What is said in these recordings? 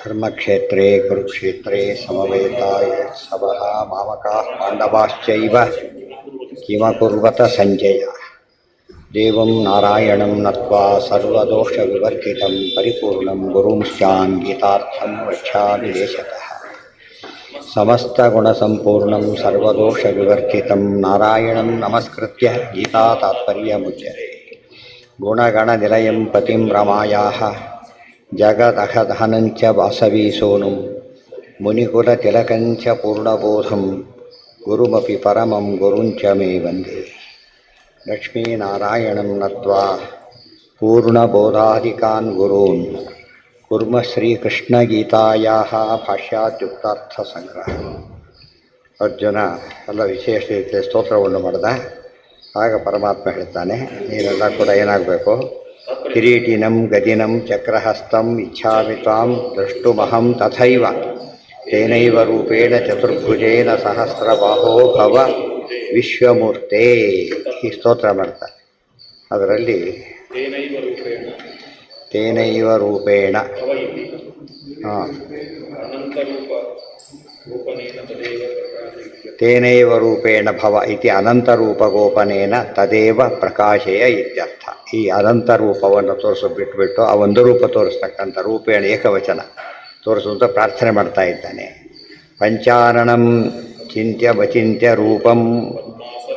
धर्मक्षेत्रे कुरुक्षेत्रे समवेताय सबः मामकाः पाण्डवाश्चैव किमकुर्वत सञ्जय देवं नारायणं नत्वा सर्वदोषविवर्जितं परिपूर्णं गुरुंश्चान् गीतार्थं वक्ष्यामि देशतः समस्तगुणसम्पूर्णं सर्वदोषविवर्जितं नारायणं नमस्कृत्य गीतातात्पर्यमुच्यते गुणगणनिलयं पतिं रमायाः जगदहदहनञ्च वासवीसूनुं मुनिकुलतिलकञ्च पूर्णबोधं गुरुमपि परमं गुरुञ्च मे वन्दे लक्ष्मीनारायणं नत्वा पूर्णबोधादिकान् गुरून् कुर्मः श्रीकृष्णगीतायाः ಭಾಷ್ಯಾತ್ಯುಕ್ತಾರ್ಥಸಂಗ್ರಹ. ಅರ್ಜುನ ಎಲ್ಲ ವಿಶೇಷ ರೀತಿಯ ಸ್ತೋತ್ರವನ್ನು ಮಾಡಿದ. ಆಗ ಪರಮಾತ್ಮ ಹೇಳ್ತಾನೆ, ನೀನೆಲ್ಲ ಕೂಡ ಏನಾಗಬೇಕು? ಕಿರೀಟಿನಂ ಗದಿನಂ ಚಕ್ರಹಸ್ತಂ ಇಚ್ಛಾಮಿ ತ್ವಾಂ ದ್ರಷ್ಟುಮಹಂ ತಥೈವ ತೇನೈವ ರೂಪೇಣ ಚತುರ್ಭುಜೇನ ಸಹಸ್ರಬಾಹೋ ಭವ ವಿಶ್ವಮೂರ್ತೆ. ಈ ಸ್ತೋತ್ರ ಮಾಡ್ತಾರೆ. ಅದರಲ್ಲಿ ತೇನೈವ ರೂಪೇಣ ತೇನೈವ ರೂಪೇಣ ಭವ ಇತಿ ಅನಂತರೂಪಗೋಪನೇನ ತದೇವ ಪ್ರಕಾಶಯ ಇತ್ಯರ್ಥ. ಈ ಅನಂತ ರೂಪವನ್ನು ಬಿಟ್ಬಿಟ್ಟು ಆ ಒಂದು ರೂಪ ತೋರಿಸ್ತಕ್ಕಂಥ ರೂಪೇಣ ಏಕವಚನ ತೋರಿಸುವಂತ ಪ್ರಾರ್ಥನೆ ಮಾಡ್ತಾ ಇದ್ದಾನೆ. ಪಂಚಾನನಂ ಚಿಂತ್ಯ ವಚಿಂತ್ಯ ರೂಪಂ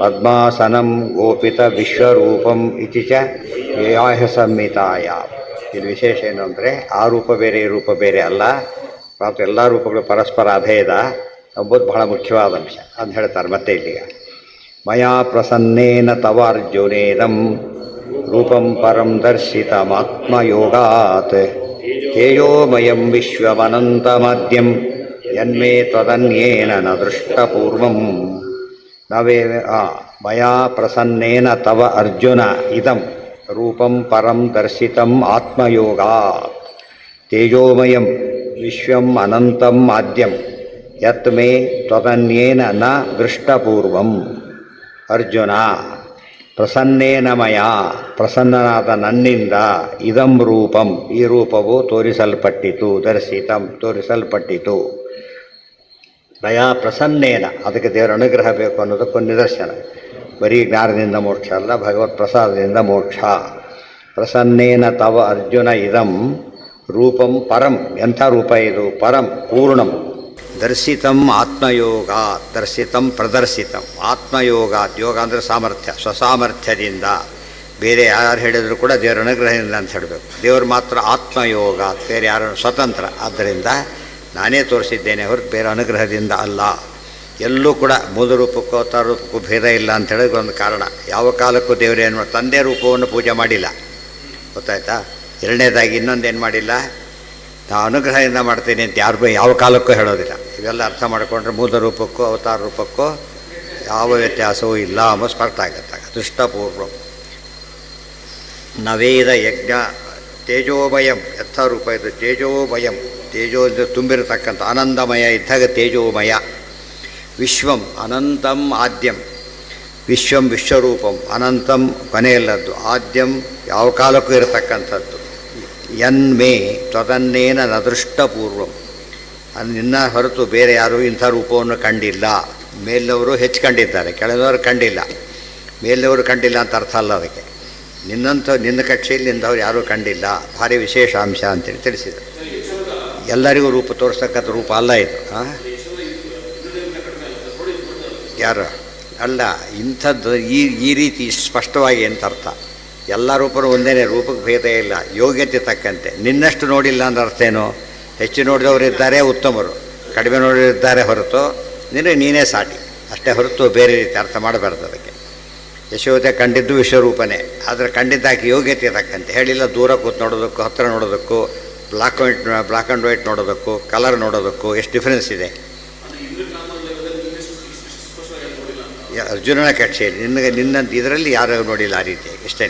ಪದ್ಮಾಸನಂ ಗೋಪಿತ ವಿಶ್ವರೂಪಂ ಇತಿ ಚ ಯಯಾಹ ಸಂಹಿತಾಯ. ಇದು ವಿಶೇಷ ಏನು ಅಂದರೆ, ಆ ರೂಪ ಬೇರೆ ಈ ರೂಪ ಬೇರೆ ಅಲ್ಲ, ಮತ್ತು ಎಲ್ಲ ರೂಪಗಳು ಪರಸ್ಪರ ಅಭೇದ ಎಂಬುದು ಬಹಳ ಮುಖ್ಯವಾದ ಅಂಶ ಅಂತ ಹೇಳ್ತಾರೆ. ಮತ್ತೆ ಇಲ್ಲಿಗ ಮಯಾ ಪ್ರಸನ್ನೇನ ತವ ಅರ್ಜುನೇದಂ ರೂಪಂ ಪರಂ ದರ್ಶಿತಮಾತ್ಮಯೋಗಾತ್ ತೇಜೋಮಯಂ ವಿಶ್ವಮನಂತಮದ್ಯಂ ಯನ್ಮೇ ತ್ವದನ್ಯೇನ ನ ದೃಷ್ಟಪೂರ್ವಂ ನವೇ ಮಯಾ ಪ್ರಸನ್ನೇನ ತವ ಅರ್ಜುನ ಇದಂ ರೂಪಂ ಪರಂ ದರ್ಶಿತಂ ಆತ್ಮಯೋಗಾತ್ ತೇಜೋಮಯಂ ವಿಶ್ವಂ ಅನಂತಂ ಆದ್ಯಂ ಯತ್ ಮೇ ತ್ವದನ್ಯೇನ ನ ದೃಷ್ಟಪೂರ್ವಂ. ಅರ್ಜುನ, ಪ್ರಸನ್ನೇನ ಮಯ, ಪ್ರಸನ್ನನಾದ ನನ್ನಿಂದ, ಇದಂ ರೂಪಂ, ಈ ರೂಪವು ತೋರಿಸಲ್ಪಟ್ಟಿತು, ದರ್ಶಿತಂ ತೋರಿಸಲ್ಪಟ್ಟಿತು. ಮಯಾ ಪ್ರಸನ್ನೇನ, ಅದಕ್ಕೆ ದೇವರ ಅನುಗ್ರಹ ಬೇಕು ಅನ್ನೋದಕ್ಕೊಂದು ನಿದರ್ಶನ. ಬರೀ ಜ್ಞಾನದಿಂದ ಮೋಕ್ಷ ಅಲ್ಲ, ಭಗವತ್ ಪ್ರಸಾದದಿಂದ ಮೋಕ್ಷ. ಪ್ರಸನ್ನೇನ ತವ ಅರ್ಜುನ ಇದಂ ರೂಪಂ ಪರಂ, ಎಂಥ ರೂಪ ಇದು? ಪರಂ ಪೂರ್ಣಂ. ದರ್ಶಿತಂ ಆತ್ಮಯೋಗ, ದರ್ಶಿತಂ ಪ್ರದರ್ಶಿತಂ ಆತ್ಮಯೋಗಾತ್. ಯೋಗ ಅಂದರೆ ಸಾಮರ್ಥ್ಯ, ಸ್ವಸಾಮರ್ಥ್ಯದಿಂದ. ಬೇರೆ ಯಾರು ಹೇಳಿದ್ರು ಕೂಡ ದೇವರ ಅನುಗ್ರಹದಿಂದ ಅಂತ ಹೇಳಬೇಕು. ದೇವರು ಮಾತ್ರ ಆತ್ಮಯೋಗ, ಬೇರೆ ಯಾರು ಸ್ವತಂತ್ರ. ಆದ್ದರಿಂದ ನಾನೇ ತೋರಿಸಿದ್ದೇನೆ ಹೊರತು ಬೇರೆ ಅನುಗ್ರಹದಿಂದ ಅಲ್ಲ. ಎಲ್ಲೂ ಕೂಡ ಮೂಲ ರೂಪಕ್ಕೂ ಅವತಾರ ರೂಪಕ್ಕೂ ಭೇದ ಇಲ್ಲ ಅಂತ ಹೇಳೋದು ಒಂದು ಕಾರಣ. ಯಾವ ಕಾಲಕ್ಕೂ ದೇವರು ಏನು ಮಾಡಿ ತಂದೆ ರೂಪವನ್ನು ಪೂಜೆ ಮಾಡಿಲ್ಲ, ಗೊತ್ತಾಯ್ತಾ? ಎರಡನೇದಾಗಿ ಇನ್ನೊಂದೇನು ಮಾಡಿಲ್ಲ, ನಾವು ಅನುಗ್ರಹದಿಂದ ಮಾಡ್ತೀನಿ ಅಂತ ಯಾರು ಯಾವ ಕಾಲಕ್ಕೂ ಹೇಳೋದಿಲ್ಲ. ಇವೆಲ್ಲ ಅರ್ಥ ಮಾಡಿಕೊಂಡ್ರೆ ಮೂಲ ರೂಪಕ್ಕೂ ಅವತಾರ ರೂಪಕ್ಕೂ ಯಾವ ವ್ಯತ್ಯಾಸವೂ ಇಲ್ಲ ಅನ್ನೋ ಸ್ಪಷ್ಟ ಆಗುತ್ತೆ. ದೃಷ್ಟಪೂರ್ವ ನವೇದ ಯಜ್ಞ ತೇಜೋಮಯಂ, ಯಥ ರೂಪ ಇದು ತೇಜೋಮಯಂ, ತೇಜೋ ತುಂಬಿರತಕ್ಕಂಥ ಆನಂದಮಯ ಇದ್ದಾಗ ತೇಜೋಮಯ. ವಿಶ್ವಂ ಅನಂತಂ ಆದ್ಯಂ, ವಿಶ್ವಂ ವಿಶ್ವರೂಪಂ, ಅನಂತಂ ಕೊನೆಯಲ್ಲದ್ದು, ಆದ್ಯಂ ಯಾವ ಕಾಲಕ್ಕೂ ಇರತಕ್ಕಂಥದ್ದು. ಯನ್ಮೇ ತ್ವದನ್ನೇನ ನ ದೃಷ್ಟಪೂರ್ವಂ, ಅದು ನಿನ್ನ ಹೊರತು ಬೇರೆ ಯಾರೂ ಇಂಥ ರೂಪವನ್ನು ಕಂಡಿಲ್ಲ. ಮೇಲಿನವರು ಹೆಚ್ಚು ಕಂಡಿದ್ದಾರೆ, ಕೆಳಗಿನವರು ಕಂಡಿಲ್ಲ. ಮೇಲಿನವರು ಕಂಡಿಲ್ಲ ಅಂತ ಅರ್ಥ ಅಲ್ಲ ಅದಕ್ಕೆ. ನಿನ್ನ ಕಕ್ಷೆಯಲ್ಲಿ ನಿಂದವ್ರು ಯಾರೂ ಕಂಡಿಲ್ಲ. ಭಾರಿ ವಿಶೇಷ ಅಂಶ ಅಂತೇಳಿ ತಿಳಿಸಿದರು. ಎಲ್ಲರಿಗೂ ರೂಪ ತೋರಿಸ್ತಕ್ಕಂಥ ರೂಪ ಅಲ್ಲ ಇದು. ಯಾರು ಅಲ್ಲ, ಇಂಥದ್ದು ಈ ರೀತಿ ಸ್ಪಷ್ಟವಾಗಿ ಅಂತ ಅರ್ಥ. ಎಲ್ಲ ರೂಪನೂ ಒಂದೇನೇ, ರೂಪಕ್ಕೆ ಭೇದ ಇಲ್ಲ, ಯೋಗ್ಯತೆ ತಕ್ಕಂತೆ. ನಿನ್ನಷ್ಟು ನೋಡಿಲ್ಲ ಅಂದ್ರೆ ಅರ್ಥ ಏನು? ಹೆಚ್ಚು ನೋಡಿದವರಿದ್ದಾರೆ ಉತ್ತಮರು, ಕಡಿಮೆ ನೋಡಿದ್ದಾರೆ ಹೊರತು ನೀನೇ ಸಾಟಿ ಅಷ್ಟೇ ಹೊರತು ಬೇರೆ ರೀತಿ ಅರ್ಥ ಮಾಡಬಾರ್ದು ಅದಕ್ಕೆ. ಯಶೋದೆ ಕಂಡಿದ್ದು ವಿಶ್ವರೂಪನೇ, ಆದರೆ ಕಂಡಿದ್ದಾಕೆ ಯೋಗ್ಯತೆ ತಕ್ಕಂತೆ ಹೇಳಿಲ್ಲ. ದೂರ ಕೂತು ನೋಡೋದಕ್ಕೂ, ಹತ್ತಿರ ನೋಡೋದಕ್ಕೂ, ಬ್ಲ್ಯಾಕ್ ಆ್ಯಂಡ್ ವೈಟ್ ನೋಡೋದಕ್ಕೂ, ಕಲರ್ ನೋಡೋದಕ್ಕೂ ಎಷ್ಟು ಡಿಫ್ರೆನ್ಸ್ ಇದೆ. ಅರ್ಜುನನ ಕಕ್ಷೆಯಲ್ಲಿ ನಿನ್ನಂತ ಇದರಲ್ಲಿ ಯಾರು ನೋಡಿಲ್ಲ ಆ ರೀತಿ, ಇಷ್ಟೇ.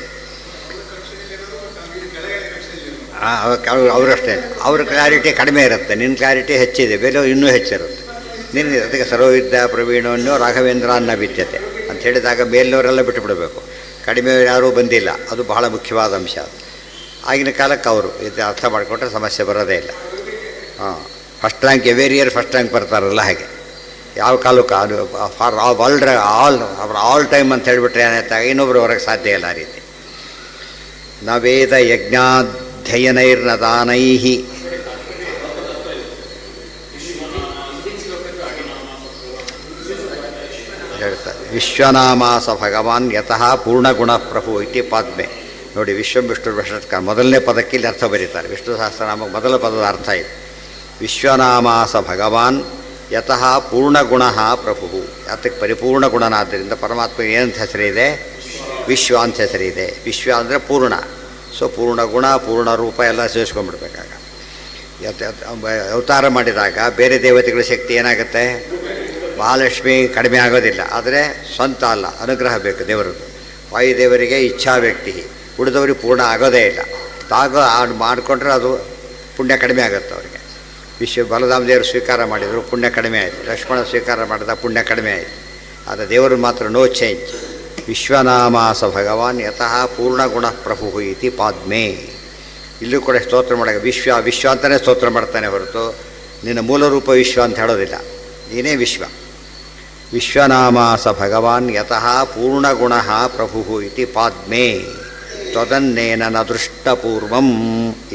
ಅವರಷ್ಟೇ, ಅವ್ರ ಕ್ಲಾರಿಟಿ ಕಡಿಮೆ ಇರುತ್ತೆ, ನಿನ್ನ ಕ್ಲಾರಿಟಿ ಹೆಚ್ಚಿದೆ, ಬೇರೆ ಇನ್ನೂ ಹೆಚ್ಚಿರುತ್ತೆ. ನಿನ್ನ ಅದಕ್ಕೆ ಸರ್ವವಿದ್ಯಾ ಪ್ರವೀಣವನ್ನು ರಾಘವೇಂದ್ರ ಅನ್ನ ವಿದ್ಯತೆ ಅಂತ ಹೇಳಿದಾಗ ಮೇಲಿನವರೆಲ್ಲ ಬಿಟ್ಟುಬಿಡಬೇಕು, ಕಡಿಮೆ ಯಾರೂ ಬಂದಿಲ್ಲ. ಅದು ಬಹಳ ಮುಖ್ಯವಾದ ಅಂಶ. ಆಗಿನ ಕಾಲಕ್ಕೆ ಅವರು ಇದು ಅರ್ಥ ಮಾಡಿಕೊಂಡ್ರೆ ಸಮಸ್ಯೆ ಬರೋದೇ ಇಲ್ಲ. ಹಾಂ, first rank every year first rank ಬರ್ತಾರಲ್ಲ ಹಾಗೆ. ಯಾವ ಕಾಲಕ್ಕೂ ಅದು ಫಾರ್ ಆಲ್ ಟೈಮ್ ಅಂತ ಹೇಳಿಬಿಟ್ರೆ ಏನಾಯ್ತಾಗ ಇನ್ನೊಬ್ರು ಹೊರಗೆ ಸಾಧ್ಯ ಇಲ್ಲ ಆ ರೀತಿ. ನ ವೇದ ಯಜ್ಞಾಧ್ಯಯನೈರ್ನ ದಾನೈ ಹೇಳ್ತಾರೆ. ವಿಶ್ವನಾಮಾಸ ಭಗವಾನ್ ಯತಃ ಪೂರ್ಣಗುಣ ಪ್ರಭು ಇತಿ ಪಾದ್ಮೆ. ನೋಡಿ, ವಿಶ್ವಂ ವಿಷ್ಣು ವಿಷ್ಣುತ್ಕಾರ ಮೊದಲನೇ ಪದಕ್ಕೆ ಇಲ್ಲಿ ಅರ್ಥ ಬರೀತಾರೆ. ವಿಷ್ಣು ಸಹಸ್ರನಾಮ ಮೊದಲ ಪದದ ಅರ್ಥ ಇದೆ. ವಿಶ್ವನಾಮಾಸ ಭಗವಾನ್ ಯತಃ ಪೂರ್ಣಗುಣ ಪ್ರಭು. ಯಾತಕ್ಕೆ ಪರಿಪೂರ್ಣ ಗುಣನಾದ್ದರಿಂದ ಪರಮಾತ್ಮಗೆ ಏನಂತ ಹೆಸರಿದೆ? ವಿಶ್ವ ಅಂತ ಹೆಸರಿದೆ. ವಿಶ್ವ ಅಂದರೆ ಪೂರ್ಣ. ಸೊ ಪೂರ್ಣ ಗುಣ ಪೂರ್ಣ ರೂಪ ಎಲ್ಲ ಸೇರಿಸ್ಕೊಂಡ್ಬಿಡ್ಬೇಕಾಗ. ಅವತಾರ ಮಾಡಿದಾಗ ಬೇರೆ ದೇವತೆಗಳ ಶಕ್ತಿ ಏನಾಗುತ್ತೆ? ಮಹಾಲಕ್ಷ್ಮಿ ಕಡಿಮೆ ಆಗೋದಿಲ್ಲ, ಆದರೆ ಸ್ವಂತ ಅಲ್ಲ, ಅನುಗ್ರಹ ಬೇಕು ದೇವರದ್ದು. ವಾಯುದೇವರಿಗೆ ಇಚ್ಛಾ ವ್ಯಕ್ತಿ, ಉಳಿದವ್ರಿಗೆ ಪೂರ್ಣ ಆಗೋದೇ ಇಲ್ಲ. ಮಾಡಿಕೊಂಡ್ರೆ ಅದು ಪುಣ್ಯ ಕಡಿಮೆ ಆಗುತ್ತೆ ಅವರಿಗೆ. ಬಲರಾಮ ದೇವರು ಸ್ವೀಕಾರ ಮಾಡಿದರು, ಪುಣ್ಯ ಕಡಿಮೆ ಆಯಿತು. ಲಕ್ಷ್ಮಣ ಸ್ವೀಕಾರ ಮಾಡಿದ, ಪುಣ್ಯ ಕಡಿಮೆ ಆಯಿತು. ಆದರೆ ದೇವರು ಮಾತ್ರ ನೋ ಚೇಂಜ್. ವಿಶ್ವನಾಮಾಸ ಭಗವಾನ್ ಯತಃ ಪೂರ್ಣಗುಣ ಪ್ರಭು ಇತಿ ಪಾದ್ಮೆ. ಇಲ್ಲೂ ಕೂಡ ಸ್ತೋತ್ರ ಮಾಡಾಗ ವಿಶ್ವ ಅಂತಲೇ ಸ್ತೋತ್ರ ಮಾಡ್ತಾನೆ ಹೊರತು ನಿನ್ನ ಮೂಲ ರೂಪ ವಿಶ್ವ ಅಂತ ಹೇಳೋದಿಲ್ಲ. ನೀನೇ ವಿಶ್ವ. ವಿಶ್ವನಾಮಾಸ ಭಗವಾನ್ ಯತಃ ಪೂರ್ಣಗುಣ ಪ್ರಭು ಇತಿ ಪಾದ್ಮೆ. ತ್ವದನ್ನೇನ ನ ದೃಷ್ಟಪೂರ್ವಂ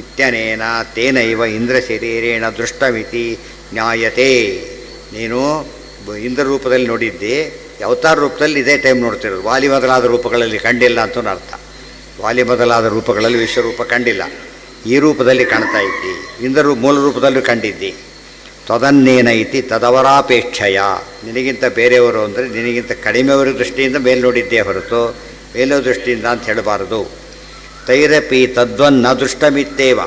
ಇತ್ಯನೇನ ತೇನೈವ ಇಂದ್ರ ಶರೀರೇಣ ದೃಷ್ಟಮಿತಿ ಜ್ಞಾಯತೆ. ನೀನು ಇಂದ್ರ ರೂಪದಲ್ಲಿ ನೋಡಿದ್ದಿ, ಅವತಾರ ರೂಪದಲ್ಲಿ ಇದೇ ಟೈಮ್ ನೋಡ್ತಿರೋದು. ವಾಲಿ ಮೊದಲಾದ ರೂಪಗಳಲ್ಲಿ ಕಂಡಿಲ್ಲ ಅಂತೂ ಅರ್ಥ. ವಾಲಿ ಮೊದಲಾದ ರೂಪಗಳಲ್ಲಿ ವಿಶ್ವರೂಪ ಕಂಡಿಲ್ಲ, ಈ ರೂಪದಲ್ಲಿ ಕಾಣ್ತಾ ಇದ್ದಿ. ಇಂದ್ರ ಮೂಲ ರೂಪದಲ್ಲೂ ಕಂಡಿದ್ದಿ. ತ್ವದನ್ನೇನ ಇತಿ ತದವರಾಪೇಕ್ಷೆಯ. ನಿನಗಿಂತ ಬೇರೆಯವರು ಅಂದರೆ ನಿನಗಿಂತ ಕಡಿಮೆಯವರ ದೃಷ್ಟಿಯಿಂದ ಮೇಲೆ ನೋಡಿದ್ದೇ ಹೊರತು ಮೇಲೋ ದೃಷ್ಟಿಯಿಂದ ಅಂತ ಹೇಳಬಾರದು. ತೈರಪಿ ತದ್ವನ್ನ ದೃಷ್ಟಮಿತ್ತೇವ.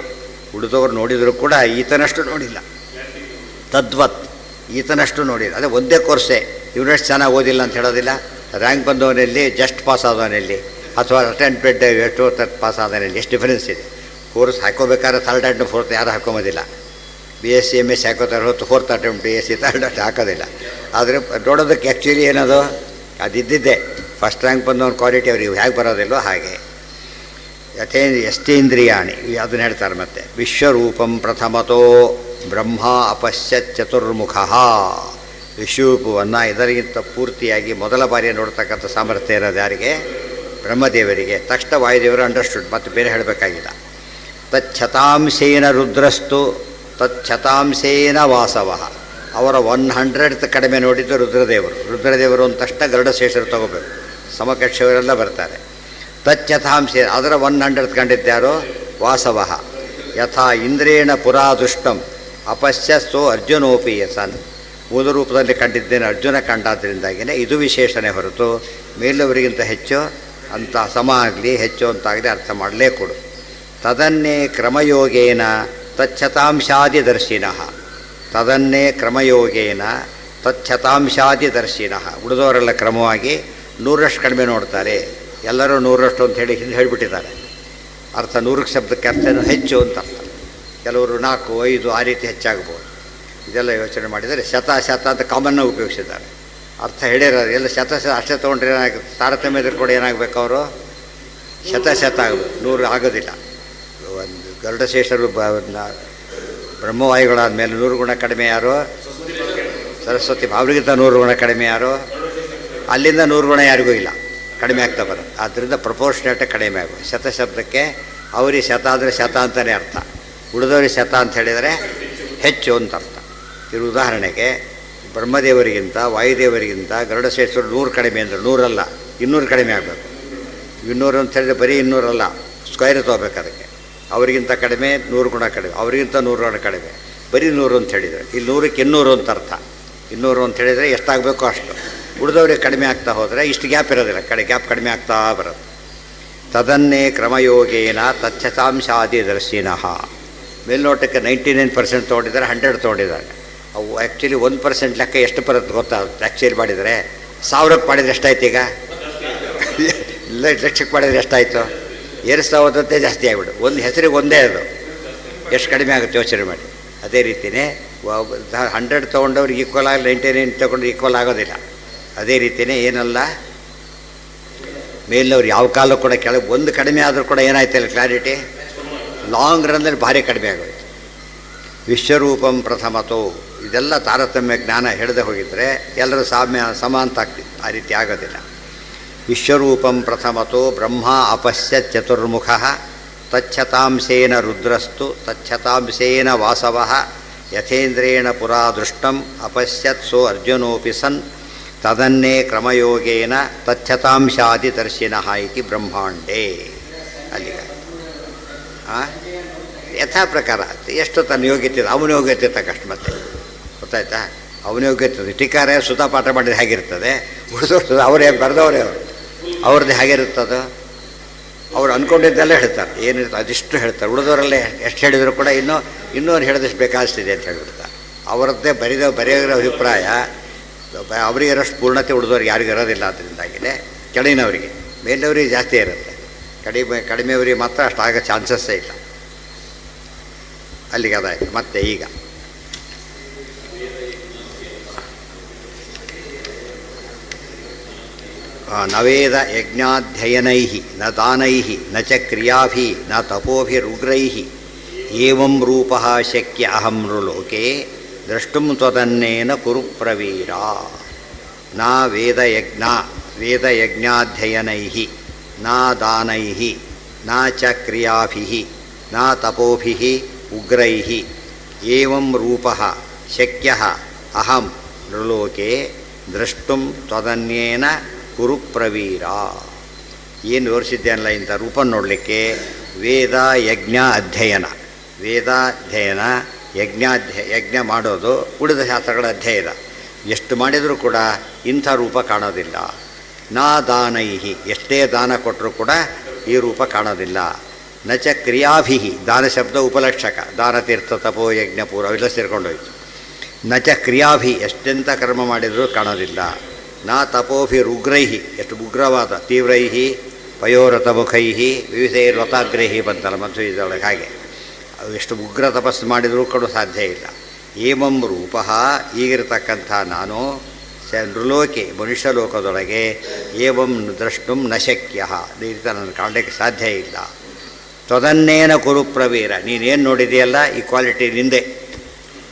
ಉಳಿದವರು ನೋಡಿದರೂ ಕೂಡ ಈತನಷ್ಟು ನೋಡಿಲ್ಲ. ತದ್ವತ್ ಈತನಷ್ಟು ನೋಡಿಲ್ಲ. ಅದೇ ಒಂದೇ ಕೋರ್ಸೇ, ಇವನಷ್ಟು ಚೆನ್ನಾಗಿ ಓದಿಲ್ಲ ಅಂತ ಹೇಳೋದಿಲ್ಲ. ರ್ಯಾಂಕ್ ಬಂದವನಲ್ಲಿ ಜಸ್ಟ್ ಪಾಸ್ ಆದವನಲ್ಲಿ ಅಥವಾ ಅಟೆಂಪ್ಟೆಡ್ ಎಷ್ಟೋ ಪಾಸ್ ಆದವನಲ್ಲಿ ಎಷ್ಟು ಡಿಫರೆನ್ಸ್ ಇದೆ. ಕೋರ್ಸ್ ಹಾಕೋಬೇಕಾದ್ರೆ ಥರ್ಡ್ ಅಟೆಂಪ್ಟ್ ಫೋರ್ತ್ ಯಾರು ಹಾಕೋಬೋದಿಲ್ಲ. BSc MSc ಹಾಕೋತಾರೆ ಹೊತ್ತು fourth attempt BSc third attempt ಹಾಕೋದಿಲ್ಲ. ಆದರೆ ನೋಡೋದಕ್ಕೆ ಆ್ಯಕ್ಚುಲಿ ಏನದು ಅದಿದ್ದಿದ್ದೆ. ಫಸ್ಟ್ ರ್ಯಾಂಕ್ ಬಂದವನ ಕ್ವಾಲಿಟಿ ಅವ್ರಿಗೆ ಹೇಗೆ ಬರೋದಿಲ್ಲೋ ಹಾಗೆ. ಯಥೇಂದ್ರಿಯಾಣಿ ಅದನ್ನು ಹೇಳ್ತಾರೆ. ಮತ್ತೆ ವಿಶ್ವರೂಪಂ ಪ್ರಥಮತೋ ಬ್ರಹ್ಮ ಅಪಶ್ಯತ್ ಚತುರ್ಮುಖ. ವಿಶ್ವರೂಪವನ್ನು ಇದರಿಗಿಂತ ಪೂರ್ತಿಯಾಗಿ ಮೊದಲ ಬಾರಿ ನೋಡ್ತಕ್ಕಂಥ ಸಾಮರ್ಥ್ಯ ಇರೋದು ಯಾರಿಗೆ? ಬ್ರಹ್ಮದೇವರಿಗೆ. ತಕ್ಷಣ ವಾಯುದೇವರು ಅಂಡರ್ಸ್ಟುಡ್, ಮತ್ತು ಬೇರೆ ಹೇಳಬೇಕಾಗಿಲ್ಲ. ತಚ್ಛತಾಂಶೇನ ರುದ್ರಸ್ತು ತಚ್ಛತಾಂಶೇನ ವಾಸವ. ಅವರ 100th ಕಡಿಮೆ ನೋಡಿದ್ದು ರುದ್ರದೇವರು ಅಂದ ತಕ್ಷಣ ಗರುಡಶೇಷರು ತಗೋಬೇಕು. ಸಮಕಕ್ಷವರೆಲ್ಲ ಬರ್ತಾರೆ. ತಚ್ಛತಾಂಶ ಅದರ 100th ಕಂಡಿದ್ದಾರೋ ವಾಸವ. ಯಥಾ ಇಂದ್ರೇಣ ಪುರಾದುಷ್ಟಂ ಅಪಶ್ಯಸ್ಸೋ ಅರ್ಜುನೋಪಿ ಯಸನ್. ಮೂಲ ರೂಪದಲ್ಲಿ ಕಂಡಿದ್ದೇನೆ ಅರ್ಜುನ ಕಂಡಾದ್ದರಿಂದಾಗಿಯೇ ಇದು ವಿಶೇಷಣೆ ಹೊರತು ಮೇಲವರಿಗಿಂತ ಹೆಚ್ಚು ಅಂತ ಸಮ ಆಗಲಿ ಹೆಚ್ಚು ಅಂತಾಗಲಿ ಅರ್ಥ ಮಾಡಲೇ ಕೊಡು. ತದನ್ನೇ ಕ್ರಮಯೋಗೇನ ತಚ್ಛತಾಂಶಾದಿದರ್ಶಿನಃ. ತದನ್ನೇ ಕ್ರಮಯೋಗೇನ ತಚ್ಛತಾಂಶಾದಿದರ್ಶಿನಃ. ಉಳಿದವರೆಲ್ಲ ಕ್ರಮವಾಗಿ 100ರಷ್ಟು ಕಡಿಮೆ ನೋಡ್ತಾರೆ. ಎಲ್ಲರೂ 100ರಷ್ಟು ಅಂತ ಹೇಳಿ ಹಿಂದೆ ಹೇಳಿಬಿಟ್ಟಿದ್ದಾರೆ. ಅರ್ಥ 100ಕ್ಕೆ ಶಬ್ದಕ್ಕೆ ಅರ್ಥನೂ ಹೆಚ್ಚು ಅಂತ ಅರ್ಥ. ಕೆಲವರು 4, 5 ಆ ರೀತಿ ಹೆಚ್ಚಾಗ್ಬೋದು. ಇದೆಲ್ಲ ಯೋಚನೆ ಮಾಡಿದರೆ ಶತ ಅಂತ ಕಾಮನ್ನಾಗಿ ಉಪಯೋಗಿಸಿದ್ದಾರೆ. ಅರ್ಥ ಹೇಳಿರೋದು ಎಲ್ಲ ಶತ ಅಷ್ಟೇ ತೊಗೊಂಡ್ರೆ ಏನಾಗುತ್ತೆ? ತಾರತಮ್ಯದಲ್ಲಿ ಕೂಡ ಏನಾಗಬೇಕು? ಅವರು ಶತ ಆಗಬೇಕು, 100 ಆಗೋದಿಲ್ಲ. ಒಂದು ಗರುಡಶೇಷರು ಬ್ರಹ್ಮವಾಯುಗಳಾದ ಮೇಲೆ 100 ಗುಣ ಕಡಿಮೆ ಯಾರು? ಸರಸ್ವತಿ. ಅವ್ರಿಗಿಂತ 100 ಗುಣ ಕಡಿಮೆ ಯಾರು? ಅಲ್ಲಿಂದ 100 ಗುಣ ಯಾರಿಗೂ ಇಲ್ಲ, ಕಡಿಮೆ ಆಗ್ತಾ ಬರೋದು. ಆದ್ದರಿಂದ ಪ್ರಪೋರ್ಷನೇಟಾಗಿ ಕಡಿಮೆ ಆಗೋದು. ಶತಶಬ್ದಕ್ಕೆ ಅವರಿಗೆ ಶತ ಅಂದರೆ ಶತ ಅಂತಲೇ ಅರ್ಥ, ಉಳಿದವ್ರಿಗೆ ಶತ ಅಂತ ಹೇಳಿದರೆ ಹೆಚ್ಚು ಅಂತ ಅರ್ಥ. ಇದ್ರ ಉದಾಹರಣೆಗೆ ಬ್ರಹ್ಮದೇವರಿಗಿಂತ ವಾಯುದೇವರಿಗಿಂತ ಗರುಡಶೇಷರು 100 ಕಡಿಮೆ ಅಂದರೆ 100 ಅಲ್ಲ, 200 ಕಡಿಮೆ ಆಗಬೇಕು. 200 ಅಂತ ಹೇಳಿದರೆ ಬರೀ 200 ಅಲ್ಲ, ಸ್ಕ್ವೈರ್ ತೊಗೋಬೇಕು ಅದಕ್ಕೆ. ಅವರಿಗಿಂತ ಕಡಿಮೆ 100 ಗುಣ ಕಡಿಮೆ, ಅವರಿಗಿಂತ 100 ಗುಣ ಕಡಿಮೆ, ಬರೀ 100 ಅಂತ ಹೇಳಿದರೆ ಇಲ್ಲಿ 100ಕ್ಕೆ 200 ಅಂತ ಅರ್ಥ. 200 ಅಂತ ಹೇಳಿದರೆ ಎಷ್ಟಾಗಬೇಕೋ ಅಷ್ಟು. ಉಳಿದವ್ರಿಗೆ ಕಡಿಮೆ ಆಗ್ತಾ ಹೋದರೆ ಇಷ್ಟು ಗ್ಯಾಪ್ ಇರೋದಿಲ್ಲ, ಗ್ಯಾಪ್ ಕಡಿಮೆ ಆಗ್ತಾ ಬರುತ್ತೆ. ತದನ್ನೇ ಕ್ರಮಯೋಗೇನ ತಚ್ಛತಾಂಶಾದಿದರ್ಶಿನಃ. ಮೇಲ್ನೋಟಕ್ಕೆ 99% ತೊಗೊಂಡಿದ್ದಾರೆ, 100 ತೊಗೊಂಡಿದ್ದಾರೆ. ಅವು ಆ್ಯಕ್ಚುಲಿ 1% ಲೆಕ್ಕ ಎಷ್ಟು ಬರುತ್ತೆ ಗೊತ್ತಾಗುತ್ತೆ. ಆ್ಯಕ್ಚುಲಿ ಮಾಡಿದರೆ 1000ಕ್ಕೆ ಮಾಡಿದರೆ ಎಷ್ಟಾಯ್ತು? ಈಗ ಲಕ್ಷಕ್ಕೆ ಮಾಡಿದರೆ ಎಷ್ಟಾಯಿತು? ಏರಿಸ್ತಾವದಂತೆ ಜಾಸ್ತಿ ಆಗಿಬಿಡು. ಒಂದು ಹೆಸರಿಗೆ ಒಂದೇ ಅದು ಎಷ್ಟು ಕಡಿಮೆ ಆಗುತ್ತೆ ಯೋಚನೆ ಮಾಡಿ. ಅದೇ ರೀತಿಯೇ 100 ತೊಗೊಂಡವ್ರಿಗೆ ಈಕ್ವಲ್ ಆಗಿ 99 ತೊಗೊಂಡ್ರೆ ಈಕ್ವಲ್ ಆಗೋದಿಲ್ಲ. ಅದೇ ರೀತಿಯೇ ಏನಲ್ಲ, ಮೇಲಿನವ್ರು ಯಾವ ಕಾಲಕ್ಕೂ ಕೂಡ ಕೆಳಗೆ ಒಂದು ಕಡಿಮೆ ಆದರೂ ಕೂಡ ಏನಾಯ್ತಲ್ಲ ಕ್ಲಾರಿಟಿ ಲಾಂಗ್ ರನ್ನಲ್ಲಿ ಭಾರಿ ಕಡಿಮೆ ಆಗೋಯ್ತು. ವಿಶ್ವರೂಪಂ ಪ್ರಥಮತೋ. ಇದೆಲ್ಲ ತಾರತಮ್ಯ ಜ್ಞಾನ ಹಿಡಿದು ಹೋಗಿದ್ದರೆ ಎಲ್ಲರೂ ಸಮ ಅಂತ ಆಗ್ತಿತ್ತು. ಆ ರೀತಿ ಆಗೋದಿಲ್ಲ. ವಿಶ್ವರೂಪಂ ಪ್ರಥಮತೋ ಬ್ರಹ್ಮ ಅಪಶ್ಯತ್ ಚತುರ್ಮುಖ ತಚ್ಛತಾಂಶೇನ ರುದ್ರಸ್ತು ತಚ್ಛತಾಂಶೇನ ವಾಸವಃ ಯಥೇಂದ್ರೇಣ ಪುರಾ ದೃಷ್ಟಂ ಅಪಶ್ಯತ್ ಸೋ ಅರ್ಜುನೋಪಿ ಸನ್ ತದನ್ನೇ ಕ್ರಮಯೋಗೇನ ತಚ್ಛತಾಂಶಾದಿದರ್ಶಿನಃ ಇತಿ ಬ್ರಹ್ಮಾಂಡೇ. ಅಲ್ಲಿಗೆ ಯಥಾ ಪ್ರಕಾರ ಎಷ್ಟು ತನ್ನ ಯೋಗ್ಯತೆ ಅವನ ಯೋಗ್ಯತೆ ತಕ್ಕಷ್ಟು ಮತ್ತೆ ಗೊತ್ತಾಯ್ತಾ. ಅವನ ಯೋಗ್ಯತೆ ಟೀಕಾರ ಸುಧಾ ಪಾಠ ಮಾಡಿದ್ರೆ ಹೇಗಿರ್ತದೆ, ಉಳಿದೋರ್ತದೆ ಅವರೇ ಬರೆದವರೇ ಅವ್ರದ್ದು ಹೇಗಿರುತ್ತದೋ ಅವ್ರು ಅಂದ್ಕೊಂಡಿದ್ದೆಲ್ಲ ಹೇಳ್ತಾರೆ. ಏನಿರ್ತದೆ ಅದಿಷ್ಟು ಹೇಳ್ತಾರೆ. ಉಳಿದವರಲ್ಲೇ ಎಷ್ಟು ಹೇಳಿದ್ರು ಕೂಡ ಇನ್ನೂ ಹೇಳಿದಷ್ಟು ಬೇಕಾಗ್ತಿದೆ ಅಂತ ಹೇಳಿಬಿಡ್ತಾರೆ. ಅವರದ್ದೇ ಬರೆಯೋರ ಅಭಿಪ್ರಾಯ ಅವರಿಗಿರೋಷ್ಟು ಪೂರ್ಣತೆ ಉಳಿದವ್ರಿಗೆ ಯಾರಿಗೂ ಇರೋದಿಲ್ಲ. ಅದರಿಂದಾಗಿದೆ ಕೆಳಗಿನವರಿಗೆ, ಮೇಲವರಿಗೆ ಜಾಸ್ತಿ ಇರುತ್ತೆ. ಕಡಿಮೆಯವರಿಗೆ ಮಾತ್ರ ಅಷ್ಟು ಆಗೋ ಚಾನ್ಸಸ್ಸೇ ಇಲ್ಲ. ಅಲ್ಲಿಗೆ ಅದಾಯಿತು. ಮತ್ತೆ ಈಗ ನವೇದ ಯಜ್ಞಾಧ್ಯಯನೈ ನ ದಾನೈ ನ ಚ ಕ್ರಿಯಾಭಿ ನ ತಪೋಭಿರುಗ್ರೈ ಏವಂ ರೂಪ ಶಕ್ಯ ಅಹಂ ನೃಲೋಕೆ ದ್ರಷ್ಟುಂ ತ್ವದನ್ನೇನ ಕುರು ಪ್ರವೀರ. ನ ವೇದಯಜ್ಞಾಧ್ಯಯನೈ ನ ದಾನೈ ನ ಚ ಕ್ರಿಯಾಭಿ ನ ತಪೋಭಿ ಉಗ್ರೈ ಏವಂ ರೂಪ ಶಕ್ಯ ಅಹಂ ನೃಲೋಕೆ ದ್ರಷ್ಟುಂ ತ್ವದನ್ಯೇನ ಕುರು ಪ್ರವೀರ. ಏನು ವಿವರಿಸಿದ್ದೇನಲ್ಲ ಇಂಥ ರೂಪ ನೋಡಲಿಕ್ಕೆ ವೇದ ಯಜ್ಞ ಅಧ್ಯಯನ, ವೇದಾಧ್ಯಯನ ಯಜ್ಞ ಮಾಡೋದು, ಉಳಿದ ಶಾಸ್ತ್ರಗಳ ಅಧ್ಯಯನ ಎಷ್ಟು ಮಾಡಿದರೂ ಕೂಡ ಇಂಥ ರೂಪ ಕಾಣೋದಿಲ್ಲ. ನಾ ದಾನೈಹಿ, ಎಷ್ಟೇ ದಾನ ಕೊಟ್ಟರೂ ಕೂಡ ಈ ರೂಪ ಕಾಣೋದಿಲ್ಲ. ನ ಚ ಕ್ರಿಯಾಭಿ, ದಾನ ಶಬ್ದ ಉಪಲಕ್ಷಕ, ದಾನ ತೀರ್ಥ ತಪೋ ಯಜ್ಞ ಪೂರ ಅವೆಲ್ಲ ಸೇರ್ಕೊಂಡೋಯ್ತು. ನ ಚ ಕ್ರಿಯಾಭಿ, ಎಷ್ಟೆಂಥ ಕರ್ಮ ಮಾಡಿದರೂ ಕಾಣೋದಿಲ್ಲ. ನ ತಪೋಭಿರುಗ್ರೈ, ಎಷ್ಟು ಉಗ್ರವಾದ ತೀವ್ರೈ ಪಯೋರಥಮುಖೈ ವಿವಿಧೈರ್ವತಾಗ್ರಹಿ ಬಂತಲ್ಲ ಮಧ್ವದೊಳಗೆ, ಹಾಗೆ ಎಷ್ಟು ಉಗ್ರ ತಪಸ್ಸು ಮಾಡಿದರೂ ಕೂಡ ಸಾಧ್ಯ ಇಲ್ಲ. ಏಮಂ ರೂಪ, ಈಗಿರತಕ್ಕಂಥ ನಾನು ನೃಲೋಕೆ ಮನುಷ್ಯ ಲೋಕದೊಳಗೆ ಏವಂ ದ್ರಷ್ಟುಂ ನ ಶಕ್ಯ, ಈ ರೀತಿ ನಾನು ಕಾಣಲಿಕ್ಕೆ ಸಾಧ್ಯ ಇಲ್ಲ. ತ್ವದನ್ನೇನ ಕುರು ಪ್ರವೀರ, ನೀನೇನು ನೋಡಿದೆಯಲ್ಲ ಈ ಕ್ವಾಲಿಟಿ ನಿಂದೆ.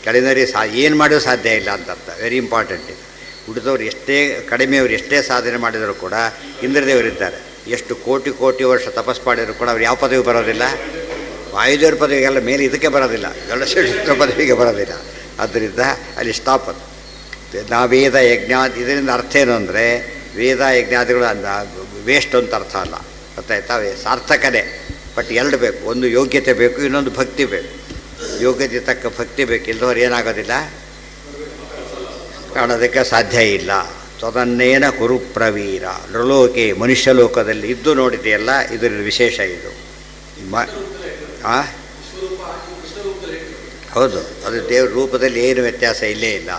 ಕೆಳಗಿನವರಿಗೆ ಏನು ಮಾಡೋದು ಸಾಧ್ಯ ಇಲ್ಲ ಅಂತ ಅರ್ಥ. ವೆರಿ ಇಂಪಾರ್ಟೆಂಟ್ ಇದು. ಉಳಿದವರು ಎಷ್ಟೇ ಕಡಿಮೆಯವರು ಎಷ್ಟೇ ಸಾಧನೆ ಮಾಡಿದರೂ ಕೂಡ ಇಂದ್ರದೇವರಿದ್ದಾರೆ. ಎಷ್ಟು ಕೋಟಿ ಕೋಟಿ ವರ್ಷ ತಪಸ್ಸು ಮಾಡಿದರೂ ಕೂಡ ಅವ್ರು ಯಾವ ಪದವಿ ಬರೋದಿಲ್ಲ, ವಾಯುದೇವ್ರ ಪದವಿಗೆಲ್ಲ ಮೇಲೆ ಇದಕ್ಕೆ ಬರೋದಿಲ್ಲ, ಗಣೇಶ್ವರ ಪದವಿಗೆ ಬರೋದಿಲ್ಲ. ಆದ್ದರಿಂದ ಅಲ್ಲಿ ಸ್ಟಾಪ್ ಅದು. ವೇದ ಯಜ್ಞ, ಇದರಿಂದ ಅರ್ಥ ಏನು ಅಂದರೆ ವೇದ ಯಜ್ಞಾದಿಗಳು ವೇಸ್ಟ್ ಅಂತ ಅರ್ಥ ಅಲ್ಲ, ಗೊತ್ತಾಯ್ತಾ. ಸಾರ್ಥಕನೇ, ಬಟ್ ಎರಡು ಬೇಕು. ಒಂದು ಯೋಗ್ಯತೆ ಬೇಕು, ಇನ್ನೊಂದು ಭಕ್ತಿ ಬೇಕು. ಯೋಗ್ಯತೆ ತಕ್ಕ ಭಕ್ತಿ ಬೇಕು, ಇಲ್ಲದವ್ರು ಏನಾಗೋದಿಲ್ಲ, ಕಾಣೋದಕ್ಕೆ ಸಾಧ್ಯ ಇಲ್ಲ. ತ್ವದನ್ನೇನ ಕುರು ಪ್ರವೀರ. ನೃಲೋಕೆ ಮನುಷ್ಯ ಲೋಕದಲ್ಲಿ ಇದ್ದು ನೋಡಿದೆಯಲ್ಲ, ಇದರ ವಿಶೇಷ ಇದು. ಹೌದು, ಅದು ದೇವ್ರ ರೂಪದಲ್ಲಿ ಏನು ವ್ಯತ್ಯಾಸ ಇಲ್ಲೇ ಇಲ್ಲ.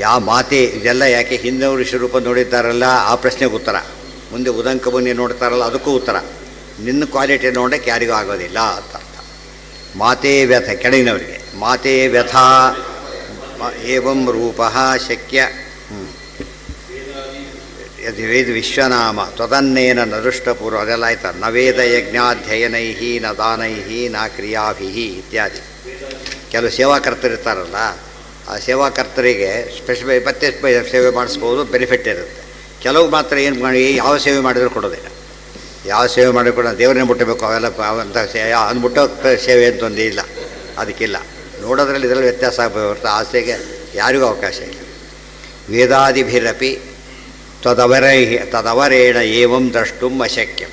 ಯಾವ ಮಾತೆ ಇದೆಲ್ಲ ಯಾಕೆ ಹಿಂದವರು ವಿಶ್ವರೂಪ ನೋಡಿದ್ದಾರಲ್ಲ ಆ ಪ್ರಶ್ನೆಗೆ ಉತ್ತರ, ಮುಂದೆ ಉದಂಕ ಮುನಿ ನೋಡ್ತಾರಲ್ಲ ಅದಕ್ಕೂ ಉತ್ತರ. ನಿನ್ನ ಕ್ವಾಲಿಟಿ ನೋಡೋಕ್ಕೆ ಯಾರಿಗೂ ಆಗೋದಿಲ್ಲ ಅಂತ ಅರ್ಥ. ಮಾತೇ ವ್ಯಥ, ಕೆಳಗಿನವರಿಗೆ ಮಾತೇ ವ್ಯಥಾ ಏವಂ ರೂಪ ಶಕ್ಯ ವೇದ ವಿಶ್ವನಾಮ ತ್ವದನ್ನೇನ ನದೃಷ್ಟಪೂರ್ವ, ಅದೆಲ್ಲ ಆಯ್ತು. ನ ವೇದ ಯಜ್ಞಾಧ್ಯಯನೈ ನ ದಾನೈ ನ ಕ್ರಿಯಾಭಿ ಇತ್ಯಾದಿ. ಕೆಲವು ಸೇವಾಕರ್ತರಿರ್ತಾರಲ್ಲ, ಆ ಸೇವಾಕರ್ತರಿಗೆ ಮತ್ತೆ ಸೇವೆ ಮಾಡಿಸ್ಬೋದು, ಬೆನಿಫಿಟ್ ಇರುತ್ತೆ. ಕೆಲವು ಮಾತ್ರ ಏನು ಮಾಡಿ ಯಾವ ಸೇವೆ ಮಾಡಿದರೂ ಕೊಡೋದಿಲ್ಲ. ಯಾವ ಸೇವೆ ಮಾಡಿದ್ರು ಕೂಡ ದೇವರನ್ನೇ ಮುಟ್ಟಬೇಕು, ಅವೆಲ್ಲ ಅಂತ ಅದು ಮುಟ್ಟೋ ಸೇವೆ ಅಂತ ಒಂದು ಇಲ್ಲ, ಅದಕ್ಕಿಲ್ಲ. ನೋಡೋದ್ರಲ್ಲಿ ಇದರಲ್ಲಿ ವ್ಯತ್ಯಾಸ ಆಗ್ಬೋದು, ಆಸೆಗೆ ಯಾರಿಗೂ ಅವಕಾಶ ಇಲ್ಲ. ವೇದಾದಿಭಿರಪಿ ತದವರೇಣ ಏವಂ ದ್ರಷ್ಟುಂ ಅಶಕ್ಯಂ.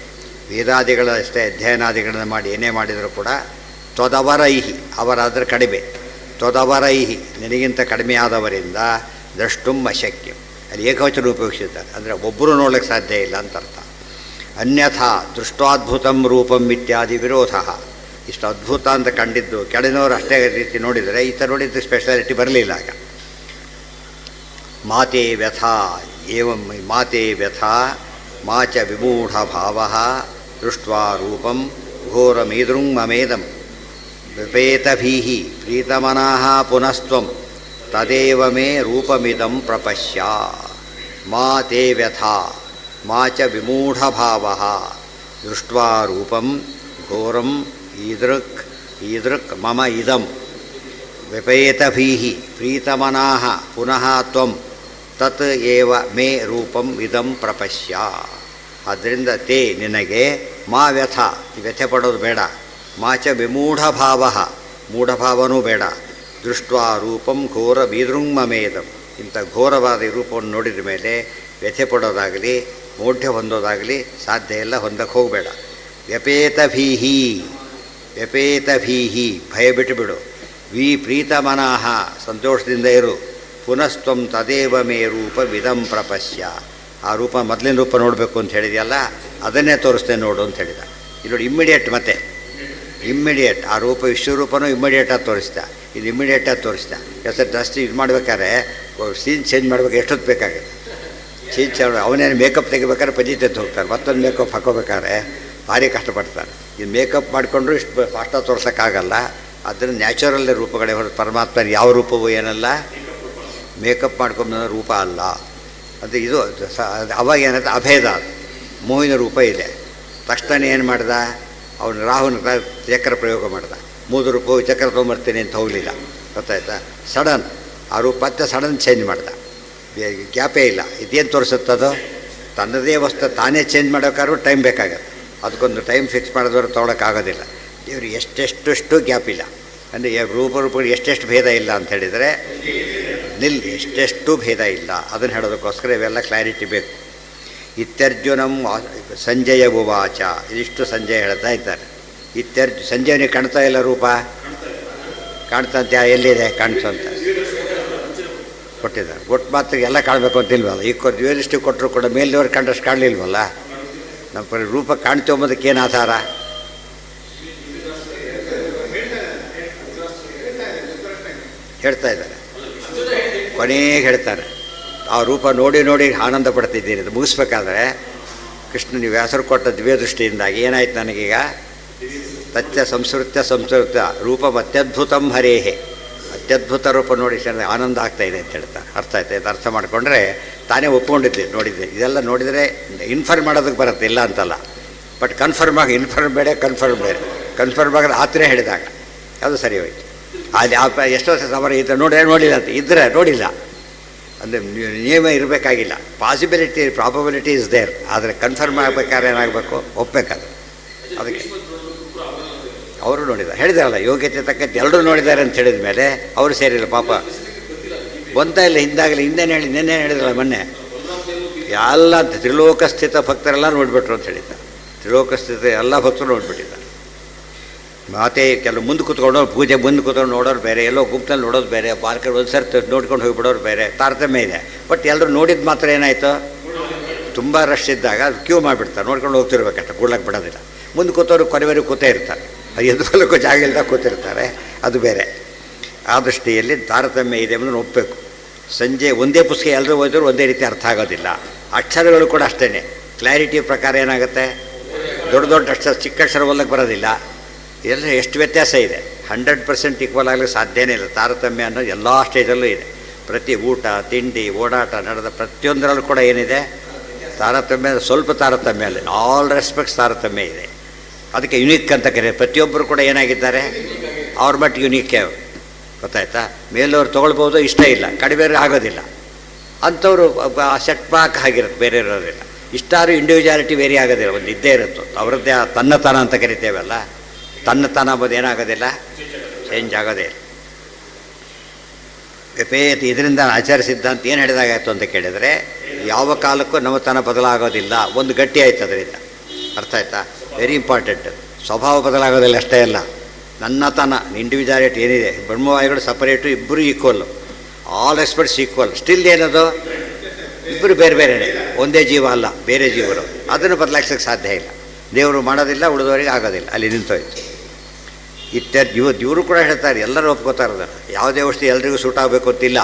ವೇದಾದಿಗಳಷ್ಟೇ ಅಧ್ಯಯನಾದಿಗಳನ್ನು ಮಾಡಿ ಏನೇ ಮಾಡಿದರೂ ಕೂಡ ತ್ವದವರೈಹಿ, ಅವರಾದರೆ ಕಡಿಮೆ, ತ್ವದವರೈಹಿ ನಿನಗಿಂತ ಕಡಿಮೆಯಾದವರಿಂದ ದ್ರಷ್ಟುಂ ಅಶಕ್ಯಂ. ಅಲ್ಲಿ ಏಕವಚನ ಉಪಯೋಗಿಸಿದ್ದಾರೆ, ಅಂದರೆ ಒಬ್ಬರು ನೋಡಲಿಕ್ಕೆ ಸಾಧ್ಯ ಇಲ್ಲ ಅಂತ ಅರ್ಥ. ಅನ್ಯಥಾ ದೃಷ್ಟಾದ್ಭುತಂ ರೂಪಂ ಇತ್ಯಾದಿ ವಿರೋಧ. ಇಷ್ಟು ಅದ್ಭುತ ಅಂತ ಕಂಡಿದ್ದು ಕೆಳಗಿನವರು ಅಷ್ಟೇ ರೀತಿ ನೋಡಿದರೆ ಈತ ನೋಡಿದ್ದು ಸ್ಪೆಷಾಲಿಟಿ ಬರಲಿಲ್ಲ. ಆಗ ಮಾತೇ ವ್ಯಥಾ ಏವಂ ಮಾತೇ ವ್ಯಥಾ ಮಾಚ ವಿಮೂಢ ಭಾವ ದೃಷ್ಟ್ವಾ ರೂಪಂ ಘೋರಮೇದೃಂ ಮಮೇದಂ ವಿಪೇತಭೀಃ ಪ್ರೀತಮನಃ ಪುನಸ್ತ್ವಂ ತದೇವ ಮೇ ರೂಪಮಿದಂ ಪ್ರಪಶ್ಯ. ಮಾತೇ ವ್ಯಥಾ ಮಾಚ ವಿಮೂಢ ಭಾವ ದೃಷ್ಟ್ವಾ ರೂಪಂ ಘೋರಂ ಈದೃಕ್ ಮಮ ಇದಂ ವಿಪೇತಭೀಃ ಪ್ರೀತಮನಾಃ ಪುನಃ ತ್ವಂ ತತ್ ಏವ ಮೇ ರೂಪಂ ಇದಂ ಪ್ರಪಶ್ಯ. ಆದ್ದರಿಂದ ತೇ ನಿನಗೆ ಮಾ ವ್ಯಥ, ವ್ಯಥೆ ಪಡೋದು ಬೇಡ. ಮಾಚ ವಿಮೂಢಭಾವ, ಮೂಢಭಾವನೂ ಬೇಡ. ದೃಷ್ಟ್ವಾ ರೂಪಂ ಘೋರ ಬೀದೃಂಗಮೇದಂ, ಇಂಥ ಘೋರವಾದ ಈ ರೂಪವನ್ನು ನೋಡಿದ ಮೇಲೆ ವ್ಯಥೆ ಪಡೋದಾಗಲಿ ಮೌಢ್ಯ ಹೊಂದೋದಾಗಲಿ ಸಾಧ್ಯ ಇಲ್ಲ, ಹೊಂದಕ್ಕೆ ಹೋಗಬೇಡ. ವ್ಯಪೇತಭೀಹಿ, ವ್ಯಪೇತಭೀಹಿ ಭಯ ಬಿಟ್ಟುಬಿಡು. ವಿ ಪ್ರೀತಮನಃ ಸಂತೋಷದಿಂದ ಇರು. ಪುನಸ್ತ್ವಂ ತದೇವ ಮೇ ರೂಪ ವಿಧಂ ಪ್ರಪಶ್ಯ. ಆ ರೂಪ ಮೊದಲಿನ ರೂಪ ನೋಡಬೇಕು ಅಂತ ಹೇಳಿದೆಯಲ್ಲ, ಅದನ್ನೇ ತೋರಿಸ್ತೇನೆ ನೋಡು ಅಂತ ಹೇಳಿದ. ಇಲ್ಲಿ ನೋಡಿ ಇಮ್ಮಿಡಿಯೇಟ್, ಮತ್ತೆ ಇಮ್ಮಿಡಿಯೇಟ್ ಆ ರೂಪ ವಿಶ್ವರೂಪನೂ ಇಮ್ಮಿಡಿಯೇಟಾಗಿ ತೋರಿಸ್ದ, ಇದು ಇಮ್ಮಿಡಿಯೇಟಾಗಿ ತೋರಿಸ್ದ. ಹೆಸರು ಜಾಸ್ತಿ ಇದು ಮಾಡ್ಬೇಕಾದ್ರೆ ಸೀನ್ ಚೇಂಜ್ ಮಾಡ್ಬೇಕು, ಎಷ್ಟೊತ್ತು ಬೇಕಾಗುತ್ತೆ ಚೇಂಜ್. ಅವನೇನು ಮೇಕಪ್ ತೆಗಿಬೇಕಾದ್ರೆ ಪಂಜಿತೆದ್ದು ಹೋಗ್ತಾರೆ, ಮತ್ತೊಂದು ಮೇಕಪ್ ಹಾಕೋಬೇಕಾದ್ರೆ ಭಾರಿ ಕಷ್ಟಪಡ್ತಾರೆ. ಇದು ಮೇಕಪ್ ಮಾಡಿಕೊಂಡ್ರು ಇಷ್ಟು ಫಾಸ್ಟಾಗಿ ತೋರ್ಸೋಕ್ಕಾಗಲ್ಲ. ಅದನ್ನು ನ್ಯಾಚುರಲ್ ರೂಪಗಳೇ ಹೊರತು ಪರಮಾತ್ಮನ ಯಾವ ರೂಪವೂ ಏನಲ್ಲ, ಮೇಕಪ್ ಮಾಡ್ಕೊಂಬ ರೂಪ ಅಲ್ಲ. ಅದು ಇದು ಅವಾಗ ಏನಂತ ಅಭೇದ, ಮೋಹಿನ ರೂಪ ಇದೆ. ತಕ್ಷಣ ಏನು ಮಾಡ್ದ ಅವನು, ರಾಹುನ ಚಕ್ರ ಪ್ರಯೋಗ ಮಾಡ್ದ. 3 ರೂಪವು ಚಕ್ರ ತೊಗೊಂಬರ್ತೀನಿ ಅಂತ ಹೋಗಲಿಲ್ಲ, ಗೊತ್ತಾಯ್ತಾ. ಸಡನ್ ಆ ರೂಪ ಮತ್ತೆ ಸಡನ್ ಚೇಂಜ್ ಮಾಡ್ದ, ಗ್ಯಾಪೇ ಇಲ್ಲ. ಇದೇನು ತೋರಿಸುತ್ತದು, ತನ್ನದೇ ವಸ್ತು ತಾನೇ ಚೇಂಜ್ ಮಾಡೋಕ್ಕಾದ್ರೂ ಟೈಮ್ ಬೇಕಾಗತ್ತೆ. ಅದಕ್ಕೊಂದು ಟೈಮ್ ಫಿಕ್ಸ್ ಮಾಡಿದವರು ತೊಗೊಳಕ್ಕಾಗೋದಿಲ್ಲ. ದೇವ್ರಿಗೆ ಎಷ್ಟೆಷ್ಟು ಗ್ಯಾಪ್ ಇಲ್ಲ. ಅಂದರೆ ರೂಪಗಳು ಎಷ್ಟೆಷ್ಟು ಭೇದ ಇಲ್ಲ ಅಂತ ಹೇಳಿದರೆ ಎಷ್ಟೆಷ್ಟು ಭೇದ ಇಲ್ಲ, ಅದನ್ನು ಹೇಳೋದಕ್ಕೋಸ್ಕರ ಇವೆಲ್ಲ ಕ್ಲಾರಿಟಿ ಬೇಕು. ಇತ್ಯರ್ಜುನಂ ಸಂಜಯ ಉವಾಚ, ಇದಿಷ್ಟು ಸಂಜಯ ಹೇಳ್ತಾ ಇದ್ದಾರೆ. ಸಂಜಯನಿಗೆ ಕಾಣ್ತಾ ಇಲ್ಲ ರೂಪ, ಕಾಣ್ತಂತೆ, ಎಲ್ಲಿದೆ ಕಾಣಿಸಂತ ಕೊಟ್ಟಿದ್ದಾರೆ. ಒಟ್ಟು ಮಾತ್ರ ಎಲ್ಲ ಕಾಣಬೇಕು ಅಂತಿಲ್ವಲ್ಲ. ಈಗ ರಿಯಲಿಸ್ಟಿಕ್ ಕೊಟ್ಟರು ಕೂಡ ಮೇಲಿನವ್ರು ಕಂಡಷ್ಟು ಕಾಣಲಿಲ್ವಲ್ಲ. ನಮ್ಮ ರೂಪ ಕಾಣ್ತೀವಿ ಅಂಬೋದಕ್ಕೇನು ಆಧಾರ? ಹೇಳ್ತಾ ಇದ್ದಾರೆ, ಕೊನೆಗೆ ಹೇಳ್ತಾರೆ. ಆ ರೂಪ ನೋಡಿ ನೋಡಿ ಆನಂದ ಪಡ್ತಿದ್ದೀನಿ ಅದು ಮುಗಿಸ್ಬೇಕಾದ್ರೆ ಕೃಷ್ಣ ನೀವು ಹೆಸರು ಕೊಟ್ಟ ದಿವ್ಯ ದೃಷ್ಟಿಯಿಂದಾಗಿ ಏನಾಯ್ತು ನನಗೀಗ, ತಚ್ಚ ಸಂಸ್ಕೃತ್ಯ ರೂಪಂ ಅತ್ಯದ್ಭುತಂ ಹರೇಹೆ, ಅತ್ಯದ್ಭುತ ರೂಪ ನೋಡಿ ಆನಂದ ಆಗ್ತಾಯಿದೆ ಅಂತ ಹೇಳ್ತಾರೆ. ಅರ್ಥ ಆಯ್ತು, ಇದು ಅರ್ಥ ಮಾಡಿಕೊಂಡ್ರೆ ತಾನೇ ಒಪ್ಕೊಂಡಿದ್ದೆ. ನೋಡಿದ್ದೆ ಇದೆಲ್ಲ ನೋಡಿದರೆ ಇನ್ಫರ್ಮ್ ಮಾಡೋದಕ್ಕೆ ಬರುತ್ತೆ, ಇಲ್ಲ ಅಂತಲ್ಲ. ಬಟ್ ಕನ್ಫರ್ಮ್ ಆಗಿ ಇನ್ಫರ್ಮ್ ಬೇರೆ, ಕನ್ಫರ್ಮ್ ಬೇರೆ. ಕನ್ಫರ್ಮ್ ಆಗೋದು ಆತನೇ ಹೇಳಿದಾಗ ಅದು ಸರಿ ಹೋಯ್ತು. ಅಲ್ಲಿ ಎಷ್ಟೋ ಸಮರ ಇದ್ದರೆ ನೋಡಿಲ್ಲ ಅಂತ ಇದ್ದರೆ ನೋಡಿಲ್ಲ ಅಂದರೆ ನಿಯಮ ಇರಬೇಕಾಗಿಲ್ಲ. Possibility probability is there. ಆದರೆ ಕನ್ಫರ್ಮ್ ಆಗಬೇಕಾದ್ರೆ ಏನಾಗಬೇಕು, ಒಪ್ಪಬೇಕಾದ್ರೆ. ಅದಕ್ಕೆ ಅವರು ನೋಡಿದ್ದಾರೆ, ಹೇಳಿದಾರಲ್ಲ ಯೋಗ್ಯತೆ ತಕ್ಕಂತೆ ಎಲ್ಲರೂ ನೋಡಿದ್ದಾರೆ ಅಂತ ಹೇಳಿದ ಮೇಲೆ ಅವರು ಸೇರಿಲ್ಲ ಪಾಪ. ಬಂತಾ ಇಲ್ಲ ಹಿಂದಾಗಲಿ, ನಿನ್ನೆ ಹೇಳಿದ್ರಲ್ಲ ಮೊನ್ನೆ, ಎಲ್ಲ ತ್ರಿಲೋಕಸ್ಥಿತ ಭಕ್ತರೆಲ್ಲ ನೋಡಿಬಿಟ್ರು ಅಂತ ಹೇಳಿದ್ದಾರೆ. ತ್ರಿಲೋಕಸ್ಥಿತ ಎಲ್ಲ ಭಕ್ತರು ನೋಡಿಬಿಟ್ಟಿದ್ದಾರೆ. ಮಾತೇ ಕೆಲವು ಮುಂದೆ ಕೂತ್ಕೊಂಡು ಪೂಜೆ ಮುಂದೆ ಕೂತ್ಕೊಂಡು ನೋಡೋರು ಬೇರೆ, ಎಲ್ಲೋ ಗುಂಪಿನಲ್ಲಿ ನೋಡೋದು ಬೇರೆ, ಮಾರ್ಕೆಟ್ ಒಂದು ಸರ್ತಿ ನೋಡ್ಕೊಂಡು ಹೋಗಿಬಿಡೋರು ಬೇರೆ, ತಾರತಮ್ಯ ಇದೆ. ಬಟ್ ಎಲ್ಲರೂ ನೋಡಿದ ಮಾತ್ರ ಏನಾಯಿತು, ತುಂಬ ರಶ್ ಇದ್ದಾಗ ಕ್ಯೂ ಮಾಡಿಬಿಡ್ತಾರೆ, ನೋಡ್ಕೊಂಡು ಹೋಗ್ತಿರ್ಬೇಕಂತ, ಕೂಡ್ಲಕ್ಕೆ ಬಿಡೋದಿಲ್ಲ. ಮುಂದೆ ಕೂತವ್ರು ಕೊನೆವರೆಗೂ ಕೂತೇ ಇರ್ತಾರೆ, ಅದು ಎದುರಲ್ಲಕ್ಕೂ ಜಾಗ ಇಲ್ದಾಗ ಕೂತಿರ್ತಾರೆ, ಅದು ಬೇರೆ. ಆ ದೃಷ್ಟಿಯಲ್ಲಿ ತಾರತಮ್ಯ ಇದೆ ಅನ್ನೋದನ್ನು ಒಪ್ಪಬೇಕು. ಸಂಜೆ ಒಂದೇ ಪುಸ್ತಕ ಎಲ್ಲರೂ ಓದಿದ್ರು ಒಂದೇ ರೀತಿ ಅರ್ಥ ಆಗೋದಿಲ್ಲ. ಅಕ್ಷರಗಳು ಕೂಡ ಅಷ್ಟೇ, ಕ್ಲಾರಿಟಿ ಪ್ರಕಾರ ಏನಾಗುತ್ತೆ, ದೊಡ್ಡ ದೊಡ್ಡ ಅಕ್ಷರ ಚಿಕ್ಕ ಅಕ್ಷರ ಓದಕ್ಕೆ ಬರೋದಿಲ್ಲ. ಎಲ್ಲ ಎಷ್ಟು ವ್ಯತ್ಯಾಸ ಇದೆ. 100% ಈಕ್ವಲ್ ಆಗಲಿಕ್ಕೆ ಸಾಧ್ಯನೇ ಇಲ್ಲ. ತಾರತಮ್ಯ ಅನ್ನೋದು ಎಲ್ಲ ಸ್ಟೇಜಲ್ಲೂ ಇದೆ. ಪ್ರತಿ ಊಟ ತಿಂಡಿ ಓಡಾಟ ನಡೆದ ಪ್ರತಿಯೊಂದರಲ್ಲೂ ಕೂಡ ಏನಿದೆ ತಾರತಮ್ಯ, ಸ್ವಲ್ಪ ತಾರತಮ್ಯ ಅಲ್ಲ, ಆಲ್ ರೆಸ್ಪೆಕ್ಟ್ಸ್ ತಾರತಮ್ಯ ಇದೆ. ಅದಕ್ಕೆ ಯುನೀಕ್ ಅಂತ ಕರೀತಾರೆ. ಪ್ರತಿಯೊಬ್ಬರು ಕೂಡ ಏನಾಗಿದ್ದಾರೆ, ಅವ್ರ ಮಟ್ಟಿಗೆ ಯುನೀಕೇ, ಗೊತ್ತಾಯ್ತಾ. ಮೇಲವ್ರು ತೊಗೊಳ್ಬೋದು, ಇಷ್ಟ ಇಲ್ಲ, ಕಡಿಮೆ ಆಗೋದಿಲ್ಲ. ಅಂಥವ್ರು ಸೆಟ್ ಬ್ಯಾಕ್ ಆಗಿರುತ್ತೆ, ಬೇರೆ ಇರೋದಿಲ್ಲ. ಇಷ್ಟಾದ್ರೂ ಇಂಡಿವಿಜುವಾಲಿಟಿ ವೇರಿ ಆಗೋದಿಲ್ಲ, ಒಂದು ಇದ್ದೇ ಇರುತ್ತೆ. ಅವರದ್ದೇ ತನ್ನತನ ಅಂತ ಕರಿತೇವಲ್ಲ, ತನ್ನತನ ಅಂಬೋದು ಏನಾಗೋದಿಲ್ಲ, ಚೇಂಜ್ ಆಗೋದೇ ಇಲ್ಲ. ವಿಪೇತ ಇದರಿಂದ ಆಚಾರ ಸಿದ್ಧಾಂತ ಏನು ಹೇಳಿದಾಗಾಯ್ತು ಅಂತ ಕೇಳಿದರೆ, ಯಾವ ಕಾಲಕ್ಕೂ ನಮ್ಮತನ ಬದಲಾಗೋದಿಲ್ಲ. ಒಂದು ಗಟ್ಟಿ ಆಯ್ತು ಅದರಿಂದ, ಅರ್ಥ ಆಯ್ತಾ. Very important. ಸ್ವಭಾವ ಬದಲಾಗೋದಿಲ್ಲ ಅಷ್ಟೇ ಅಲ್ಲ, ನನ್ನತನ ಇಂಡಿವಿಜುವಾಲಿಟಿ ಏನಿದೆ. ಬ್ರಹ್ಮವಾಯುಗಳು ಸಪರೇಟು, ಇಬ್ಬರು equal, all experts equal. Still ಏನದು, ಇಬ್ಬರು ಬೇರೆ ಬೇರೆನೇ, ಒಂದೇ ಜೀವ ಅಲ್ಲ, ಬೇರೆ ಜೀವರು. ಅದನ್ನು ಬದಲಾಯಿಸೋಕ್ಕೆ ಸಾಧ್ಯ ಇಲ್ಲ. ದೇವರು ಮಾಡೋದಿಲ್ಲ, ಉಳಿದವರಿಗೆ ಆಗೋದಿಲ್ಲ, ಅಲ್ಲಿ ನಿಂತೋಯ್ತು. ಇವರು ಕೂಡ ಹೇಳ್ತಾರೆ, ಎಲ್ಲರೂ ಒಪ್ಕೋತಾರೆ ಅದನ್ನು. ಯಾವುದೇ ಔಷಧಿ ಎಲ್ರಿಗೂ ಸೂಟ್ ಆಗಬೇಕು ಅಂತಿಲ್ಲ.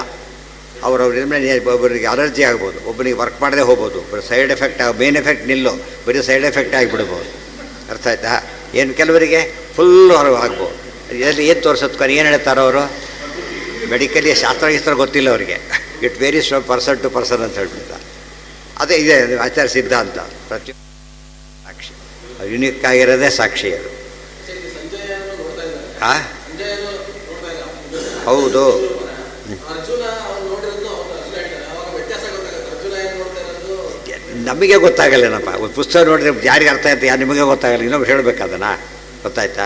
ಅವರವ್ರಿಂದ ಒಬ್ಬರಿಗೆ ಅಲರ್ಜಿ ಆಗ್ಬೋದು, ಒಬ್ಬನಿಗೆ ವರ್ಕ್ ಮಾಡದೆ ಹೋಗ್ಬೋದು, ಒಬ್ಬರು ಸೈಡ್ ಎಫೆಕ್ಟ್ ಮೇನ್ ಎಫೆಕ್ಟ್ ನಿಲ್ಲೋ, ಬರೀ ಸೈಡ್ ಎಫೆಕ್ಟ್ ಆಗಿಬಿಡ್ಬೋದು, ಅರ್ಥ ಆಯ್ತಾ. ಏನು ಕೆಲವರಿಗೆ ಫುಲ್ಲು ಹೊರಗೆ ಆಗ್ಬೋದು. ಎಲ್ಲಿ ಏನು ತೋರಿಸೋದ್ಕೊಂಡು ಏನು ಹೇಳ್ತಾರೋ ಅವರು, ಮೆಡಿಕಲಿ ಶಾಸ್ತ್ರ ಗೊತ್ತಿಲ್ಲ ಅವರಿಗೆ. It varies from person to person ಅಂತ ಹೇಳ್ಬಿಡ್ತಾರೆ. ಅದೇ ಇದೆ ಆಚಾರ ಸಿದ್ಧಾಂತ. ಪ್ರತಿಯೊಂದು ಸಾಕ್ಷಿ ಯುನಿಕ್ ಆಗಿರೋದೇ ಸಾಕ್ಷಿ ಅದು. ಹೌದು. ನಮಗೆ ಗೊತ್ತಾಗಲ್ಲೇನಪ್ಪ, ಒಂದು ಪುಸ್ತಕ ನೋಡಿದ್ರೆ ಯಾರಿಗೆ ಅರ್ಥ ಆಯ್ತು, ಯಾರು ನಿಮಗೆ ಗೊತ್ತಾಗಲ್ಲ, ಇನ್ನೊಬ್ರು ಹೇಳಬೇಕು ಅದನ್ನು. ಗೊತ್ತಾಯ್ತಾ?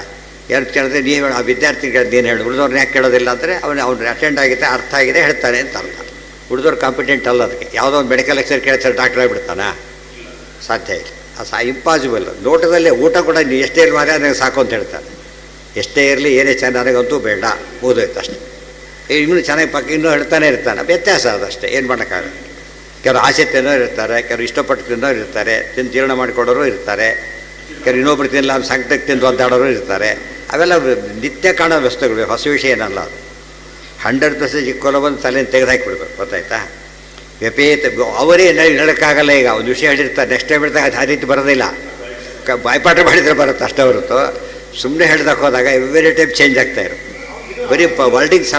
ಏನು ಕೇಳಿದ್ರೆ ನೀವು ಆ ವಿದ್ಯಾರ್ಥಿಗಳು ಏನು ಹೇಳಿ, ಉಳಿದವ್ರನ್ನ ಯಾಕೆ ಕೇಳೋದಿಲ್ಲ ಅಂದರೆ ಅವ್ನು ಅಟೆಂಡ್ ಆಗಿದೆ, ಅರ್ಥ ಆಗಿದೆ, ಹೇಳ್ತಾನೆ ಅಂತ ಅರ್ಥ. ಉಳಿದವ್ರು ಕಾಂಪಿಟೆಂಟ್ ಅಲ್ಲ ಅದಕ್ಕೆ. ಯಾವುದೋ ಒಂದು ಮೆಡಿಕಲ್ ಲೆಕ್ಚರ್ ಕೇಳ್ತಾರೆ, ಡಾಕ್ಟರ್ ಆಗಿಬಿಡ್ತಾನೆ, ಸಾಧ್ಯ ಇಲ್ಲ. ಇಂಪಾಸಿಬಲ್. ನೋಟದಲ್ಲಿ ಊಟ ಕೂಡ ನೀವು ಎಷ್ಟೇ ಇರಲಿ ಮಾರ್ರೆ ನನಗೆ ಸಾಕು ಅಂತ ಹೇಳ್ತಾರೆ. ಎಷ್ಟೇ ಇರಲಿ ಏನೇ ನನಗಂತೂ ಬೇಡ, ಓದೋಯ್ತು ಅಷ್ಟೇ. ಇನ್ನೂ ಚೆನ್ನಾಗಿ ಇನ್ನೂ ಹೇಳ್ತಾನೆ ಇರ್ತಾನೆ. ವ್ಯತ್ಯಾಸ ಅದಷ್ಟೇ, ಏನು ಮಾಡೋಕ್ಕಾಗಲ್ಲ. ಕೆಲವರು ಆಸೆ ತಿನ್ನೋರು ಇರ್ತಾರೆ, ಕೆಲವರು ಇಷ್ಟಪಟ್ಟು ತಿನ್ನೋರು ಇರ್ತಾರೆ, ತಿಂದು ಜೀರ್ಣ ಮಾಡಿಕೊಡೋರು ಇರ್ತಾರೆ, ಕೆಲವರು ಇನ್ನೊಬ್ರು ತಿನ್ನಲ್ಲ ಅಂತ ಸಂಕಟಕ್ಕೆ ತಿಂದು ಒದ್ದಾಡೋರು ಇರ್ತಾರೆ. ಅವೆಲ್ಲ ನಿತ್ಯ ಕಾಣೋ ವಸ್ತುಗಳು, ಹೊಸ ವಿಷಯ ಏನಲ್ಲ ಅದು. 100% ಇಕ್ಕೊಲವನ್ನು ತಲೆಯನ್ನು ತೆಗೆದುಹಾಕಿಬಿಡ್ಬೇಕು. ಗೊತ್ತಾಯ್ತಾ? ವ್ಯಪೇತ ಅವರೇ ಹೇಳೋಕ್ಕಾಗಲ್ಲ. ಈಗ ಒಂದು ವಿಷಯ ಹೇಳಿರ್ತಾರೆ, ನೆಕ್ಸ್ಟ್ ಟೈಮ್ ಹೇಳಿದಾಗ ಆ ರೀತಿ ಬರೋದಿಲ್ಲ. ಬಾಯ್ಪಾಠ ಮಾಡಿದರೆ ಬರುತ್ತೆ ಅಷ್ಟೇ ಹೊರತು ಸುಮ್ಮನೆ ಹೇಳ್ದಕ್ಕೆ ಹೋದಾಗ ಎವ್ರಿ ಟೈಮ್ ಚೇಂಜ್ ಆಗ್ತಾಯಿರು. ಬರೀ ವರ್ಡಿಂಗ್ಸ್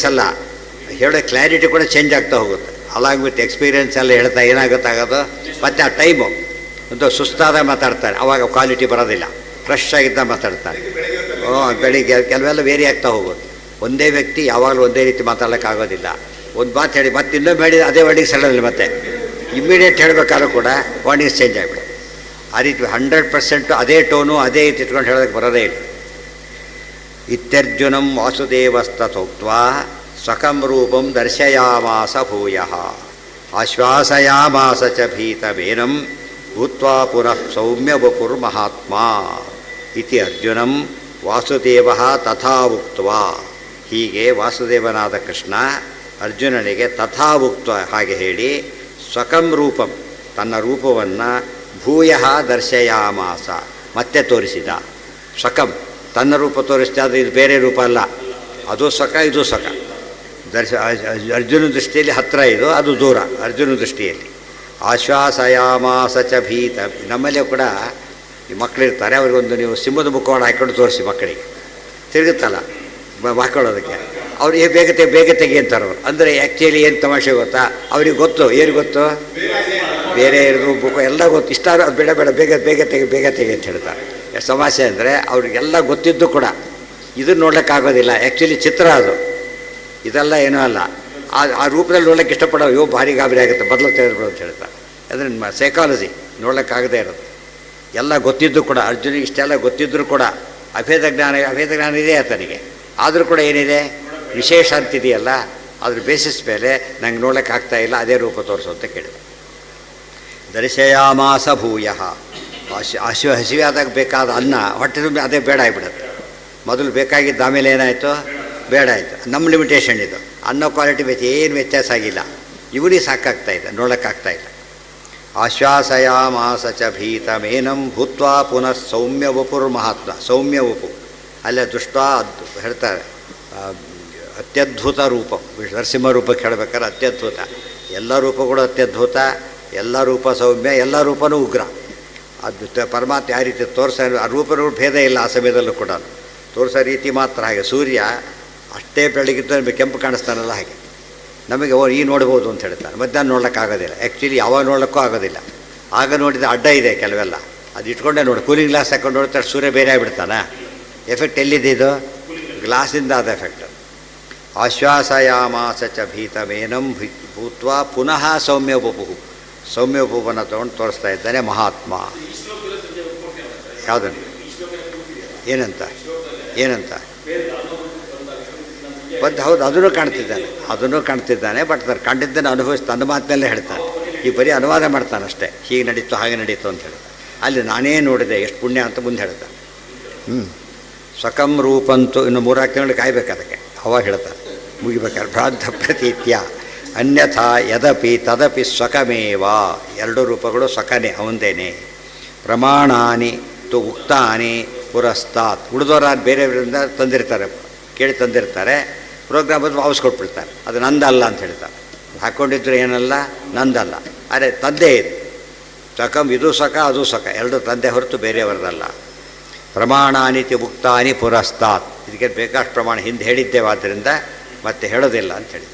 ಅಲ್ಲ, ಹೇಳೋ ಕ್ಲಾರಿಟಿ ಕೂಡ ಚೇಂಜ್ ಆಗ್ತಾ ಹೋಗುತ್ತೆ. ಅಲಾಂಗ್ ವಿತ್ ಎಕ್ಸ್ಪೀರಿಯೆನ್ಸ್ ಎಲ್ಲ ಹೇಳ್ತಾ ಏನಾಗುತ್ತಾಗೋದು, ಮತ್ತು ಆ ಟೈಮು ಒಂದು ಸುಸ್ತಾದ ಮಾತಾಡ್ತಾರೆ, ಆವಾಗ ಕ್ವಾಲಿಟಿ ಬರೋದಿಲ್ಲ. ಫ್ರೆಶ್ ಆಗಿದ್ದ ಮಾತಾಡ್ತಾರೆ. ಬೆಳಿಗ್ಗೆ ಕೆಲವೆಲ್ಲ ವೇರಿ ಆಗ್ತಾ ಹೋಗೋದು. ಒಂದೇ ವ್ಯಕ್ತಿ ಯಾವಾಗಲೂ ಒಂದೇ ರೀತಿ ಮಾತಾಡೋಕ್ಕಾಗೋದಿಲ್ಲ. ಒಂದು ಮಾತು ಹೇಳಿ ಮತ್ತೆ ಇನ್ನೊಮ್ಮೆ ಹೇಳಿ ಅದೇ ವರ್ಡಿಂಗ್ಸ್ ಹೇಳೋದಿಲ್ಲ. ಮತ್ತೆ ಇಮ್ಮಿಡಿಯೇಟ್ ಹೇಳಬೇಕಾದ್ರೂ ಕೂಡ ವರ್ಡಿಂಗ್ಸ್ ಚೇಂಜ್ ಆಗಿಬಿಡುತ್ತೆ. ಆ ರೀತಿ 100% ಅದೇ ಟೋನು ಅದೇ ರೀತಿ ಇಟ್ಕೊಂಡು ಹೇಳೋದಕ್ಕೆ ಬರೋದೇ ಇಲ್ಲ. ಇತ್ಯರ್ಜುನಂ ವಾಸುದೇವಸ್ತಥೋಕ್ತ್ವಾ ಸ್ವಕಂ ರೂಪಂ ದರ್ಶಯಾಮಾಸ ಭೂಯಃ ಆಶ್ವಾಸಯಾಮಾಸ ಚ ಭೀತವೇನಂ ಭೂತ್ವಾ ಪುನಃ ಸೌಮ್ಯ ವಪುರ್ಮಹಾತ್ಮ ಇತಿ ಅರ್ಜುನಂ ವಾಸುದೇವ ತಥಾ ಉಕ್ತ್ವಾ. ಹೀಗೆ ವಾಸುದೇವನಾದ ಕೃಷ್ಣ ಅರ್ಜುನನಿಗೆ ತಥಾ ಉಕ್ತ, ಹಾಗೆ ಹೇಳಿ, ಸ್ವಕಂ ರೂಪಂ ತನ್ನ ರೂಪವನ್ನು ಭೂಯಃ ದರ್ಶಯಾಮಾಸ ಮತ್ತೆ ತೋರಿಸಿದ. ಸ್ವಕಂ ತನ್ನ ರೂಪ ತೋರಿಸಿದ, ಅದು ಇದು ಬೇರೆ ರೂಪ ಅಲ್ಲ. ಅದು ಸ್ವಕ, ಇದು ಸ್ವಕ. ಅರ್ಜುನ ದೃಷ್ಟಿಯಲ್ಲಿ ಹತ್ತಿರ, ಇದು ಅದು ದೂರ ಅರ್ಜುನ ದೃಷ್ಟಿಯಲ್ಲಿ. ಆಶ್ವಾಸಯಾಮಾಸ ಚ ಭೀತ. ನಮ್ಮಲ್ಲೇ ಕೂಡ ಈ ಮಕ್ಕಳಿರ್ತಾರೆ, ಅವ್ರಿಗೊಂದು ನೀವು ಸಿಂಹದ ಮುಖವನ್ನು ಹಾಕ್ಕೊಂಡು ತೋರಿಸಿ ಮಕ್ಕಳಿಗೆ, ತಿರುಗುತ್ತಲ್ಲ ಹಾಕೊಳ್ಳೋದಕ್ಕೆ, ಅವ್ರು ಬೇಗ ತೆಗಿ ಅಂತಾರೆ ಅವರು. ಅಂದರೆ ಆ್ಯಕ್ಚುಲಿ ಏನು ತಮಾಷೆ ಗೊತ್ತಾ, ಅವ್ರಿಗೆ ಗೊತ್ತು, ಏನು ಗೊತ್ತು, ಬೇರೆ ಇರೋದು ಮುಖ ಎಲ್ಲ ಗೊತ್ತು. ಇಷ್ಟ ಬೇಡ ಬೇಗ ತೆಗಿ ಅಂತ ಹೇಳ್ತಾರೆ. ಎಷ್ಟು ಸಮಸ್ಯೆ ಅಂದರೆ ಅವ್ರಿಗೆಲ್ಲ ಗೊತ್ತಿದ್ದು ಕೂಡ ಇದನ್ನು ನೋಡ್ಲಿಕ್ಕಾಗೋದಿಲ್ಲ. ಆ್ಯಕ್ಚುಲಿ ಚಿತ್ರ ಅದು, ಇದೆಲ್ಲ ಏನೂ ಅಲ್ಲ. ಆ ರೂಪದಲ್ಲಿ ನೋಡ್ಲಿಕ್ಕೆ ಇಷ್ಟಪಡೋ ಭಾರಿ ಗಾಬರಿ ಆಗುತ್ತೆ, ಬದಲು ತೆಗೆದುಬಿಡು ಅಂತ ಹೇಳ್ತಾರೆ. ಅಂದರೆ ಸೈಕಾಲಜಿ ನೋಡ್ಲಿಕ್ಕಾಗದೇ ಇರೋದು. ಎಲ್ಲ ಗೊತ್ತಿದ್ದು ಕೂಡ ಅರ್ಜುನಿಗೆ ಇಷ್ಟೆಲ್ಲ ಗೊತ್ತಿದ್ದರೂ ಕೂಡ ಅಭೇದ ಜ್ಞಾನ ಇದೆ ಆತನಿಗೆ. ಆದರೂ ಕೂಡ ಏನಿದೆ, ವಿಶೇಷ ಅಂತಿದೆಯಲ್ಲ, ಅದ್ರ ಬೇಸಿಸ್ ಮೇಲೆ ನಂಗೆ ನೋಡ್ಲಿಕ್ಕೆ ಆಗ್ತಾ ಇಲ್ಲ, ಅದೇ ರೂಪ ತೋರಿಸು ಅಂತ ಕೇಳಿದೆ. ದರ್ಶಯಾಮಾಸ ಭೂಯಃ. ಹಸಿವೆ ಆದಾಗ ಬೇಕಾದ ಅನ್ನ ಹೊಟ್ಟೆ ತುಂಬ ಅದೇ ಬೇಡ ಆಗಿಬಿಡುತ್ತೆ. ಮೊದಲು ಬೇಕಾಗಿದ್ದು, ಆಮೇಲೆ ಏನಾಯಿತು, ಬೇಡ ಆಯಿತು. ನಮ್ಮ ಲಿಮಿಟೇಷನ್ ಇದು. ಅನ್ನ ಕ್ವಾಲಿಟಿ ಏನು ವ್ಯತ್ಯಾಸ ಆಗಿಲ್ಲ. ಇವನಿಗೆ ಸಾಕಾಗ್ತಾಯಿದೆ, ನೋಡೋಕ್ಕಾಗ್ತಾಯಿಲ್ಲ. ಆಶ್ವಾಸಯಾಮಾಸ ಚ ಭೀತಮೇನಂ ಭೂತ್ವಾ ಪುನಃ ಸೌಮ್ಯ ವಪುರ್ಮಹಾತ್ಮ. ಸೌಮ್ಯ ವಪು ಅಲ್ಲೇ ದುಷ್ಟ ಹೇಳ್ತಾರೆ, ಅತ್ಯದ್ಭುತ ರೂಪ. ನರಸಿಂಹ ರೂಪಕ್ಕೆ ಹೇಳಬೇಕಾದ್ರೆ ಅತ್ಯದ್ಭುತ. ಎಲ್ಲ ರೂಪಗಳು ಅತ್ಯದ್ಭುತ, ಎಲ್ಲ ರೂಪ ಸೌಮ್ಯ, ಎಲ್ಲ ರೂಪನೂ ಉಗ್ರ. ಅದು ಪರಮಾತ್ಮ ಯಾವ ರೀತಿ ತೋರಿಸೋ, ಆ ರೂಪಗಳು ಭೇದ ಇಲ್ಲ ಆ ಸಮಯದಲ್ಲೂ ಕೂಡ. ತೋರಿಸೋ ರೀತಿ ಮಾತ್ರ ಹಾಗೆ. ಸೂರ್ಯ ಅಷ್ಟೇ ಬೆಳಗಿದ್ದು ನಮಗೆ ಕೆಂಪು ಕಾಣಿಸ್ತಾನಲ್ಲ, ಹಾಗೆ ನಮಗೆ ಈ ನೋಡ್ಬೋದು ಅಂತ ಹೇಳ್ತಾರೆ. ಮಧ್ಯಾಹ್ನ ನೋಡ್ಲಿಕ್ಕಾಗೋದಿಲ್ಲ. ಆ್ಯಕ್ಚುಲಿ ಯಾವಾಗ ನೋಡ್ಲಿಕ್ಕೂ ಆಗೋದಿಲ್ಲ. ಆಗ ನೋಡಿದ ಅಡ್ಡ ಇದೆ ಕೆಲವೆಲ್ಲ, ಅದು ಇಟ್ಕೊಂಡೇ ನೋಡಿ. ಕೂಲಿಂಗ್ ಗ್ಲಾಸ್ ಹಾಕೊಂಡು ನೋಡ್ತಾರೆ, ಸೂರ್ಯ ಬೇರೆ ಆಗಿಬಿಡ್ತಾನೆ. ಎಫೆಕ್ಟ್ ಎಲ್ಲಿದೆ ಇದು? ಗ್ಲಾಸಿಂದ ಆದ ಎಫೆಕ್ಟ್. ಆಶ್ವಾಸಯಾಮಾಸ ಚ ಭೀತಮೇನಂ ಭೂತ್ವಾ ಪುನಃ ಸೌಮ್ಯ ವಪು. ಸೌಮ್ಯ ವಪುವನ್ನು ತೊಗೊಂಡು ತೋರಿಸ್ತಾ ಇದ್ದಾನೆ ಮಹಾತ್ಮ. ಯಾವುದನ್ನು? ಏನಂತ ಹೌದು, ಅದನ್ನು ಕಾಣ್ತಿದ್ದಾನೆ. ಬಟ್ ಅದನ್ನು ಕಂಡಿದ್ದನ್ನು ಅನುಭವಿಸಿ ತನ್ನ ಮಾತಿನಲ್ಲೇ ಹೇಳ್ತಾನೆ. ಈ ಬರೀ ಅನುವಾದ ಮಾಡ್ತಾನೆ ಅಷ್ಟೇ. ಹೀಗೆ ನಡೀತು, ಹಾಗೆ ನಡೀತು ಅಂತ ಹೇಳ್ತಾನೆ. ಅಲ್ಲಿ ನಾನೇ ನೋಡಿದೆ, ಎಷ್ಟು ಪುಣ್ಯ ಅಂತ ಮುಂದೆ ಹೇಳ್ತಾನೆ. ಸ್ವಕಂ ರೂಪಂತೂ ಇನ್ನು 3 ತಿಂಗಳು ಕಾಯ್ಬೇಕು ಅದಕ್ಕೆ. ಅವಾಗ ಹೇಳ್ತಾರೆ ಮುಗಿಬೇಕಾದ್ರೆ, ಭ್ರಾಂತ ಪ್ರತೀತ್ಯ ಅನ್ಯಥಾ ಯದಪಿ ತದಪಿ ಸ್ವಕಮೇವ. 2 ರೂಪಗಳು ಸ್ವಕನೇ, ಅವಂದೇನೆ. ಪ್ರಮಾಣಾನಿ ತು ಉಕ್ತಾನಿ ಪುರಸ್ತಾತ್. ಉಳಿದವರ ಬೇರೆಯವರಿಂದ ತಂದಿರ್ತಾರೆ, ಕೇಳಿ ತಂದಿರ್ತಾರೆ. ಪ್ರೋಗ್ರಾಮ್ ಬಂದು ವಾಪಸ್ ಕೊಟ್ಬಿಡ್ತಾರೆ. ಅದು ನಂದಲ್ಲ ಅಂತ ಹೇಳ್ತಾರೆ. ಹಾಕ್ಕೊಂಡಿದ್ರು ಏನಲ್ಲ, ನಂದಲ್ಲ. ಅರೆ ತಂದೆ ಇದು ಸ್ವಕಂ, ಇದು ಸ್ವಕ ಅದು ಸ್ವಕ, 2 ತಂದೆ ಹೊರತು ಬೇರೆಯವರದಲ್ಲ. ಪ್ರಮಾಣಾನಿತಿ ಉಕ್ತಾನಿ ಪುರಸ್ತಾತ್. ಇದಕ್ಕೆ ಬೇಕಾಷ್ಟು ಪ್ರಮಾಣ ಹಿಂದೆ ಹೇಳಿದ್ದೇವೆ, ಆದ್ದರಿಂದ ಮತ್ತೆ ಹೇಳೋದಿಲ್ಲ ಅಂತ ಹೇಳಿ.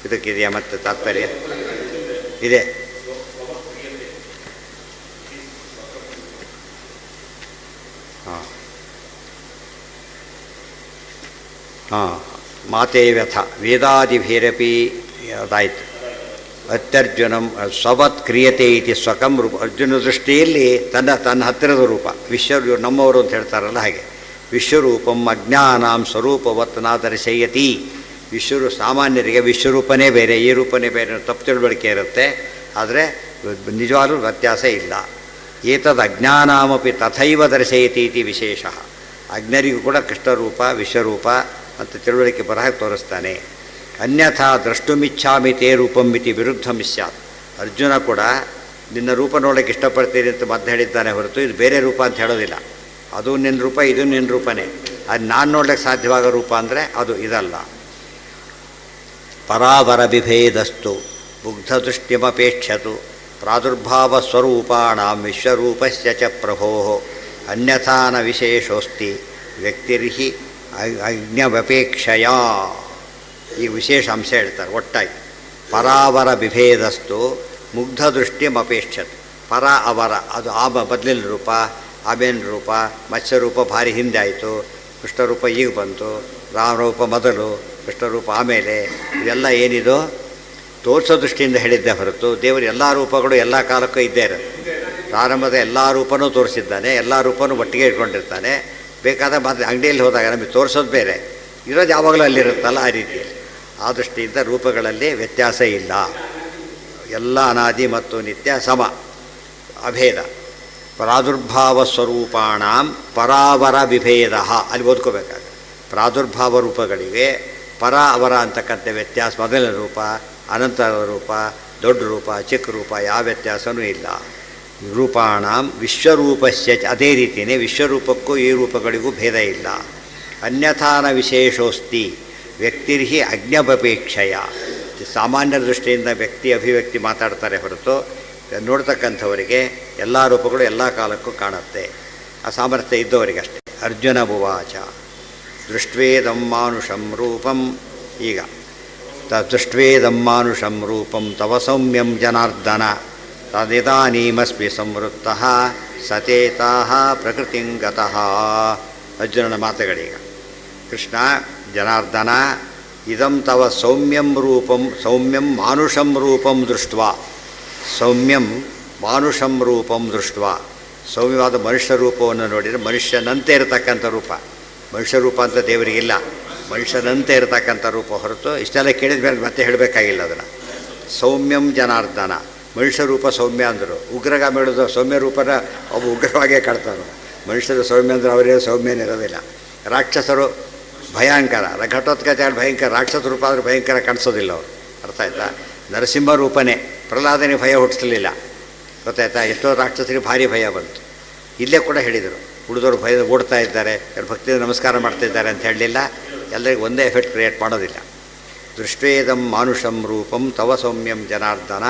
ಇದಕ್ಕಿದೆಯಾ ಮತ್ತೆ ತಾತ್ಪರ್ಯ? ಇದೆ. ಹಾಂ ಹಾಂ ಮಾತೇ ವ್ಯಥ ವೇದಾದಿಭಿರಪಿ ಅದಾಯಿತು. ಅತ್ಯರ್ಜುನಂ ಸ್ವವತ್ ಕ್ರಿಯತೆ ಇತಿ ಸ್ವಕಂ ರೂಪ. ಅರ್ಜುನ ದೃಷ್ಟಿಯಲ್ಲಿ ತನ್ನ ಹತ್ತಿರದ ರೂಪ ವಿಶ್ವ ನಮ್ಮವರು ಅಂತ ಹೇಳ್ತಾರಲ್ಲ ಹಾಗೆ. ವಿಶ್ವರೂಪಂ ಅಜ್ಞಾನಾಂ ಸ್ವರೂಪವತ್ ನ ದರ್ಶಯತಿ. ಸಾಮಾನ್ಯರಿಗೆ ವಿಶ್ವರೂಪನೇ ಬೇರೆ ಈ ರೂಪನೇ ಬೇರೆ ತಪ್ಪು ತಿಳುವಳಿಕೆ ಇರುತ್ತೆ. ಆದರೆ ನಿಜವಾಗ್ಲೂ ವ್ಯತ್ಯಾಸ ಇಲ್ಲ. ಏತದ್ ಅಜ್ಞಾನಾಮಪಿ ತಥೈವ ದರ್ಶಯತಿ ಇತಿ ವಿಶೇಷ. ಅಜ್ಞರಿಗೂ ಕೂಡ ಕೃಷ್ಣರೂಪ ವಿಶ್ವರೂಪ ಅಂತ ತಿಳುವಳಿಕೆ ಬರಹ ತೋರಿಸ್ತಾನೆ. ಅನ್ಯಥಾ ದ್ರಷ್ಟುಮಿಚ್ಛಾಮಿ ತೇ ರೂಪಂ ಇತಿ ವಿರುದ್ಧಂ ಸ್ಯಾತ್. ಅರ್ಜುನ ಕೂಡ ನಿನ್ನ ರೂಪ ನೋಡೋಕ್ಕೆ ಇಷ್ಟಪಡ್ತೀನಿ ಅಂತ ಮತ್ತೆ ಹೇಳಿದ್ದಾನೆ ಹೊರತು ಇದು ಬೇರೆ ರೂಪ ಅಂತ ಹೇಳೋದಿಲ್ಲ. ಅದು ನಿನ್ನ ರೂಪ ಇದು ನಿನ್ನ ರೂಪನೇ. ಅದು ನಾನು ನೋಡ್ಲಿಕ್ಕೆ ಸಾಧ್ಯವಾಗೋ ರೂಪ ಅಂದರೆ ಅದು ಇದಲ್ಲ. ಪರಾವರ ಬಿಭೇದಸ್ತು ಮುಗ್ಧದೃಷ್ಟಿಮಪೇಕ್ಷತು ಪ್ರಾದುರ್ಭಾವ ಸ್ವರೂಪಾಣಾಂ ವಿಶ್ವರೂಪಸ್ಯ ಚ ಪ್ರಭೋ ಅನ್ಯಥಾ ನ ವಿಶೇಷೋಸ್ತಿ ವ್ಯಕ್ತಿರ್ಹಿ ಅಜ್ಞವಪೇಕ್ಷಯ. ಈ ವಿಶೇಷ ಅಂಶ ಹೇಳ್ತಾರೆ ಒಟ್ಟಾಗಿ. ಪರಾವರ ಬಿಭೇದಸ್ತು ಮುಗ್ಧದೃಷ್ಟಿಮಪೇಕ್ಷತು. ಪರ ಅವರ ಅದು ಬದಲಿನ ರೂಪ, ಆಮೇನ ರೂಪ, ಮತ್ಸ್ಯರೂಪ ಭಾರಿ ಹಿಂದೆ ಆಯಿತು, ಕೃಷ್ಣರೂಪ ಈಗ ಬಂತು, ರಾಮರೂಪ ಮೊದಲು, ಕೃಷ್ಣರೂಪ ಆಮೇಲೆ. ಇವೆಲ್ಲ ಏನಿದು ತೋರಿಸೋ ದೃಷ್ಟಿಯಿಂದ ಹೇಳಿದ್ದೆ ಹೊರತು ದೇವರು ಎಲ್ಲ ರೂಪಗಳು ಎಲ್ಲ ಕಾಲಕ್ಕೂ ಇದ್ದೇ ಇರುತ್ತೆ. ಪ್ರಾರಂಭದ ಎಲ್ಲ ರೂಪನೂ ತೋರಿಸಿದ್ದಾನೆ, ಎಲ್ಲ ರೂಪನೂ ಒಟ್ಟಿಗೆ ಇಟ್ಕೊಂಡಿರ್ತಾನೆ. ಬೇಕಾದ ಮತ್ತೆ ಅಂಗಡಿಯಲ್ಲಿ ಹೋದಾಗ ನಮಗೆ ತೋರಿಸೋದು ಬೇರೆ, ಇರೋದು ಯಾವಾಗಲೂ ಅಲ್ಲಿರುತ್ತಲ್ಲ ಆ ರೀತಿಯಲ್ಲಿ. ಆ ದೃಷ್ಟಿಯಿಂದ ರೂಪಗಳಲ್ಲಿ ವ್ಯತ್ಯಾಸ ಇಲ್ಲ. ಎಲ್ಲ ಅನಾದಿ ಮತ್ತು ನಿತ್ಯ ಸಮ, ಅಭೇದ. ಪ್ರಾದುರ್ಭಾವ ಸ್ವರೂಪಾಣಾಂ ಪರಾವರ ವಿಭೇದ. ಅಲ್ಲಿ ಓದ್ಕೋಬೇಕಾಗ ಪ್ರಾದುರ್ಭಾವ ರೂಪಗಳಿಗೆ ಪರ ಅವರ ಅಂತಕ್ಕಂಥ ವ್ಯತ್ಯಾಸ. ಮೊದಲನೇ ರೂಪ, ಅನಂತರ ರೂಪ, ದೊಡ್ಡ ರೂಪ, ಚಿಕ್ಕ ರೂಪ, ಯಾವ ವ್ಯತ್ಯಾಸವೂ ಇಲ್ಲ. ರೂಪಾಣಾಂ ವಿಶ್ವರೂಪಸ್ಯ ಅದೇ ರೀತಿಯೇ ವಿಶ್ವರೂಪಕ್ಕೂ ಈ ರೂಪಗಳಿಗೂ ಭೇದ ಇಲ್ಲ. ಅನ್ಯಥಾನ ವಿಶೇಷೋಸ್ತಿ ವ್ಯಕ್ತಿರ್ಹಿ ಅಜ್ಞಾಪೇಕ್ಷಯ. ಸಾಮಾನ್ಯ ದೃಷ್ಟಿಯಿಂದ ವ್ಯಕ್ತಿ ಅಭಿವ್ಯಕ್ತಿ ಮಾತಾಡ್ತಾರೆ ಹೊರತು ನೋಡ್ತಕ್ಕಂಥವರಿಗೆ ಎಲ್ಲ ರೂಪಗಳು ಎಲ್ಲ ಕಾಲಕ್ಕೂ ಕಾಣುತ್ತೆ. ಆ ಸಾಮರ್ಥ್ಯ ಇದ್ದವರಿಗೆ ಅಷ್ಟೇ. ಅರ್ಜುನ ಉವಾಚ ದೃಷ್ಟ್ವೇದಂ ಮಾನುಷಂ ರೂಪಂ. ಈಗ ದೃಷ್ಟ್ವೇದಂ ಮಾನುಷಂ ರೂಪಂ ತವ ಸೌಮ್ಯಂ ಜನಾರ್ದನ ತದಿದಾನೀಮಸ್ಮಿ ಸಂವೃತ್ತಃ ಸಚೇತಃ ಪ್ರಕೃತಿಂಗತಃ. ಅರ್ಜುನನ ಮಾತುಗಳೀಗ. ಕೃಷ್ಣ ಜನಾರ್ದನ ಇದಂ ತವ ಸೌಮ್ಯಂ ರೂಪಂ ಸೌಮ್ಯಂ ಮಾನುಷಂ ರೂಪಂ ದೃಷ್ಟ್ವಾ. ಸೌಮ್ಯಂ ಮಾನುಷಂ ರೂಪಂ ದೃಷ್ಟ್ವಾ. ಸೌಮ್ಯವಾದ ಮನುಷ್ಯ ರೂಪವನ್ನು ನೋಡಿದರೆ ಮನುಷ್ಯನಂತೆ ಇರತಕ್ಕಂಥ ರೂಪ. ಮನುಷ್ಯ ರೂಪ ಅಂತ ದೇವರಿಗಿಲ್ಲ, ಮನುಷ್ಯನಂತೆ ಇರತಕ್ಕಂಥ ರೂಪ ಹೊರತು. ಇಷ್ಟೆಲ್ಲ ಕೇಳಿದ ಮೇಲೆ ಮತ್ತೆ ಹೇಳಬೇಕಾಗಿಲ್ಲ ಅದನ್ನು. ಸೌಮ್ಯಂ ಜನಾರ್ದನ ಮನುಷ್ಯ ರೂಪ ಸೌಮ್ಯ ಅಂದರು. ಉಗ್ರಗಾಮಿ ಹೇಳೋದು ಸೌಮ್ಯ ರೂಪನ ಒಬ್ಬ ಉಗ್ರವಾಗೇ ಕಾಡ್ತಾನೆ. ಮನುಷ್ಯರು ಸೌಮ್ಯ ಅಂದರೆ ಅವರೇ ಸೌಮ್ಯನಿರೋದಿಲ್ಲ. ರಾಕ್ಷಸರು ಭಯಂಕರ, ಘಟೋತ್ಕಚ ಭಯಂಕರ, ರಾಕ್ಷಸ ರೂಪ ಆದರೆ ಭಯಂಕರ ಕಾಣಿಸೋದಿಲ್ಲ ಅವರು. ಅರ್ಥ ಆಯ್ತಾ? ನರಸಿಂಹ ರೂಪನೇ ಪ್ರಹ್ಲಾದನಿಗೆ ಭಯ ಹುಟ್ಟಿಸಲಿಲ್ಲ. ಗೊತ್ತಾಯ್ತಾ? ಎಷ್ಟೋ ರಾಕ್ಷಸರಿಗೆ ಭಾರಿ ಭಯ ಬಂತು. ಇಲ್ಲೇ ಕೂಡ ಹೇಳಿದರು, ಉಳಿದವರು ಭಯ ಓಡ್ತಾ ಇದ್ದಾರೆ, ಯಾರು ಭಕ್ತಿಯಿಂದ ನಮಸ್ಕಾರ ಮಾಡ್ತಿದ್ದಾರೆ ಅಂತ ಹೇಳಲಿಲ್ಲ. ಎಲ್ಲರಿಗೂ ಒಂದೇ ಎಫೆಕ್ಟ್ ಕ್ರಿಯೇಟ್ ಮಾಡೋದಿಲ್ಲ. ದೃಷ್ಟ್ವೇದಂ ಮಾನುಷಂ ರೂಪಂ ತವ ಸೌಮ್ಯಂ ಜನಾರ್ದನ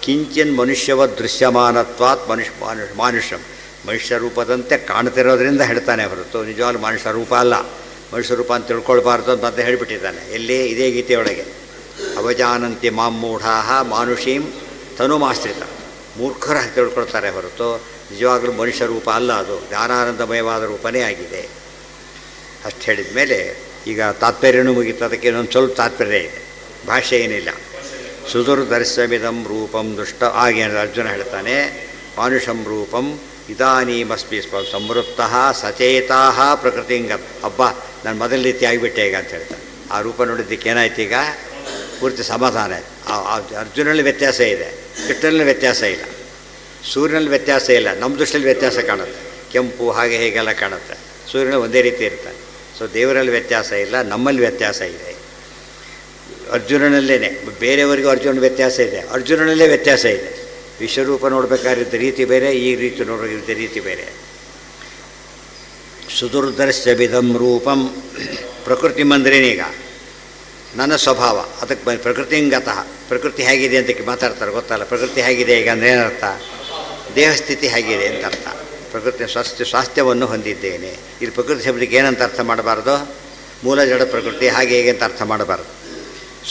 ಕಿಂಚಿನ್ ಮನುಷ್ಯವ ದೃಶ್ಯಮಾನತ್ವಾತ್ ಮಾನುಷಂ. ಮನುಷ್ಯ ರೂಪದಂತೆ ಕಾಣ್ತಿರೋದ್ರಿಂದ ಹೇಳ್ತಾನೆ ಹೊರತು ನಿಜವಾಗ್ಲೂ ಮನುಷ್ಯ ರೂಪ ಅಲ್ಲ. ಮನುಷ್ಯ ರೂಪ ಅಂತ ತಿಳ್ಕೊಳ್ಬಾರ್ದು ಅಂತ ಮತ್ತೆ ಹೇಳಿಬಿಟ್ಟಿದ್ದಾನೆ. ಎಲ್ಲಿ? ಇದೇ ಗೀತೆಯೊಳಗೆ. ಅವಜಾನಂತಿ ಮಾಮೂಢಾ ಮಾನುಷೀಂ ತನುಮಾಶ್ರಿತ. ಮೂರ್ಖರ ತಿಳ್ಕೊಳ್ತಾರೆ ಹೊರತು ನಿಜವಾಗಲೂ ಮನುಷ್ಯ ರೂಪ ಅಲ್ಲ, ಅದು ಜ್ಞಾನಾನಂದಮಯವಾದ ರೂಪನೇ ಆಗಿದೆ. ಅಷ್ಟು ಹೇಳಿದ ಮೇಲೆ ಈಗ ತಾತ್ಪರ್ಯನೂ ಮುಗಿತು. ಅದಕ್ಕೆ ಇನ್ನೊಂದು ಸ್ವಲ್ಪ ತಾತ್ಪರ್ಯ ಇದೆ, ಭಾಷೆ ಏನಿಲ್ಲ. ಸುದುರ್ದರ್ಶಮಿದಂ ರೂಪಂ ದುಷ್ಟ ಆಗೇನು ಅರ್ಜುನ ಹೇಳ್ತಾನೆ. ಮಾನುಷಂ ರೂಪಂ ಇದಾನೀಮಸ್ಮಿ ಸಂವೃತ್ತಃ ಸಚೇತಃ ಪ್ರಕೃತಿಂಗತ. ಹಬ್ಬ ನಾನು ಮೊದಲ ರೀತಿ ಆಗಿಬಿಟ್ಟೆ ಈಗ ಅಂತ ಹೇಳ್ತಾನೆ. ಆ ರೂಪ ನೋಡಿದ್ದಕ್ಕೆ ಏನಾಯ್ತು? ಈಗ ಪೂರ್ತಿ ಸಮಾಧಾನ ಆಯಿತು. ಅರ್ಜುನಲ್ಲಿ ವ್ಯತ್ಯಾಸ ಇದೆ, ಕೃಷ್ಣನಲ್ಲಿ ವ್ಯತ್ಯಾಸ ಇಲ್ಲ, ಸೂರ್ಯನಲ್ಲಿ ವ್ಯತ್ಯಾಸ ಇಲ್ಲ. ನಮ್ಮ ದೃಷ್ಟಿಯಲ್ಲಿ ವ್ಯತ್ಯಾಸ ಕಾಣುತ್ತೆ, ಕೆಂಪು ಹಾಗೆ ಹೇಗೆಲ್ಲ ಕಾಣುತ್ತೆ. ಸೂರ್ಯನಲ್ಲಿ ಒಂದೇ ರೀತಿ ಇರ್ತಾನೆ. ಸೊ ದೇವರಲ್ಲಿ ವ್ಯತ್ಯಾಸ ಇಲ್ಲ, ನಮ್ಮಲ್ಲಿ ವ್ಯತ್ಯಾಸ ಇದೆ. ಅರ್ಜುನನಲ್ಲೇ, ಬೇರೆಯವರಿಗೂ ಅರ್ಜುನ ವ್ಯತ್ಯಾಸ ಇದೆ, ಅರ್ಜುನನಲ್ಲೇ ವ್ಯತ್ಯಾಸ ಇದೆ. ವಿಶ್ವರೂಪ ನೋಡಬೇಕಾಗಿದ್ದ ರೀತಿ ಬೇರೆ, ಈ ರೀತಿ ನೋಡೋಗಿದ್ದ ರೀತಿ ಬೇರೆ. ಸುದುರ್ದರ್ಶವಿದಂ ರೂಪಂ ಪ್ರಕೃತಿ ಮಂದ್ರೇನೀಗ ನನ್ನ ಸ್ವಭಾವ. ಅದಕ್ಕೆ ಪ್ರಕೃತಿಂಗತಃ. ಪ್ರಕೃತಿ ಹೇಗಿದೆ ಅಂತ ಮಾತಾಡ್ತಾರೆ, ಗೊತ್ತಲ್ಲ? ಪ್ರಕೃತಿ ಹೇಗಿದೆ ಈಗ ಅಂದರೆ ಏನರ್ಥ? ದೇಹಸ್ಥಿತಿ ಹೇಗಿದೆ ಅಂತ ಅರ್ಥ. ಪ್ರಕೃತಿ ಸ್ವಾಸ್ಥ್ಯವನ್ನು ಹೊಂದಿದ್ದೇನೆ. ಇಲ್ಲಿ ಪ್ರಕೃತಿ ಶಬ್ದಕ್ಕೆ ಏನಂತ ಅರ್ಥ ಮಾಡಬಾರ್ದು? ಮೂಲ ಜಡ ಪ್ರಕೃತಿ ಹಾಗೆ ಹೇಗೆ ಅಂತ ಅರ್ಥ ಮಾಡಬಾರ್ದು.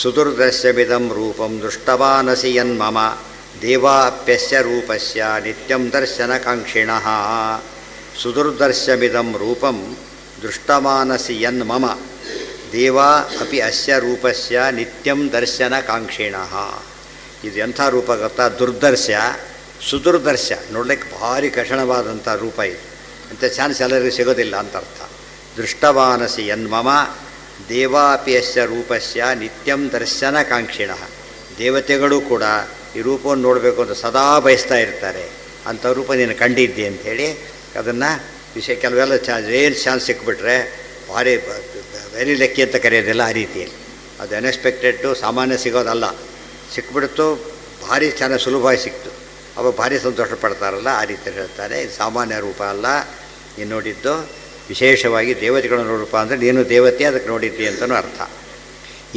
ಸುದುರ್ದರ್ಶವಿದಂ ರೂಪಂ ದೃಷ್ಟವಾನಸಿ ಯನ್ಮಮ ದೇವಾಪ್ಯಸ್ಯ ರೂಪಸ್ಯ ನಿತ್ಯಂ ದರ್ಶನಕಾಂಕ್ಷಿಣಃ. ಸುದುರ್ದರ್ಶಮಿದಂ ರೂಪಂ ದೃಷ್ಟಮಾನಸಿ ಯನ್ಮಮ ದೇವಾ ಅಪಿ ಅಸ್ಯ ರೂಪಸ್ಯ ನಿತ್ಯಂ ದರ್ಶನ ಕಾಂಕ್ಷಿಣಃ. ಇದು ಎಂಥ ರೂಪ ಗೊತ್ತಾ? ದುರ್ದರ್ಶ, ಸುದುರ್ದರ್ಶ, ನೋಡ್ಲಿಕ್ಕೆ ಭಾರಿ ಕಠಿಣವಾದಂಥ ರೂಪ ಇದು. ಇಂಥ ಚಾನ್ಸ್ ಎಲ್ಲರಿಗೂ ಸಿಗೋದಿಲ್ಲ ಅಂತ ಅರ್ಥ. ದೃಷ್ಟವಾನಸಿ ಯನ್ಮಮ ದೇವಾಪಿ ಅಸ್ಯ ರೂಪಸ್ಯ ನಿತ್ಯಂ ದರ್ಶನ ಕಾಂಕ್ಷಿಣಃ. ದೇವತೆಗಳು ಕೂಡ ಈ ರೂಪವನ್ನು ನೋಡಬೇಕು ಅಂತ ಸದಾ ಬಯಸ್ತಾ ಇರ್ತಾರೆ. ಅಂಥ ರೂಪ ನೀನು ಕಂಡಿದ್ದೆ ಅಂಥೇಳಿ ಅದನ್ನು ವಿಷಯ ಕೆಲವೆಲ್ಲ ಏನು ಚಾನ್ಸ್ ಸಿಕ್ಬಿಟ್ರೆ ಭಾರಿ ವೆರಿ ಲೆಕ್ಕಿ ಅಂತ ಕರೆಯೋದಿಲ್ಲ. ಆ ರೀತಿಯಲ್ಲಿ ಅದು ಅನ್ಎಕ್ಸ್ಪೆಕ್ಟೆಡ್ಡು, ಸಾಮಾನ್ಯ ಸಿಗೋದಲ್ಲ. ಸಿಕ್ಬಿಡ್ತು, ಭಾರಿ ಚೆನ್ನಾಗಿ ಸುಲಭವಾಗಿ ಸಿಕ್ತು, ಅವಾಗ ಭಾರಿ ಸಂತೋಷ ಪಡ್ತಾರಲ್ಲ, ಆ ರೀತಿ ಹೇಳ್ತಾರೆ. ಇದು ಸಾಮಾನ್ಯ ರೂಪ ಅಲ್ಲ, ನೀನು ನೋಡಿದ್ದು ವಿಶೇಷವಾಗಿ ದೇವತೆಗಳ ರೂಪ ಅಂದರೆ ನೀನು ದೇವತೆ ಅದಕ್ಕೆ ನೋಡಿದ್ದಿ ಅಂತಲೂ ಅರ್ಥ.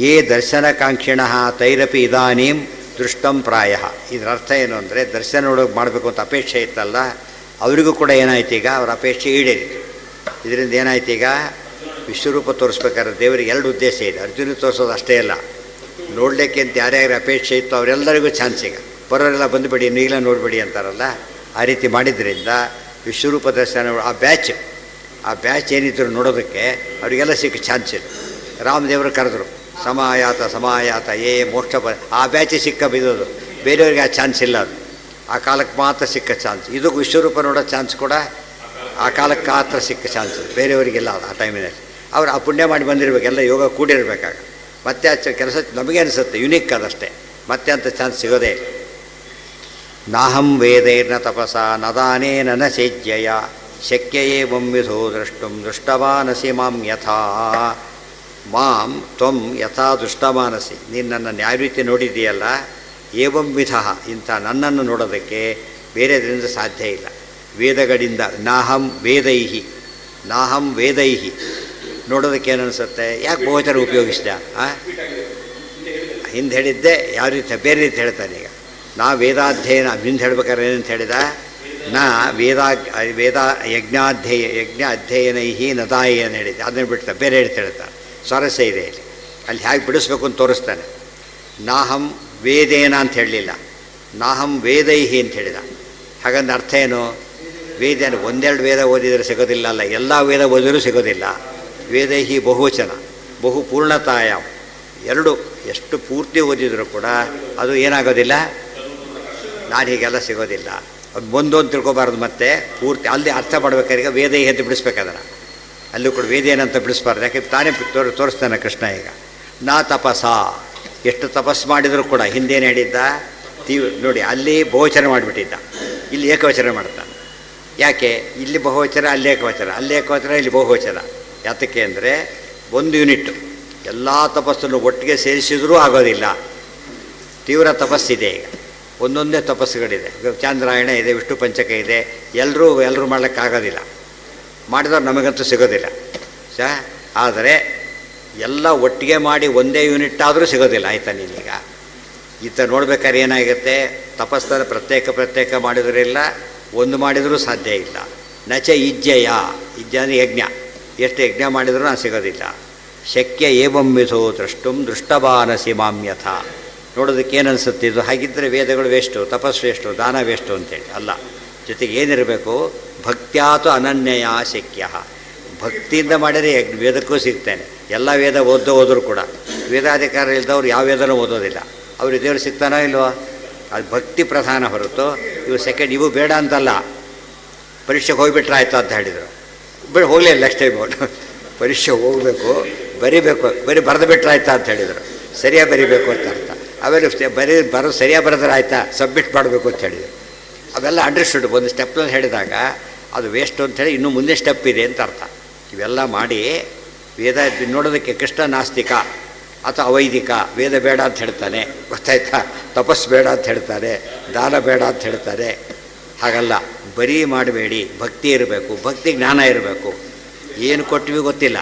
ಯೇ ದರ್ಶನಕಾಂಕ್ಷಿಣಃ ತೈರಪಿ ಇದಾನೀಂ ದೃಷ್ಟಂ ಪ್ರಾಯ. ಇದರ ಅರ್ಥ ಏನು ಅಂದರೆ ದರ್ಶನ ನೋಡೋಕೆ ಮಾಡಬೇಕು ಅಂತ ಅಪೇಕ್ಷೆ ಇತ್ತಲ್ಲ, ಅವರಿಗೂ ಕೂಡ ಏನಾಯ್ತು ಈಗ ಅವರ ಅಪೇಕ್ಷೆ ಈಡೇರಿತು. ಇದರಿಂದ ಏನಾಯ್ತು ಈಗ ವಿಶ್ವರೂಪ ತೋರಿಸ್ಬೇಕಾದ್ರೆ ದೇವರಿಗೆ ಎರಡು ಉದ್ದೇಶ ಇದೆ. ಅರ್ಜುನಿಗೆ ತೋರಿಸೋದು ಅಷ್ಟೇ ಅಲ್ಲ, ನೋಡಲಿಕ್ಕೆ ಅಂತ ಯಾರ್ಯಾರ ಅಪೇಕ್ಷೆ ಇತ್ತು ಅವರೆಲ್ಲರಿಗೂ ಚಾನ್ಸ್ ಈಗ. ಬರೋರೆಲ್ಲ ಬಂದುಬಿಡಿ, ನೀಗಲೇ ನೋಡಿಬಿಡಿ ಅಂತಾರಲ್ಲ, ಆ ರೀತಿ ಮಾಡಿದ್ರಿಂದ ವಿಶ್ವರೂಪ ದರ್ಶನ ಆ ಬ್ಯಾಚ್ ಏನಿದ್ರು ನೋಡೋದಕ್ಕೆ ಅವರಿಗೆಲ್ಲ ಸಿಕ್ಕ ಚಾನ್ಸ್ ಇದೆ. ರಾಮದೇವರು ಕರೆದ್ರು, ಸಮಾಯಾತ ಮೋಕ್ಷ ಆ ಬ್ಯಾಚ್ ಸಿಕ್ಕ ಬಿದ್ದೋದು, ಬೇರೆಯವ್ರಿಗೆ ಆ ಚಾನ್ಸ್ ಇಲ್ಲ. ಅದು ಆ ಕಾಲಕ್ಕೆ ಮಾತ್ರ ಸಿಕ್ಕ ಚಾನ್ಸ್. ಇದಕ್ಕೆ ವಿಶ್ವರೂಪ ನೋಡೋ ಚಾನ್ಸ್ ಕೂಡ ಆ ಕಾಲಕ್ಕೆ ಮಾತ್ರ ಸಿಕ್ಕ ಚಾನ್ಸ್, ಬೇರೆಯವರಿಗೆಲ್ಲ ಆ ಟೈಮಿನಲ್ಲಿ. ಅವ್ರು ಆ ಪುಣ್ಯ ಮಾಡಿ ಬಂದಿರಬೇಕು, ಎಲ್ಲ ಯೋಗ ಕೂಡಿರಬೇಕಾಗ. ಮತ್ತೆ ಆ ಕೆಲಸ ನಮಗೆ ಅನಿಸುತ್ತೆ ಯುನಿಕ್ ಅದಷ್ಟೇ, ಮತ್ತೆ ಅಂಥ ಚಾನ್ಸ್ ಸಿಗೋದೇ ಇಲ್ಲ. ನಾಹಂ ವೇದೈರ್ನ ತಪಸ ನದಾನೇನ ನ ಸೇಜ್ಯಯ ಶಕ್ಯಯೇ ವಿಧೋ ದ್ರಷ್ಟುಂ ದೃಷ್ಟವಾನಸಿ ಮಾಂ ಯಥಾ. ಮಾಂ ತ್ವಂ ಯಥಾ ದೃಷ್ಟಮಾನಸಿ, ನೀನು ನನ್ನನ್ನು ಯಾವ ರೀತಿ ನೋಡಿದ್ದೀಯಲ್ಲ, ಏವಂ ವಿಧ ಇಂಥ ನನ್ನನ್ನು ನೋಡೋದಕ್ಕೆ ಬೇರೆದರಿಂದ ಸಾಧ್ಯ ಇಲ್ಲ. ವೇದಗಳಿಂದ ನಾಹಂ ವೇದೈಹಿ ನೋಡೋದಕ್ಕೆ ಏನನ್ನಿಸುತ್ತೆ, ಯಾಕೆ ಬಹುವಚನ ಉಪಯೋಗಿಸಿದ? ಹಿಂದೆ ಹೇಳಿದ್ದೆ ಯಾವ ರೀತಿ ಬೇರೆ ರೀತಿ ಹೇಳ್ತಾನೆ. ಈಗ ನಾ ವೇದಾಧ್ಯಯನ ಹಿಂದೆ ಹೇಳ್ಬೇಕಾದ್ರೆ ಏನಂತ ಹೇಳಿದ, ನಾ ವೇದ ಯಜ್ಞ ಅಧ್ಯಯನೈಹಿ ನದಾಯಿ ಅಂತ ಹೇಳಿದ್ದೆ. ಅದನ್ನು ಬಿಡ್ತಾ ಬೇರೆ ಹೇಳ್ತಾ ಹೇಳ್ತಾನೆ. ಸ್ವಾರಸ್ಯ ಇದೆ ಇಲ್ಲಿ. ಅಲ್ಲಿ ಹೇಗೆ ಬಿಡಿಸ್ಬೇಕು ಅಂತ ತೋರಿಸ್ತಾನೆ. ನಾಹಂ ವೇದೇನ ಅಂತ ಹೇಳಲಿಲ್ಲ, ನಾಹಂ ವೇದೈಹಿ ಅಂತ ಹೇಳಿದ. ಹಾಗಂದ್ರೆ ಅರ್ಥ ಏನು? ವೇದೇನ ಒಂದೆರಡು ವೇದ ಓದಿದರೆ ಸಿಗೋದಿಲ್ಲ ಅಲ್ಲ, ಎಲ್ಲ ವೇದ ಓದಿದರೂ ಸಿಗೋದಿಲ್ಲ. ವೇದೈಹಿ ಬಹುವಚನ, ಬಹು ಪೂರ್ಣತಾಯ, ಎರಡು ಎಷ್ಟು ಪೂರ್ತಿ ಓದಿದರೂ ಕೂಡ ಅದು ಏನಾಗೋದಿಲ್ಲ, ನಾನು ಹೀಗೆಲ್ಲ ಸಿಗೋದಿಲ್ಲ. ಅದು ಒಂದೊಂದು ತಿಳ್ಕೊಬಾರ್ದು. ಮತ್ತೆ ಪೂರ್ತಿ ಅಲ್ಲಿ ಅರ್ಥ ಮಾಡ್ಬೇಕಾದ್ರೆ ಈಗ ವೇದೈಹಿ ಅಂತ ಬಿಡಿಸ್ಬೇಕಾದ್ರೆ ಅಲ್ಲೂ ಕೂಡ ವೇದ ಏನಂತ ಬಿಡಿಸ್ಬಾರ್ದು. ಯಾಕೆ ತಾನೇ ತೋರಿಸ್ತಾನೆ ಕೃಷ್ಣ. ಈಗ ನಾ ತಪಸ, ಎಷ್ಟು ತಪಸ್ಸು ಮಾಡಿದರೂ ಕೂಡ ಹಿಂದೇನು ಹೇಳಿದ್ದ ನೋಡಿ, ಅಲ್ಲಿ ಬಹುವಚನ ಮಾಡಿಬಿಟ್ಟಿದ್ದ, ಇಲ್ಲಿ ಏಕವಚನ ಮಾಡ್ತಾನೆ. ಯಾಕೆ? ಇಲ್ಲಿ ಬಹುವಚನ, ಅಲ್ಲಿ ಏಕವಚನ, ಅಲ್ಲಿ ಏಕವಚನ, ಇಲ್ಲಿ ಬಹುವಚನ. ಯಾತಕ್ಕೆ ಅಂದರೆ ಒಂದು ಯೂನಿಟ್ಟು ಎಲ್ಲ ತಪಸ್ಸನ್ನು ಒಟ್ಟಿಗೆ ಸೇರಿಸಿದರೂ ಆಗೋದಿಲ್ಲ. ತೀವ್ರ ತಪಸ್ಸಿದೆ. ಈಗ ಒಂದೊಂದೇ ತಪಸ್ಸುಗಳಿದೆ. ಚಾಂದ್ರಾಯಣ ಇದೆ, ವಿಷ್ಣು ಪಂಚಕ ಇದೆ, ಎಲ್ಲರೂ ಮಾಡೋಕ್ಕಾಗೋದಿಲ್ಲ. ಮಾಡಿದವ್ರು ನಮಗಂತೂ ಸಿಗೋದಿಲ್ಲ. ಆದರೆ ಎಲ್ಲ ಒಟ್ಟಿಗೆ ಮಾಡಿ ಒಂದೇ ಯೂನಿಟ್ ಆದರೂ ಸಿಗೋದಿಲ್ಲ. ಆಯಿತಾ? ನೀನೀಗ ಈತ ನೋಡ್ಬೇಕಾದ್ರೆ ಏನಾಗುತ್ತೆ, ತಪಸ್ಸನ್ನು ಪ್ರತ್ಯೇಕ ಮಾಡಿದ್ರಿಲ್ಲ, ಒಂದು ಮಾಡಿದರೂ ಸಾಧ್ಯ ಇಲ್ಲ. ನಚ ಇಜ್ಜಯ ಅಂದರೆ ಯಜ್ಞ, ಎಷ್ಟು ಯಜ್ಞ ಮಾಡಿದರೂ ನಾನು ಸಿಗೋದಿಲ್ಲ. ಶಕ್ಯ ಏವಂ ವಿಧೋ ದ್ರಷ್ಟುಂ ದೃಷ್ಟವಾನಸಿ ಮಾಂ ಯಥಾ. ನೋಡೋದಕ್ಕೆ ಏನು ಅನಿಸುತ್ತೆ ಇದು? ಹಾಗಿದ್ದರೆ ವೇದಗಳು ವೇಸ್ಟು, ತಪಸ್ಸು ವೇಸ್ಟು, ದಾನ ವೇಸ್ಟು ಅಂತೇಳಿ ಅಲ್ಲ. ಜೊತೆಗೆ ಏನಿರಬೇಕು, ಭಕ್ತ್ಯಾತು ಅನನ್ಯಯ ಶಕ್ಯ. ಭಕ್ತಿಯಿಂದ ಮಾಡಿದರೆ ವೇದಕ್ಕೂ ಸಿಗ್ತಾನೆ. ಎಲ್ಲ ವೇದ ಓದೋದ್ರು ಕೂಡ ವೇದಾಧಿಕಾರ ಇಲ್ದವ್ರು ಯಾವ ವೇದನೂ ಓದೋದಿಲ್ಲ. ಅವ್ರಿಗೆ ದೇವರು ಸಿಗ್ತಾನೋ ಇಲ್ವೋ? ಅದು ಭಕ್ತಿ ಪ್ರಧಾನ ಹೊರತು ಇವು ಬೇಡ ಅಂತಲ್ಲ. ಪರೀಕ್ಷೆಗೆ ಹೋಗಿಬಿಟ್ರೆ ಆಯ್ತು ಅಂತ ಹೇಳಿದರು, ಹೋಗಲಿಲ್ಲ. ನೆಕ್ಸ್ಟ್ ಟೈಮ್ ಪರೀಕ್ಷೆ ಹೋಗಬೇಕು, ಬರೀಬೇಕು, ಬರೆದು ಬಿಟ್ರೆ ಆಯ್ತಾ ಅಂತ ಹೇಳಿದರು. ಸರಿಯಾಗಿ ಬರೀಬೇಕು ಅಂತ ಅರ್ಥ. ಆಮೇಲೆ ಸರಿಯಾಗಿ ಬರೆದ್ರೆ ಆಯ್ತಾ, ಸಬ್ಮಿಟ್ ಮಾಡಬೇಕು ಅಂತ ಹೇಳಿದರು. ಅವೆಲ್ಲ ಅಂಡರ್ಸ್ಟುಡ್. ಒಂದು ಸ್ಟೆಪ್ನಲ್ಲಿ ಹೇಳಿದಾಗ ಅದು ವೇಸ್ಟು ಅಂಥೇಳಿ ಇನ್ನೂ ಮುಂದೆ ಸ್ಟೆಪ್ ಇದೆ ಅಂತ ಅರ್ಥ. ಇವೆಲ್ಲ ಮಾಡಿ ವೇದ ನೋಡೋದಕ್ಕೆ ಕೃಷ್ಣ ನಾಸ್ತಿಕ ಅಥವಾ ಅವೈದಿಕ, ವೇದ ಬೇಡ ಅಂತ ಹೇಳ್ತಾನೆ, ಗೊತ್ತಾಯ್ತಾ? ತಪಸ್ಸು ಬೇಡ ಅಂತ ಹೇಳ್ತಾರೆ, ದಾನ ಬೇಡ ಅಂತ ಹೇಳ್ತಾರೆ. ಹಾಗಲ್ಲ, ಬರೀ ಮಾಡಬೇಡಿ, ಭಕ್ತಿ ಇರಬೇಕು, ಭಕ್ತಿ ಜ್ಞಾನ ಇರಬೇಕು. ಏನು ಕೊಟ್ಟಿವಿ ಗೊತ್ತಿಲ್ಲ,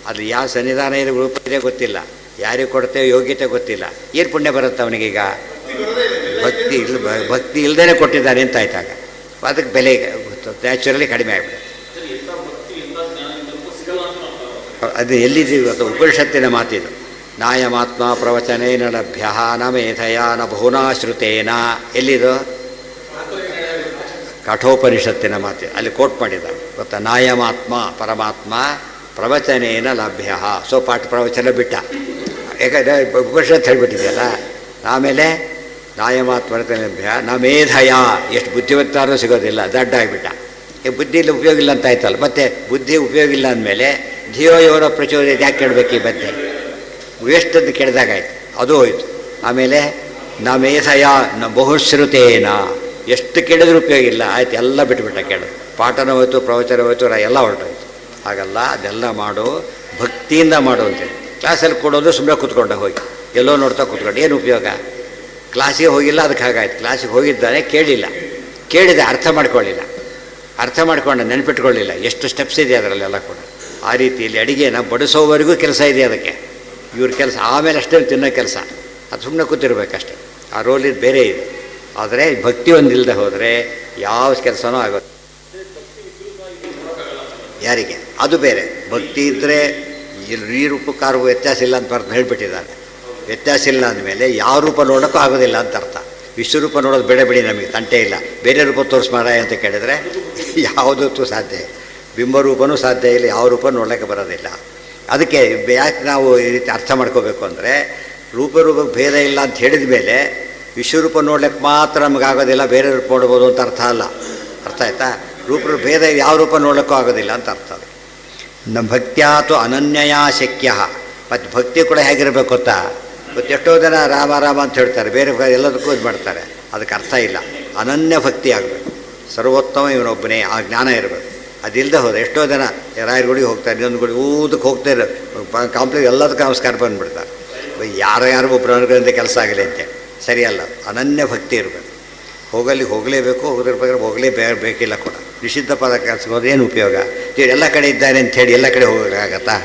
ಅದು ಯಾವ ಸನ್ನಿಧಾನ ಇದೆ ಗೊತ್ತಿಲ್ಲ, ಯಾರಿಗೆ ಕೊಡ್ತೇವೆ ಯೋಗ್ಯತೆ ಗೊತ್ತಿಲ್ಲ. ಏನು ಪುಣ್ಯ ಬರುತ್ತೆ ಅವನಿಗೀಗ? ಭಕ್ತಿ ಇಲ್ಲದೇ ಕೊಟ್ಟಿದ್ದಾನೆ ಅಂತ ಆಯ್ತಾಗ ಅದಕ್ಕೆ ಬೆಲೆ ನ್ಯಾಚುರಲಿ ಕಡಿಮೆ ಆಗಿಬಿಡುತ್ತೆ. ಅದು ಎಲ್ಲಿದ್ದೀವಿ ಇವತ್ತು? ಉಪನಿಷತ್ತಿನ ಮಾತಿದು. ನಾಯಮಾತ್ಮ ಪ್ರವಚನೇನ ಲಭ್ಯ ನ ಮೇಧಯ ನ ಬಹುನಾ ಶ್ರುತೇನ. ಎಲ್ಲಿದು? ಕಠೋಪನಿಷತ್ತಿನ ಮಾತಿದೆ. ಅಲ್ಲಿ ಕೋಟ್ ಮಾಡಿದ್ದಾರೆ ಗೊತ್ತಾ? ನಾಯಮಾತ್ಮ ಪರಮಾತ್ಮ ಪ್ರವಚನೇನ ಲಭ್ಯ. ಸೊ ಪಾಠ ಪ್ರವಚನ ಬಿಟ್ಟ, ಯಾಕಂದರೆ ಉಪನಿಷತ್ ಹೇಳಿಬಿಟ್ಟಿದೆಯಲ್ಲ. ಆಮೇಲೆ ನಾಯಮಾತ್ಮರತೆ ಲಭ್ಯ ನ ಮೇಧಯ, ಎಷ್ಟು ಬುದ್ಧಿವಂತಾರೂ ಸಿಗೋದಿಲ್ಲ, ದಡ್ಡ ಆಗಿಬಿಟ್ಟ. ಬುದ್ಧಿಲಿ ಉಪಯೋಗ ಇಲ್ಲ ಅಂತ ಆಯ್ತಲ್ಲ. ಮತ್ತು ಬುದ್ಧಿ ಉಪಯೋಗ ಇಲ್ಲ ಅಂದಮೇಲೆ ಧಿಯೋ ಯೋನ ಪ್ರಚೋದನೆ ಯಾಕೆ ಕೇಳಬೇಕು? ಈ ಮತ್ತೆ ವೇಸ್ಟ್ ಅಂತ ಕೇಳಿದಾಗಾಯ್ತು, ಅದು ಹೋಯ್ತು. ಆಮೇಲೆ ನ ಮೇಧಯ ನ ಬಹುಶ್ರುತೇನ, ಎಷ್ಟು ಕೇಳಿದ್ರೂ ಉಪಯೋಗ ಇಲ್ಲ, ಆಯ್ತು, ಎಲ್ಲ ಬಿಟ್ಟುಬಿಟ್ಟ ಕೇಳೋದು. ಪಾಠನ ಹೋಯ್ತು, ಪ್ರವಚನ ಹೋಯ್ತು, ಎಲ್ಲ ಹೊರಟೋಯ್ತು. ಹಾಗಲ್ಲ, ಅದೆಲ್ಲ ಮಾಡು, ಭಕ್ತಿಯಿಂದ ಮಾಡು ಅಂತೇಳಿ. ಕ್ಲಾಸಲ್ಲಿ ಕೊಡೋದು ಸುಮ್ಮನೆ ಕೂತ್ಕೊಂಡ ಹೋಗಿ ಎಲ್ಲೋ ನೋಡ್ತಾ ಕೂತ್ಕೊಂಡು ಏನು ಉಪಯೋಗ? ಕ್ಲಾಸಿಗೆ ಹೋಗಿಲ್ಲ, ಅದಕ್ಕೆ ಹಾಗಾಯ್ತು. ಕ್ಲಾಸಿಗೆ ಹೋಗಿದ್ದಾನೆ, ಕೇಳಿಲ್ಲ, ಕೇಳಿದೆ ಅರ್ಥ ಮಾಡ್ಕೊಳ್ಳಿಲ್ಲ, ಅರ್ಥ ಮಾಡ್ಕೊಂಡ ನೆನಪಿಟ್ಕೊಳ್ಳಿಲ್ಲ. ಎಷ್ಟು ಸ್ಟೆಪ್ಸ್ ಇದೆ ಅದರಲ್ಲೆಲ್ಲ ಕೂಡ. ಆ ರೀತಿಯಲ್ಲಿ ಅಡುಗೆನ ಬಡಿಸೋವರೆಗೂ ಕೆಲಸ ಇದೆ ಅದಕ್ಕೆ, ಇವ್ರ ಕೆಲಸ. ಆಮೇಲೆ ಅಷ್ಟೇ ತಿನ್ನೋ ಕೆಲಸ, ಅದು ಸುಮ್ಮನೆ ಕೂತಿರ್ಬೇಕಷ್ಟೆ. ಆ ರೋಲಿದ್ದು ಬೇರೆ ಇದೆ. ಆದರೆ ಭಕ್ತಿ ಒಂದಿಲ್ಲದೆ ಹೋದರೆ ಯಾವ ಕೆಲಸನೂ ಆಗೋದು. ಯಾರಿಗೆ? ಅದು ಬೇರೆ. ಭಕ್ತಿ ಇದ್ದರೆ ಈ ರೂಪಕ್ಕಾರು ವ್ಯತ್ಯಾಸ ಇಲ್ಲ ಅಂತ ಅರ್ಥ ಹೇಳಿಬಿಟ್ಟಿದ್ದಾರೆ. ವ್ಯತ್ಯಾಸ ಇಲ್ಲ ಅಂದಮೇಲೆ ಯಾವ ರೂಪ ನೋಡೋಕ್ಕೂ ಆಗೋದಿಲ್ಲ ಅಂತ ಅರ್ಥ. ವಿಶ್ವರೂಪ ನೋಡೋದು ಬೇಡ ಬಿಡಿ, ನಮಗೆ ತಂಟೆ ಇಲ್ಲ. ಬೇರೆ ರೂಪ ತೋರಿಸ್ಮಾರ ಅಂತ ಕೇಳಿದರೆ ಯಾವುದೂ ಸಾಧ್ಯ ಇಲ್ಲ. ಬಿಂಬರೂಪನೂ ಸಾಧ್ಯ ಇಲ್ಲ, ಯಾವ ರೂಪ ನೋಡೋಕ್ಕೆ ಬರೋದಿಲ್ಲ. ಅದಕ್ಕೆ ಯಾಕೆ ನಾವು ಈ ರೀತಿ ಅರ್ಥ ಮಾಡ್ಕೋಬೇಕು ಅಂದರೆ, ರೂಪಕ್ಕೆ ಭೇದ ಇಲ್ಲ ಅಂತ ಹೇಳಿದ ಮೇಲೆ ವಿಶ್ವರೂಪ ನೋಡ್ಲಿಕ್ಕೆ ಮಾತ್ರ ನಮಗಾಗೋದಿಲ್ಲ, ಬೇರೆ ರೂಪ ನೋಡ್ಬೋದು ಅಂತ ಅರ್ಥ ಅಲ್ಲ. ಅರ್ಥ ಆಯ್ತಾ? ರೂಪದ ಭೇದ ಯಾವ ರೂಪ ನೋಡೋಕ್ಕೂ ಆಗೋದಿಲ್ಲ ಅಂತ ಅರ್ಥ. ಅದು ನಮ್ಮ ಭಕ್ತ್ಯಾತು ಅನನ್ಯಯಾ ಶಕ್ಯ. ಮತ್ತು ಭಕ್ತಿ ಕೂಡ ಹೇಗಿರಬೇಕು ಗೊತ್ತಾ? ಮತ್ತು ಎಷ್ಟೋ ಜನ ರಾಮ ರಾಮ ಅಂತ ಹೇಳ್ತಾರೆ, ಬೇರೆ ಎಲ್ಲದಕ್ಕೂ ಇದು ಮಾಡ್ತಾರೆ. ಅದಕ್ಕೆ ಅರ್ಥ ಇಲ್ಲ. ಅನನ್ಯ ಭಕ್ತಿ ಆಗಬೇಕು, ಸರ್ವೋತ್ತಮ ಇವನೊಬ್ಬನೇ, ಆ ಜ್ಞಾನ ಇರಬೇಕು. ಅದಿಲ್ಲದೆ ಹೋದರೆ ಎಷ್ಟೋ ಜನ ರಾಯರ ಗುಡಿಗೆ ಹೋಗ್ತಾರೆ, ಇನ್ನೊಂದು ಗುಡಿ ಊದಕ್ಕೆ ಹೋಗ್ತಾರೆ, ಕಾಂಪ್ಲೆಕ್ಸ್ ಎಲ್ಲದಕ್ಕೂ ನಮಸ್ಕಾರ ಬಂದುಬಿಡ್ತಾರೆ. ಯಾರು ಒಬ್ಬರವರಿಂದ ಕೆಲಸ ಆಗಲಿ ಅಂತೇಳಿ ಸರಿಯಲ್ಲ. ಅನನ್ಯ ಭಕ್ತಿ ಇರಬೇಕು. ಹೋಗಲೇಬೇಕು, ಹೋಗೋದ್ರ ಬಗ್ಗೆ ಹೋಗಲೇಬೇಕಿಲ್ಲ ಕೂಡ. ನಿಷಿದ್ಧ ಪದ ಕೆಲಸಕ್ಕೆ ಹೋದ್ರೆ ಏನು ಉಪಯೋಗ? ಎಲ್ಲ ಕಡೆ ಇದ್ದಾರೆ ಅಂಥೇಳಿ ಎಲ್ಲ ಕಡೆ ಹೋಗೋಕ್ಕಾಗತ್ತಾ?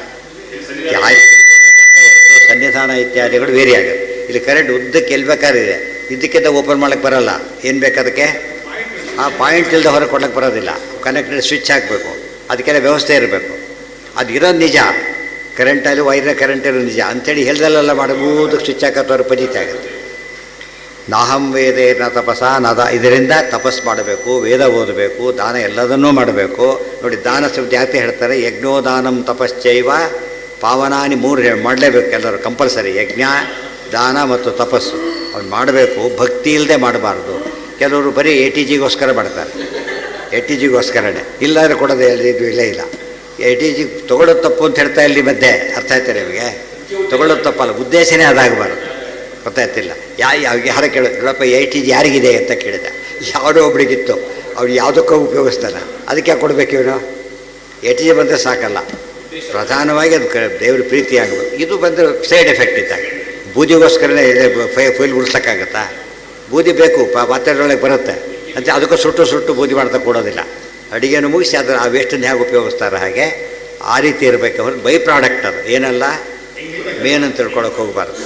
ಯಾರು ತಿಳ್ಕೋಬೇಕಷ್ಟೇ ಹೊರತು ಸನ್ನಿಧಾನ ಇತ್ಯಾದಿಗಳು ವೇರಿ ಆಗುತ್ತೆ. ಇಲ್ಲಿ ಕರೆಂಟ್ ಉದ್ದಕ್ಕೆ ಎಲ್ಲಿ ಬೇಕಾದ್ರೆ ಇದಕ್ಕಿಂತ ಓಪನ್ ಮಾಡೋಕ್ಕೆ ಬರೋಲ್ಲ. ಏನು ಬೇಕು ಅದಕ್ಕೆ? ಆ ಪಾಯಿಂಟ್ ಇಲ್ಲದೆ ಹೊರಗೆ ಕೊಡ್ಲಿಕ್ಕೆ ಬರೋದಿಲ್ಲ. ಕನೆಕ್ಟೆಡ್ ಸ್ವಿಚ್ ಹಾಕಬೇಕು, ಅದಕ್ಕೆಲ್ಲ ವ್ಯವಸ್ಥೆ ಇರಬೇಕು. ಅದು ಇರೋದು ನಿಜ, ಕರೆಂಟಲ್ಲಿ ವೈರ ಕರೆಂಟ್ ಇರೋದು ನಿಜ ಅಂಥೇಳಿ ಹೇಳ್ದಲ್ಲೆಲ್ಲ ಮಾಡಬಹುದು. ಸ್ವಿಚ್ ಹಾಕೋದವ್ರ ಪಜಿತ ಆಗುತ್ತೆ. ನಾಹಂ ವೇದೇ ನ ತಪಸ ನದ, ಇದರಿಂದ ತಪಸ್ಸು ಮಾಡಬೇಕು, ವೇದ ಓದಬೇಕು, ದಾನ ಎಲ್ಲದನ್ನೂ ಮಾಡಬೇಕು. ನೋಡಿ, ದಾನ ಜಾತಿ ಹೇಳ್ತಾರೆ, ಯಜ್ಞೋದಾನಂ ತಪಶ್ಚೈವ ಪಾವನಾನಿ, ಮೂರು ಮಾಡಲೇಬೇಕು ಎಲ್ಲರೂ ಕಂಪಲ್ಸರಿ. ಯಜ್ಞ, ದಾನ ಮತ್ತು ತಪಸ್ಸು ಅವ್ನು ಮಾಡಬೇಕು. ಭಕ್ತಿ ಇಲ್ಲದೆ ಮಾಡಬಾರ್ದು. ಕೆಲವರು ಬರೀ ATGಗೋಸ್ಕರ ಮಾಡ್ತಾರೆ, ATGಗೋಸ್ಕರನೇ. ಇಲ್ಲಾಂದರೆ ಕೊಡೋದು ಇದು ಇಲ್ಲ ಇಲ್ಲ. ATG ತೊಗೊಳ್ಳೋದು ತಪ್ಪು ಅಂತ ಹೇಳ್ತಾ ಇಲ್ಲಿ ಮಧ್ಯೆ. ಅರ್ಥ ಆಯ್ತಾ ನಿಮಗೆ? ತೊಗೊಳ್ಳೋದು ತಪ್ಪಲ್ಲ, ಉದ್ದೇಶನೇ ಅದಾಗಬಾರ್ದು. ಗೊತ್ತಾಯ್ತಿಲ್ಲ. ಯಾರ ಕೇಳಪ್ಪ ATG ಯಾರಿಗಿದೆ ಅಂತ ಕೇಳಿದ, ಯಾವುದೋ ಒಬ್ರಿಗಿತ್ತು, ಅವ್ರು ಯಾವುದಕ್ಕೂ ಉಪಯೋಗಿಸ್ತಾನೆ, ಅದಕ್ಕೆ ಕೊಡಬೇಕು ಇವನು? ATG ಬಂದರೆ ಸಾಕಲ್ಲ, ಪ್ರಧಾನವಾಗಿ ಅದು ದೇವ್ರ ಪ್ರೀತಿ ಆಗಬೇಕು. ಇದು ಬಂದರೆ ಸೈಡ್ ಎಫೆಕ್ಟ್ ಇದ್ದಾಗ. ಬೂದಿಗೋಸ್ಕರನೇ ಫೈಲ್ ಉಳಿಸೋಕ್ಕಾಗತ್ತಾ? ಬೂದಿ ಬೇಕು, ಪಾತ್ರೆಗಳೊಳಗೆ ಬರುತ್ತೆ ಅಂತ ಅದಕ್ಕೂ ಸುಟ್ಟು ಬೂದಿ ಮಾಡ್ತಾ ಕೊಡೋದಿಲ್ಲ. ಅಡುಗೆನೂ ಮುಗಿಸಿ ಅದರ ಆ ವೇಸ್ಟನ್ನು ಹೇಗೆ ಉಪಯೋಗಿಸ್ತಾರೆ ಹಾಗೆ ಆ ರೀತಿ ಇರಬೇಕು. ಅವ್ರಿಗೆ ಬೈ ಪ್ರಾಡಕ್ಟ್ ಅದು, ಏನಲ್ಲ ಮೇನ್ ಅಂತ ತಿಳ್ಕೊಳಕ್ಕೆ ಹೋಗಬಾರ್ದು.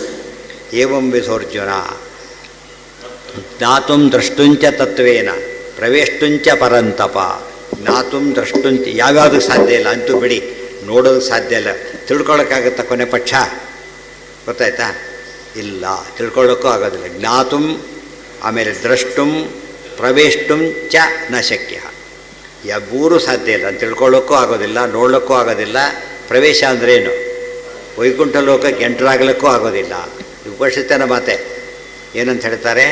ಏವಂ ವಿಧೋರ್ಜುನ ಜ್ಞಾತುಂ ದ್ರಷ್ಟುಂಚ ತತ್ವೇನ ಪ್ರವೇಷ್ಟುಂಚ ಪರಂತಪ. ಜ್ಞಾತುಂ ದ್ರಷ್ಟುಂಚ ಯಾವ್ಯಾವುದಕ್ಕೆ ಸಾಧ್ಯ ಇಲ್ಲ, ಅಂತೂ ಬಿಡಿ, ನೋಡೋದಕ್ಕೆ ಸಾಧ್ಯ ಇಲ್ಲ. ತಿಳ್ಕೊಳ್ಳೋಕ್ಕಾಗತ್ತ ಕೊನೆ ಪಕ್ಷ? ಗೊತ್ತಾಯ್ತಾ? ಇಲ್ಲ, ತಿಳ್ಕೊಳ್ಳೋಕ್ಕೂ ಆಗೋದಿಲ್ಲ. ಜ್ಞಾತುಂ, ಆಮೇಲೆ ದ್ರಷ್ಟುಂ, ಪ್ರವೇಷ್ಟುಂ ಚ ನ ಶಕ್ಯ. ಮೂರೂ ಸಾಧ್ಯ ಇಲ್ಲ. ತಿಳ್ಕೊಳ್ಳೋಕ್ಕೂ ಆಗೋದಿಲ್ಲ, ನೋಡೋಕ್ಕೂ ಆಗೋದಿಲ್ಲ. ಪ್ರವೇಶ ಅಂದ್ರೇನು? ವೈಕುಂಠ ಲೋಕಕ್ಕೆ ಎಂಟರಾಗಲಿಕ್ಕೂ ಆಗೋದಿಲ್ಲ. ಉಪನಿಷತ್ತಿನ ಮಾತೆ ಏನಂತ ಹೇಳ್ತಾರೆ?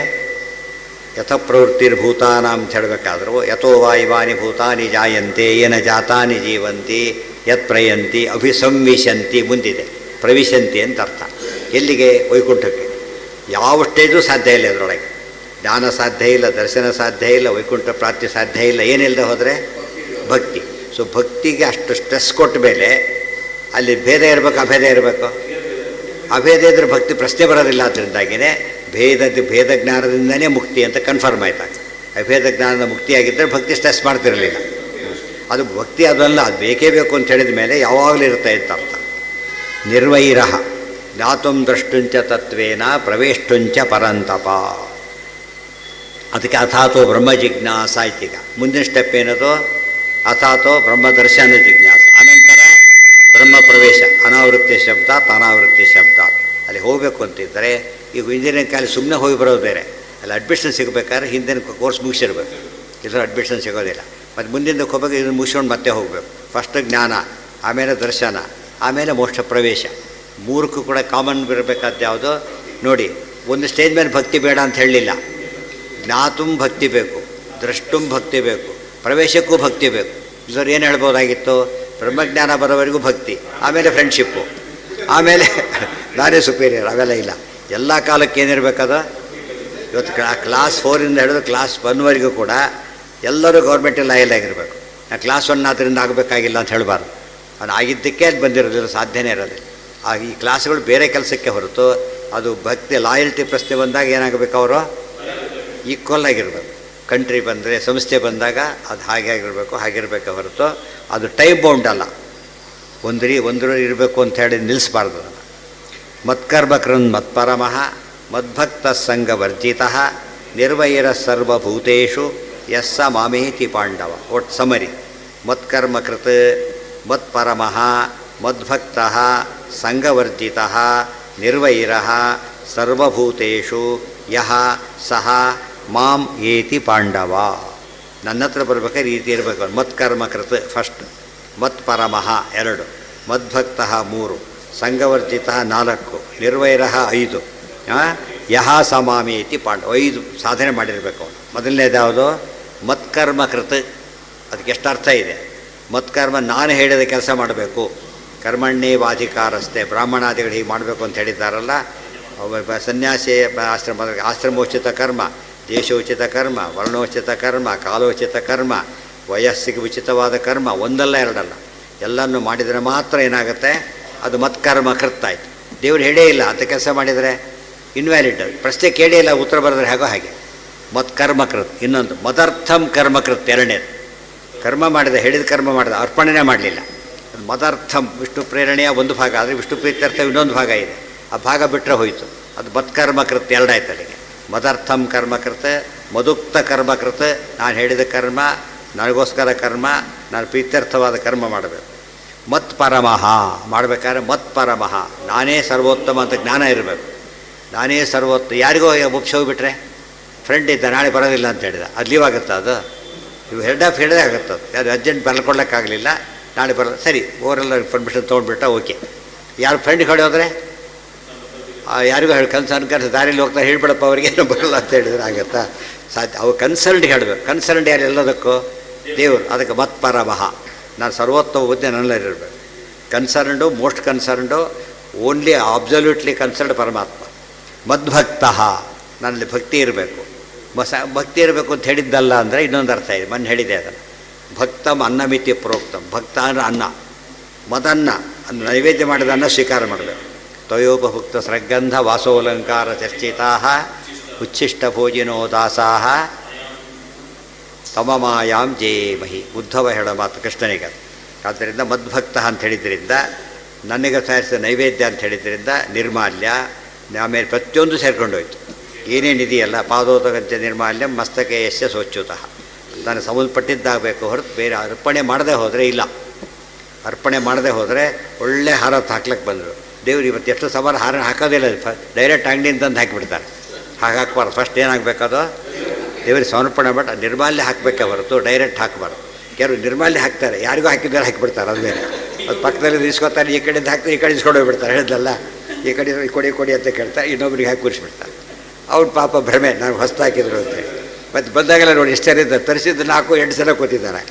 ಯಥಪ್ರವೃತ್ತಿರ್ಭೂತಾನಾಂ ಅಂತ ಹೇಳಬೇಕಾದ್ರೂ, ಯಥೋ ವಾಯುವಾನಿ ಭೂತಾನಿ ಜಾಯಂತೆ ಏನ ಜಾತಾನಿ ಜೀವಂತಿ ಯತ್ ಪ್ರಯಂತಿ ಅಭಿಸಂವಿಶಂತಿ ಮುಂದಿದೆ. ಪ್ರವಿಶಂತಿ ಅಂತ ಅರ್ಥ. ಎಲ್ಲಿಗೆ? ವೈಕುಂಠಕ್ಕೆ. ಯಾವ ಸ್ಟೇಜೂ ಸಾಧ್ಯ ಇಲ್ಲ ಅದರೊಳಗೆ. ಜ್ಞಾನ ಸಾಧ್ಯ ಇಲ್ಲ, ದರ್ಶನ ಸಾಧ್ಯ ಇಲ್ಲ, ವೈಕುಂಠ ಪ್ರಾಪ್ತಿ ಸಾಧ್ಯ ಇಲ್ಲ. ಏನಿಲ್ಲದೆ ಹೋದರೆ ಭಕ್ತಿ. ಸೊ ಭಕ್ತಿಗೆ ಅಷ್ಟು ಸ್ಟ್ರೆಸ್ ಕೊಟ್ಟ ಮೇಲೆ ಅಲ್ಲಿ ಭೇದ ಇರಬೇಕು, ಅಭೇದ ಇರಬೇಕು. ಅಭೇದ ಇದ್ದರೆ ಭಕ್ತಿ ಪ್ರಶ್ನೆ ಬರೋದಿಲ್ಲ. ಅದರಿಂದಾಗಿಯೇ ಭೇದ ಜ್ಞಾನದಿಂದನೇ ಮುಕ್ತಿ ಅಂತ ಕನ್ಫರ್ಮ್ ಆಯ್ತಾಗ. ಅಭೇದ ಜ್ಞಾನದ ಮುಕ್ತಿಯಾಗಿದ್ದರೆ ಭಕ್ತಿ ಸ್ಟ್ರೆಸ್ ಮಾಡ್ತಿರಲಿಲ್ಲ. ಅದು ಭಕ್ತಿ ಅದಲ್ಲ, ಅದು ಬೇಕೇ ಬೇಕು ಅಂತ ಹೇಳಿದ ಮೇಲೆ ಯಾವಾಗಲೂ ಇರುತ್ತೆ ಅಂತ ಅರ್ಥ. ನಿರ್ವೈರಃ ಜ್ಞಾತುಂ ದ್ರಷ್ಟುಂಚ ತತ್ವೇನ ಪ್ರವೇಷ್ಟುಂಚ ಪರಂತಪ. ಅದಕ್ಕೆ ಅಥಾತೋ ಬ್ರಹ್ಮ ಜಿಜ್ಞಾಸ ಆಯ್ತೀಗ. ಮುಂದಿನ ಸ್ಟೆಪ್ ಏನದು? ಅಥಾತೋ ಬ್ರಹ್ಮದರ್ಶನ ಜಿಜ್ಞಾಸ. ಅನಂತರ ಬ್ರಹ್ಮ ಪ್ರವೇಶ. ಅನಾವೃತ್ತಿ ಶಬ್ದಾತ್ ಅನಾವೃತ್ತಿ ಶಬ್ದಾತ್. ಅಲ್ಲಿ ಹೋಗಬೇಕು ಅಂತಿದ್ದರೆ ಈಗ ಇಂಜಿನಿಯರಿಂಗ್ ಕಾಲೇಜ್ ಸುಮ್ಮನೆ ಹೋಗಿ ಬರೋದು ಬೇರೆ. ಅಲ್ಲಿ ಅಡ್ಮಿಷನ್ ಸಿಗಬೇಕಾದ್ರೆ ಹಿಂದಿನ ಕೋರ್ಸ್ ಮುಗಿಸಿರ್ಬೇಕು, ಇಲ್ಲರೂ ಅಡ್ಮಿಷನ್ ಸಿಗೋದಿಲ್ಲ. ಮತ್ತು ಮುಂದಿನ ಹೋಗ್ಬೇಕು, ಇದನ್ನು ಮುಗಿಸ್ಕೊಂಡು ಮತ್ತೆ ಹೋಗಬೇಕು. ಫಸ್ಟ್ ಜ್ಞಾನ, ಆಮೇಲೆ ದರ್ಶನ, ಆಮೇಲೆ ಮೋಕ್ಷ ಪ್ರವೇಶ. ಮೂರಕ್ಕೂ ಕೂಡ ಕಾಮನ್ ಇರಬೇಕಾದ ಯಾವುದು ನೋಡಿ. ಒಂದು ಸ್ಟೇಜ್ ಮೇಲೆ ಭಕ್ತಿ ಬೇಡ ಅಂತ ಹೇಳಲಿಲ್ಲ. ಜ್ಞಾತುಂ ಭಕ್ತಿ ಬೇಕು, ದ್ರಷ್ಟುಂ ಭಕ್ತಿ ಬೇಕು, ಪ್ರವೇಶಕ್ಕೂ ಭಕ್ತಿ ಬೇಕು. ಇಲ್ಲವ್ರು ಏನು ಹೇಳ್ಬೋದಾಗಿತ್ತು? ಬ್ರಹ್ಮಜ್ಞಾನ ಬರೋವರೆಗೂ ಭಕ್ತಿ, ಆಮೇಲೆ ಫ್ರೆಂಡ್ಶಿಪ್ಪು, ಆಮೇಲೆ ನಾನೇ ಸುಪೀರಿಯರ್. ಅವೆಲ್ಲ ಇಲ್ಲ. ಎಲ್ಲ ಕಾಲಕ್ಕೆ ಏನಿರಬೇಕದು? ಇವತ್ತು ಕ್ಲಾಸ್ 4 ಹಿಡಿದು ಕ್ಲಾಸ್ 1ವರೆಗೂ ಕೂಡ ಎಲ್ಲರೂ ಗೌರ್ಮೆಂಟಲ್ಲಿ ಲಾಯಲ್ ಆಗಿರಬೇಕು. ಕ್ಲಾಸ್ 1 ಆದ್ದರಿಂದ ಆಗಬೇಕಾಗಿಲ್ಲ ಅಂತ ಹೇಳಬಾರ್ದು. ಅದು ಆಗಿದ್ದಕ್ಕೆ ಅದು ಬಂದಿರೋದಿಲ್ಲ, ಸಾಧ್ಯನೇ ಇರೋದಿಲ್ಲ. ಈ ಕ್ಲಾಸ್ಗಳು ಬೇರೆ ಕೆಲಸಕ್ಕೆ ಹೊರತು ಅದು ಭಕ್ತಿ ಲಾಯಲ್ಟಿ ಪ್ರಶ್ನೆ ಬಂದಾಗ ಏನಾಗಬೇಕು? ಅವರು ಈಕ್ವಲ್ ಆಗಿರಬೇಕು. ಕಂಟ್ರಿ ಬಂದರೆ, ಸಂಸ್ಥೆ ಬಂದಾಗ ಅದು ಹಾಗೆ ಆಗಿರಬೇಕು, ಹಾಗಿರಬೇಕು ಹೊರತು ಅದು ಟೈಮ್ ಬೌಂಡ್ ಅಲ್ಲ. ಒಂದರ ಇರಬೇಕು ಅಂತ ಹೇಳಿ ನಿಲ್ಲಿಸಬಾರ್ದು ಅದನ್ನು. ಮತ್ಕರ್ಮಕೃನ್ ಮತ್ಪರಮಃ ಮದ್ಭಕ್ತ ಸಂಘವರ್ಜಿತ ನಿರ್ವೈರ ಸರ್ವಭೂತೇಷು ಯಸ್ಸ ಮಾಮೇತಿ ಪಾಂಡವ. ಒಟ್ಟು ಸಮರಿ: ಮತ್ಕರ್ಮಕೃತ್ ಮತ್ಪರಮಃ ಮದ್ಭಕ್ತ ಸಂಘವರ್ಜಿತ ನಿರ್ವೈರ ಸರ್ವಭೂತೇಷು ಯಹ ಸಹ ಮಾಂ ಏತಿ ಪಾಂಡವ. ನನ್ನ ಹತ್ರ ಬರ್ಬೇಕಾದ್ರೆ ಈ ರೀತಿ ಇರಬೇಕು. ಮತ್ಕರ್ಮಕೃತ್ ಫಸ್ಟ್, ಮತ್ಪರಮಃ 2, ಮದ್ಭಕ್ತ 3, ಸಂಘವರ್ಜಿತ 4, ನಿರ್ವೈರ 5, ಯಹ ಸಮಾಮೇತಿ ಪಾಂಡವ. 5 ಸಾಧನೆ ಮಾಡಿರಬೇಕು ಅವನು. ಮೊದಲನೇದು ಯಾವುದು? ಮತ್ಕರ್ಮಕೃತ್. ಅದಕ್ಕೆ ಎಷ್ಟು ಅರ್ಥ ಇದೆ? ಮತ್ಕರ್ಮ, ನಾನು ಹೇಳಿದ ಕೆಲಸ ಮಾಡಬೇಕು. ಕರ್ಮಣ್ಯೇವಾಧಿಕಾರಸ್ಥೆ, ಬ್ರಾಹ್ಮಣಾದಿಗಳು ಹೀಗೆ ಮಾಡಬೇಕು ಅಂತ ಹೇಳಿದ್ದಾರಲ್ಲ. ಸನ್ಯಾಸಿ ಆಶ್ರಮೋಚಿತ ಕರ್ಮ, ದೇಶೋಚಿತ ಕರ್ಮ, ವರ್ಣೋಚಿತ ಕರ್ಮ, ಕಾಲೋಚಿತ ಕರ್ಮ, ವಯಸ್ಸಿಗೆ ಉಚಿತವಾದ ಕರ್ಮ, ಒಂದಲ್ಲ ಎರಡಲ್ಲ, ಎಲ್ಲನೂ ಮಾಡಿದರೆ ಮಾತ್ರ ಏನಾಗುತ್ತೆ? ಅದು ಮತ್ಕರ್ಮಕೃತ್ ಆಯಿತು. ದೇವರು ಹೇಳೇ ಇಲ್ಲ ಅಂತ ಕೆಲಸ ಮಾಡಿದರೆ ಇನ್ವ್ಯಾಲಿಡ್. ಪ್ರಶ್ನೆ ಕೇಳೇ ಇಲ್ಲ, ಉತ್ತರ ಬರೆದ್ರೆ ಹೇಗೋ ಹಾಗೆ. ಮತ್ಕರ್ಮಕೃತ್. ಇನ್ನೊಂದು ಮದರ್ಥಂ ಕರ್ಮಕೃತ್, 2ನೇದು. ಕರ್ಮ ಮಾಡಿದ, ಹೇಳಿದ ಕರ್ಮ ಮಾಡಿದ, ಅರ್ಪಣೆನೇ ಮಾಡಲಿಲ್ಲ. ಅದು ಮದರ್ಥಂ, ವಿಷ್ಣು ಪ್ರೇರಣೆಯ ಒಂದು ಭಾಗ. ಆದರೆ ವಿಷ್ಣು ಪ್ರೀತ್ಯರ್ಥ ಇನ್ನೊಂದು ಭಾಗ ಇದೆ, ಆ ಭಾಗ ಬಿಟ್ಟರೆ ಹೋಯಿತು. ಅದು ಮತ್ಕರ್ಮಕೃತ್ 2 ಆಯ್ತು ಅಲ್ಲಿಗೆ. ಮದರ್ಥಂ ಕರ್ಮಕೃತ, ಮದುಕ್ತ ಕರ್ಮಕೃತ, ನಾನು ಹೇಳಿದ ಕರ್ಮ, ನನಗೋಸ್ಕರ ಕರ್ಮ, ನಾನು ಪ್ರೀತ್ಯರ್ಥವಾದ ಕರ್ಮ ಮಾಡಬೇಕು. ಮತ್ಪರಮಃ ಮಾಡಬೇಕಾದ್ರೆ ಮತ್ಪರಮಃ, ನಾನೇ ಸರ್ವೋತ್ತಮ ಅಂತ ಜ್ಞಾನ ಇರಬೇಕು. ನಾನೇ ಸರ್ವೋತ್ತಮ. ಯಾರಿಗೋ ಒಪ್ಪಿಸೋಗ್ಬಿಟ್ರೆ, ಫ್ರೆಂಡ್ ಇದ್ದ ನಾಳೆ ಬರೋದಿಲ್ಲ ಅಂತ ಹೇಳಿದ, ಅದು ಲೀವ್ ಆಗುತ್ತಾ? ಅದು ಇವು ಹೆಡ್ ಆಫ್ ಹೇಳಿದೆ ಆಗುತ್ತದು. ಯಾರು ಅರ್ಜೆಂಟ್ ಬರ್ಕೊಳಕ್ಕಾಗಲಿಲ್ಲ, ನಾಳೆ ಬರೋದು ಸರಿ, ಓವರೆಲ್ಲ ಪರ್ಮಿಷನ್ ತೊಗೊಂಡ್ಬಿಟ್ಟ, ಓಕೆ. ಯಾರು ಫ್ರೆಂಡ್ ಹೇಳಿ ಹೋದರೆ ಯಾರಿಗೂ ಹೇಳಿ ಕನ್ಸರ್ನ್ ದಾರಿಲಿ ಹೋಗ್ತಾ ಹೇಳ್ಬಿಡಪ್ಪ ಅವ್ರಿಗೆ ಏನೋ ಬರೋಲ್ಲ ಅಂತ ಹೇಳಿದ್ರೆ ಆಗುತ್ತಾ? ಸಾಧ್ಯ. ಅವು ಕನ್ಸಲ್ಡ್ ಹೇಳಬೇಕು. ಕನ್ಸಲ್ಡ್ ಯಾರು ಎಲ್ಲದಕ್ಕೂ? ದೇವರು. ಅದಕ್ಕೆ ಮತ್ಪರಮಃ, ನಾನು ಸರ್ವೋತ್ತಮ ಬುದ್ಧಿ ನನ್ನಲ್ಲಿರಬೇಕು. ಕನ್ಸರ್ನ್ಡು, ಮೋಸ್ಟ್ ಕನ್ಸರ್ನ್ಡು, ಓನ್ಲಿ ಅಬ್ಸಲ್ಯೂಟ್ಲಿ ಕನ್ಸರ್ನ್ಡ್ ಪರಮಾತ್ಮ. ಮದ್ಭಕ್ತ, ನನ್ನಲ್ಲಿ ಭಕ್ತಿ ಇರಬೇಕು. ಭಕ್ತಿ ಇರಬೇಕು ಅಂತ ಹೇಳಿದ್ದಲ್ಲ ಅಂದರೆ ಇನ್ನೊಂದು ಅರ್ಥ ಇದೆ, ಮೊನ್ನೆ ಹೇಳಿದೆ ಅದನ್ನು. ಭಕ್ತಂ ಅನ್ನಮಿತಿ ಪ್ರೋಕ್ತಂ. ಭಕ್ತ ಅಂದರೆ ಅನ್ನ, ಮದನ್ನ, ನೈವೇದ್ಯ ಮಾಡಿದ ಅನ್ನ ಸ್ವೀಕಾರ ಮಾಡಬೇಕು. ತ್ವಯೋಪಭುಕ್ತ ಸೃಗಂಧ ವಾಸೋಲಂಕಾರ ಚರ್ಚಿತಾ ಉಚ್ಛಿಷ್ಟ ಭೋಜಿನೋ ದಾಸಾಹ ತಮಮಾಯಾಂ ಜೇಮಹಿ. ಉದ್ಧವ ಹೇಳೋ ಮಾತು ಕೃಷ್ಣನಿಗೆ. ಆದ್ದರಿಂದ ಮದ್ಭಕ್ತ ಅಂತ ಹೇಳಿದ್ರಿಂದ, ನನಗೆ ತಯಾರಿಸಿದ ನೈವೇದ್ಯ ಅಂತ ಹೇಳಿದ್ರಿಂದ ನಿರ್ಮಾಲ್ಯ, ಆಮೇಲೆ ಪ್ರತಿಯೊಂದು ಸೇರ್ಕೊಂಡೋಯ್ತು. ಏನೇನಿದೆಯಲ್ಲ, ಪಾದೋದಕಂತೆ ನಿರ್ಮಾಲ್ಯ ಮಸ್ತಕೆ ಯಶ್ಯ ಸ್ವಚ್ಛುತಃ, ನನಗೆ ಸಂಬಂಧಪಟ್ಟಿದ್ದಾಗಬೇಕು ಹೊರತು ಬೇರೆ ಅರ್ಪಣೆ ಮಾಡದೆ ಹೋದರೆ ಇಲ್ಲ. ಅರ್ಪಣೆ ಮಾಡದೆ ಹೋದರೆ ಒಳ್ಳೆ ಹಾರ ಹಾಕ್ಲಿಕ್ಕೆ ಬಂದರು. ದೇವ್ರು ಇವತ್ತು ಎಷ್ಟು ಸವಾಲು ಹಾರ ಹಾಕೋದಿಲ್ಲ, ಡೈರೆಕ್ಟ್ ಅಂಗಡಿಯಿಂದ ತಂದು ಹಾಕಿಬಿಡ್ತಾರೆ. ಹಾಗೆ ಹಾಕ್ಬಾರ್ದು. ಫಸ್ಟ್ ಏನಾಗಬೇಕದು? ದೇವರಿಗೆ ಸಮರ್ಪಣೆ ಮಾಡಿ ನಿರ್ಮಾಲ್ಯ ಹಾಕಬೇಕೆ ಹೊರತು ಡೈರೆಕ್ಟ್ ಹಾಕಬಾರ್ದು. ಕೆಲವರು ನಿರ್ಮಾಲ್ಯ ಹಾಕ್ತಾರೆ, ಯಾರಿಗೂ ಹಾಕಿದ್ದಾರೆ ಹಾಕಿಬಿಡ್ತಾರೆ. ಅದ್ಮೇಲೆ ಅದು ಪಕ್ಕದಲ್ಲಿ ಇಸ್ಕೊತಾರೆ, ಈ ಕಡೆಯಿಂದ ಹಾಕ್ತಾರೆ, ಈ ಕಡೆ ಇಸ್ಕೊಂಡು ಹೋಗ್ಬಿಡ್ತಾರೆ. ಹೇಳಿದ್ಲಲ್ಲ, ಈ ಕಡೆ ಕೊಡಿ ಅಂತ ಕೇಳ್ತಾರೆ, ಇನ್ನೊಬ್ರಿಗೆ ಹಾಕಿ ಕೂರಿಸ್ಬಿಡ್ತಾರೆ. ಅವ್ರು ಪಾಪ ಭ್ರಮೆ, ನಾನು ಹೊಸ್ತು ಹಾಕಿದ್ರು ಅಂತೇಳಿ. ಮತ್ತು ಬಂದಾಗೆಲ್ಲ ನೋಡಿ ಎಷ್ಟು ಜನ ಇದ್ದಾರೆ, ತರಿಸಿದ್ದು 4-8 ಜನ ಕೂತಿದ್ದಾರೆ.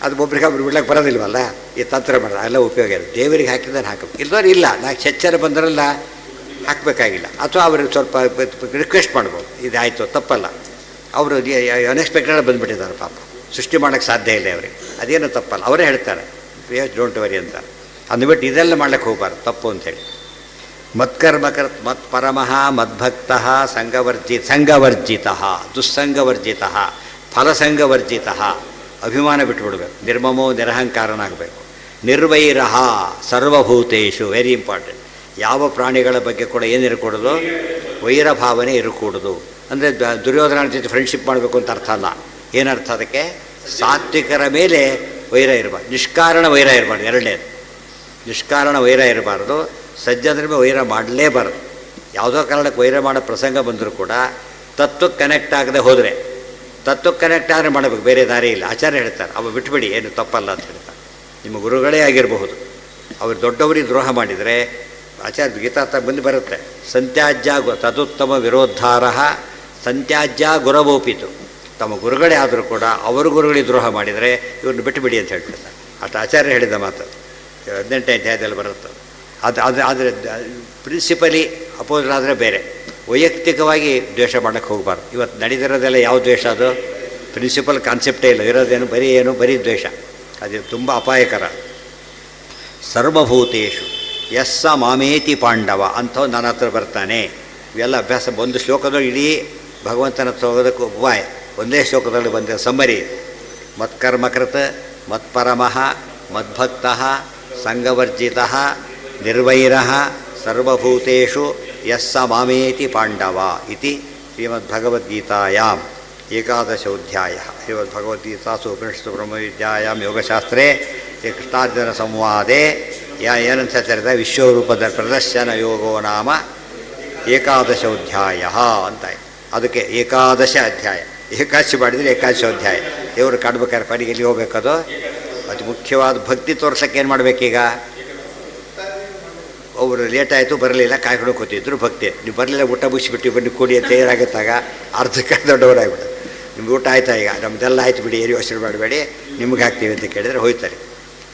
ಅದು ಒಬ್ರಿಗೆ ಒಬ್ರು ಬಿಡ್ಲಿಕ್ಕೆ ಬರೋದಿಲ್ವಲ್ಲ, ಈ ತಂತ್ರ ಮಾಡೋದು ಎಲ್ಲ ಉಪಯೋಗ ಇದೆ. ದೇವರಿಗೆ ಹಾಕಿದ್ರೆ ಹಾಕಬೇಕು, ಇಲ್ದವ್ರು ಇಲ್ಲ. 4 ಜನ ಬಂದರೆಲ್ಲ ಹಾಕಬೇಕಾಗಿಲ್ಲ. ಅಥವಾ ಅವ್ರಿಗೆ ಸ್ವಲ್ಪ ರಿಕ್ವೆಸ್ಟ್ ಮಾಡ್ಬೋದು, ಇದಾಯಿತು ತಪ್ಪಲ್ಲ. ಅವರು ಅನ್ಎಕ್ಸ್ಪೆಕ್ಟೆಡ್ ಬಂದುಬಿಟ್ಟಿದ್ದಾರೆ ಪಾಪ, ಸೃಷ್ಟಿ ಮಾಡೋಕ್ಕೆ ಸಾಧ್ಯ ಇಲ್ಲ ಅವರಿಗೆ, ಅದೇನು ತಪ್ಪಲ್ಲ. ಅವರೇ ಹೇಳ್ತಾರೆ ಡೋಂಟ್ ವರಿ ಅಂತ. ಅಂದ್ಬಿಟ್ಟು ಇದೆಲ್ಲ ಮಾಡ್ಲಿಕ್ಕೆ ಹೋಗಬಾರ್ದು, ತಪ್ಪು ಅಂಥೇಳಿ. ಮತ್ಕರ್ಮಕೃತ್ ಮತ್ಪರಮಃ ಮದ್ಭಕ್ತ ಸಂಘವರ್ಜಿತ ದುಸ್ಸಂಗವರ್ಜಿತ ಫಲಸಂಗವರ್ಜಿತ. ಅಭಿಮಾನ ಬಿಟ್ಟುಬಿಡ್ಬೇಕು. ನಿರ್ಮಮೋ ನಿರಹಂಕಾರನಾಗಬೇಕು. ನಿರ್ವೈರಃ ಸರ್ವಭೂತೇಷು, ವೆರಿ ಇಂಪಾರ್ಟೆಂಟ್. ಯಾವ ಪ್ರಾಣಿಗಳ ಬಗ್ಗೆ ಕೂಡ ಏನಿರಕೂಡದು? ವೈರ ಭಾವನೆ ಇರಕೂಡದು. ಅಂದರೆ ದುರ್ಯೋಧನ ಜೊತೆ ಫ್ರೆಂಡ್ಶಿಪ್ ಮಾಡಬೇಕು ಅಂತ ಅರ್ಥ ಅಲ್ಲ. ಏನರ್ಥ ಅದಕ್ಕೆ? ಸಾತ್ವಿಕರ ಮೇಲೆ ವೈರ ಇರಬಾರ್ದು, ನಿಷ್ಕಾರಣ ವೈರ ಇರಬಾರ್ದು. 2ನೇದು, ನಿಷ್ಕಾರಣ ವೈರ ಇರಬಾರ್ದು. ಸಜ್ಜನರ ಮೇಲೆ ವೈರ ಮಾಡಲೇಬಾರ್ದು. ಯಾವುದೋ ಕಾರಣಕ್ಕೆ ವೈರ ಮಾಡೋ ಪ್ರಸಂಗ ಬಂದರೂ ಕೂಡ ತತ್ವಕ್ಕೆ ಕನೆಕ್ಟ್ ಆಗದೆ ಹೋದರೆ, ತತ್ವಕ್ಕೆ ಕನೆಕ್ಟ್ ಆದರೆ ಮಾಡಬೇಕು, ಬೇರೆ ದಾರಿ ಇಲ್ಲ. ಆಚಾರ್ಯ ಹೇಳ್ತಾರೆ, ಅವ ಬಿಟ್ಬಿಡಿ, ಏನು ತಪ್ಪಲ್ಲ ಅಂತ ಹೇಳ್ತಾರೆ. ನಿಮ್ಮ ಗುರುಗಳೇ ಆಗಿರಬಹುದು. ಅವರು ದೊಡ್ಡವರಿಗೆ ದ್ರೋಹ ಮಾಡಿದರೆ ಆಚಾರ್ಯ ಗೀತಾರ್ಥ ಬಂದು ಬರುತ್ತೆ. ಸಂತ್ಯಾಜ್ಯ ತದುತ್ತಮ ವಿರೋದ್ಧಾರ ಸಂತ್ಯಾಜ್ಯ ಗುರವೋಪಿತು. ತಮ್ಮ ಗುರುಗಳೇ ಆದರೂ ಕೂಡ ಅವರು ಗುರುಗಳಿಗೆ ದ್ರೋಹ ಮಾಡಿದರೆ ಇವ್ರನ್ನ ಬಿಟ್ಟುಬಿಡಿ ಅಂತ ಹೇಳ್ಬಿಡ್ತಾರೆ. ಅಷ್ಟು ಆಚಾರ್ಯ ಹೇಳಿದ ಮಾತು 18ನೇ ಅಧ್ಯಾಯದಲ್ಲಿ ಬರುತ್ತೆ. ಆದರೆ ಪ್ರಿನ್ಸಿಪಲಿ ಅಪೋಸ್ ಆದರೆ ಬೇರೆ, ವೈಯಕ್ತಿಕವಾಗಿ ದ್ವೇಷ ಮಾಡೋಕ್ಕೆ ಹೋಗಬಾರ್ದು. ಇವತ್ತು ನಡೀತಿರೋದೆಲ್ಲ ಯಾವ ದ್ವೇಷ? ಅದು ಪ್ರಿನ್ಸಿಪಲ್ ಕಾನ್ಸೆಪ್ಟೇ ಇಲ್ಲ, ಇರೋದೇನು ಬರೀ ದ್ವೇಷ. ಅದು ತುಂಬ ಅಪಾಯಕರ. ಸರ್ವಭೂತೇಶು ಯಸ್ಸ ಮಾಮೇತಿ ಪಾಂಡವ ಅಂಥವು ನನ್ನ ಹತ್ರ ಬರ್ತಾನೆ. ಇವೆಲ್ಲ ಅಭ್ಯಾಸ. ಒಂದು ಶ್ಲೋಕದಲ್ಲಿ ಇಡೀ ಭಗವಂತನ ಹೋಗೋದಕ್ಕೆ ಉಪಾಯ ಒಂದೇ ಶ್ಲೋಕದಲ್ಲಿ ಬಂದ ಸಮ್ಮರಿ. ಮತ್ಕರ್ಮಕೃತ ಮತ್ಪರಮಃ ಮದ್ಭಕ್ತಃ ಸಂಗವರ್ಜಿತಃ ನಿರ್ವೈರಃ ಸರ್ವಭೂತೇಷು ಯಸ್ಸ ಮಾಮೇತಿ ಪಾಂಡವ ಇತಿ ಶ್ರೀಮದ್ಭಗವದ್ಗೀತಾಯಾಂ ಏಕಾದಶೋಧ್ಯಾಯ. ಶ್ರೀಮದ್ಭಗವದ್ಗೀತಾಸು ಉಪನಿಷತ್ತು ಬ್ರಹ್ಮವಿದ್ಯಾಯಾಂ ಯೋಗಶಾಸ್ತ್ರೇ ಕೃಷ್ಣಾರ್ಜುನ ಸಂವಾದೆ ಏನಂತ ಹೇಳಿದ್ರೆ ವಿಶ್ವರೂಪದ ಪ್ರದರ್ಶನ ಯೋಗೋ ನಾಮ ಏಕಾದಶೋಧ್ಯಾಯ ಅಂತ. ಅದಕ್ಕೆ ಏಕಾದಶ ಅಧ್ಯಾಯ. ಏಕಾದಶಿ ಮಾಡಿದರೆ ಏಕಾದಶೋಧ್ಯಾಯ. ದೇವರು ಕಾಡ್ಬೇಕಾದ್ರೆ ಪರಿಗೆ ಎಲ್ಲಿ ಹೋಗ್ಬೇಕದು? ಅತಿ ಮುಖ್ಯವಾದ ಭಕ್ತಿ ತೋರ್ಸೋಕ್ಕೆ ಏನು ಮಾಡಬೇಕೀಗ? ಒಬ್ಬರು ಲೇಟಾಯಿತು ಬರಲಿಲ್ಲ, ಕಾಯ್ಕೊಂಡು ಕೂತಿದ್ರು ಭಕ್ತಿ. ನೀವು ಬರಲಿಲ್ಲ, ಊಟ ಮುಗಿಸ್ಬಿಟ್ಟು ಬನ್ನಿ ಕೂಡಿ ಅಂತ ಏನಾಗುತ್ತಾಗ ಅರ್ಧಕ್ಕೆ ದೊಡ್ಡವರಾಗ್ಬಿಟ್ಟು ನಿಮ್ಗೆ ಊಟ ಆಯ್ತಾ? ಈಗ ನಮ್ಮದೆಲ್ಲ ಆಯ್ತು ಬಿಡಿ, ಏನು ಯೋಚನೆ ಮಾಡಬೇಡಿ, ನಿಮ್ಗೆ ಹಾಕ್ತೀವಿ ಅಂತ ಕೇಳಿದರೆ ಹೋಯ್ತಾರೆ.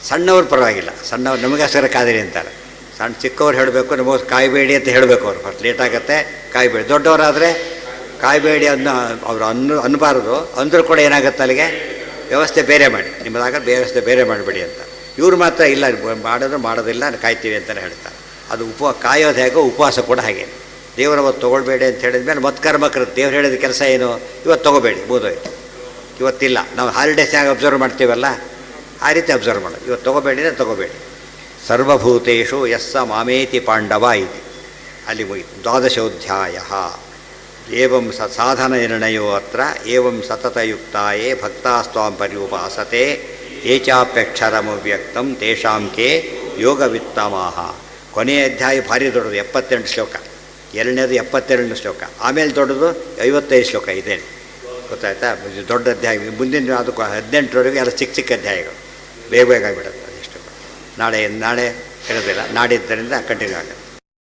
ಸಣ್ಣವ್ರು ಪರವಾಗಿಲ್ಲ, ಸಣ್ಣವ್ರು ನಮಗೋಸ್ಕರ ಕಾದಿರಿ ಅಂತಾರೆ. ಚಿಕ್ಕವ್ರು ಹೇಳಬೇಕು, ನಮಗೆ ಕಾಯಬೇಡಿ ಅಂತ ಹೇಳಬೇಕು. ಅವ್ರು ಫಸ್ಟ್ ಲೇಟ್ ಆಗುತ್ತೆ, ಕಾಯಬೇಡಿ. ದೊಡ್ಡವರಾದರೆ ಕಾಯಬೇಡಿ ಅವರು ಅನ್ನಬಾರದು. ಅಂದರೂ ಕೂಡ ಏನಾಗುತ್ತೆ ಅಲ್ಲಿಗೆ ವ್ಯವಸ್ಥೆ ಬೇರೆ ಮಾಡಿ, ನಿಮ್ಮದಾಗ ವ್ಯವಸ್ಥೆ ಬೇರೆ ಮಾಡಿಬಿಡಿ ಅಂತ. ಇವ್ರು ಮಾತ್ರ ಇಲ್ಲ, ಮಾಡೋದಿಲ್ಲ ಕಾಯ್ತೀವಿ ಅಂತಲೇ ಹೇಳ್ತಾರೆ. ಅದು ಕಾಯೋದು ಹೇಗೋ ಉಪವಾಸ ಕೂಡ ಹಾಗೆ. ದೇವರ ಅವತ್ತು ತೊಗೊಳ್ಬೇಡಿ ಅಂತ ಹೇಳಿದ್ಮೇಲೆ ಮತ್ತೆ ಕರ್ಮಕೃತ. ದೇವ್ರು ಹೇಳಿದ ಕೆಲಸ ಏನು? ಇವತ್ತು ತೊಗೋಬೇಡಿ, ಬೋದೋಯ್ತು, ಇವತ್ತಿಲ್ಲ. ನಾವು ಹಾಲಿಡೇಸ್ ಹೇಗೆ ಅಬ್ಸರ್ವ್ ಮಾಡ್ತೀವಲ್ಲ ಆ ರೀತಿ ಅಬ್ಸರ್ವ್ ಮಾಡೋದು. ಇವತ್ತು ತೊಗೋಬೇಡಿನೇ ತೊಗೋಬೇಡಿ. ಸರ್ವಭೂತೇಷು ಯಸ್ಸ ಮಾಮೇತಿ ಪಾಂಡವ ಇತಿ. ಅಲ್ಲಿ ಮುಗಿತು. ದ್ವಾದಶೋಧ್ಯಾಯ. ಏವಂ ಸಾಧನ ನಿರ್ಣಯೋ ಅತ್ರ ಏವಂ ಸತತಯುಕ್ತಾಯೇ ಭಕ್ತಾಸ್ತ್ವಾಂ ಪರ್ಯುಪಾಸತೆ ಏಚಾಪ್ಯಕ್ಷರಮವ್ಯಕ್ತಂ ತೇಷಾಂ ಕೇ ಯೋಗವಿತ್ತಮಾಹ. ಕೊನೆಯ ಅಧ್ಯಾಯ ಭಾರಿ ದೊಡ್ಡದು, 78 ಶ್ಲೋಕ. ಎರಡನೇದು 72 ಶ್ಲೋಕ. ಆಮೇಲೆ ದೊಡ್ಡದು 55 ಶ್ಲೋಕ ಇದೆ. ಗೊತ್ತಾಯ್ತಾ? ದೊಡ್ಡ ಅಧ್ಯಾಯ. ಮುಂದಿನ ಅದಕ್ಕೂ 18ರವರೆಗೆ ಎಲ್ಲ ಚಿಕ್ಕ ಚಿಕ್ಕ ಅಧ್ಯಾಯಗಳು. ಬೇಗ ಆಗಿಬಿಡುತ್ತೆ. ಅದಿಷ್ಟು ನಾಳೆ ಇರೋದಿಲ್ಲ, ನಾಡಿದ್ದರಿಂದ ಕಂಟಿನ್ಯೂ ಆಗುತ್ತೆ.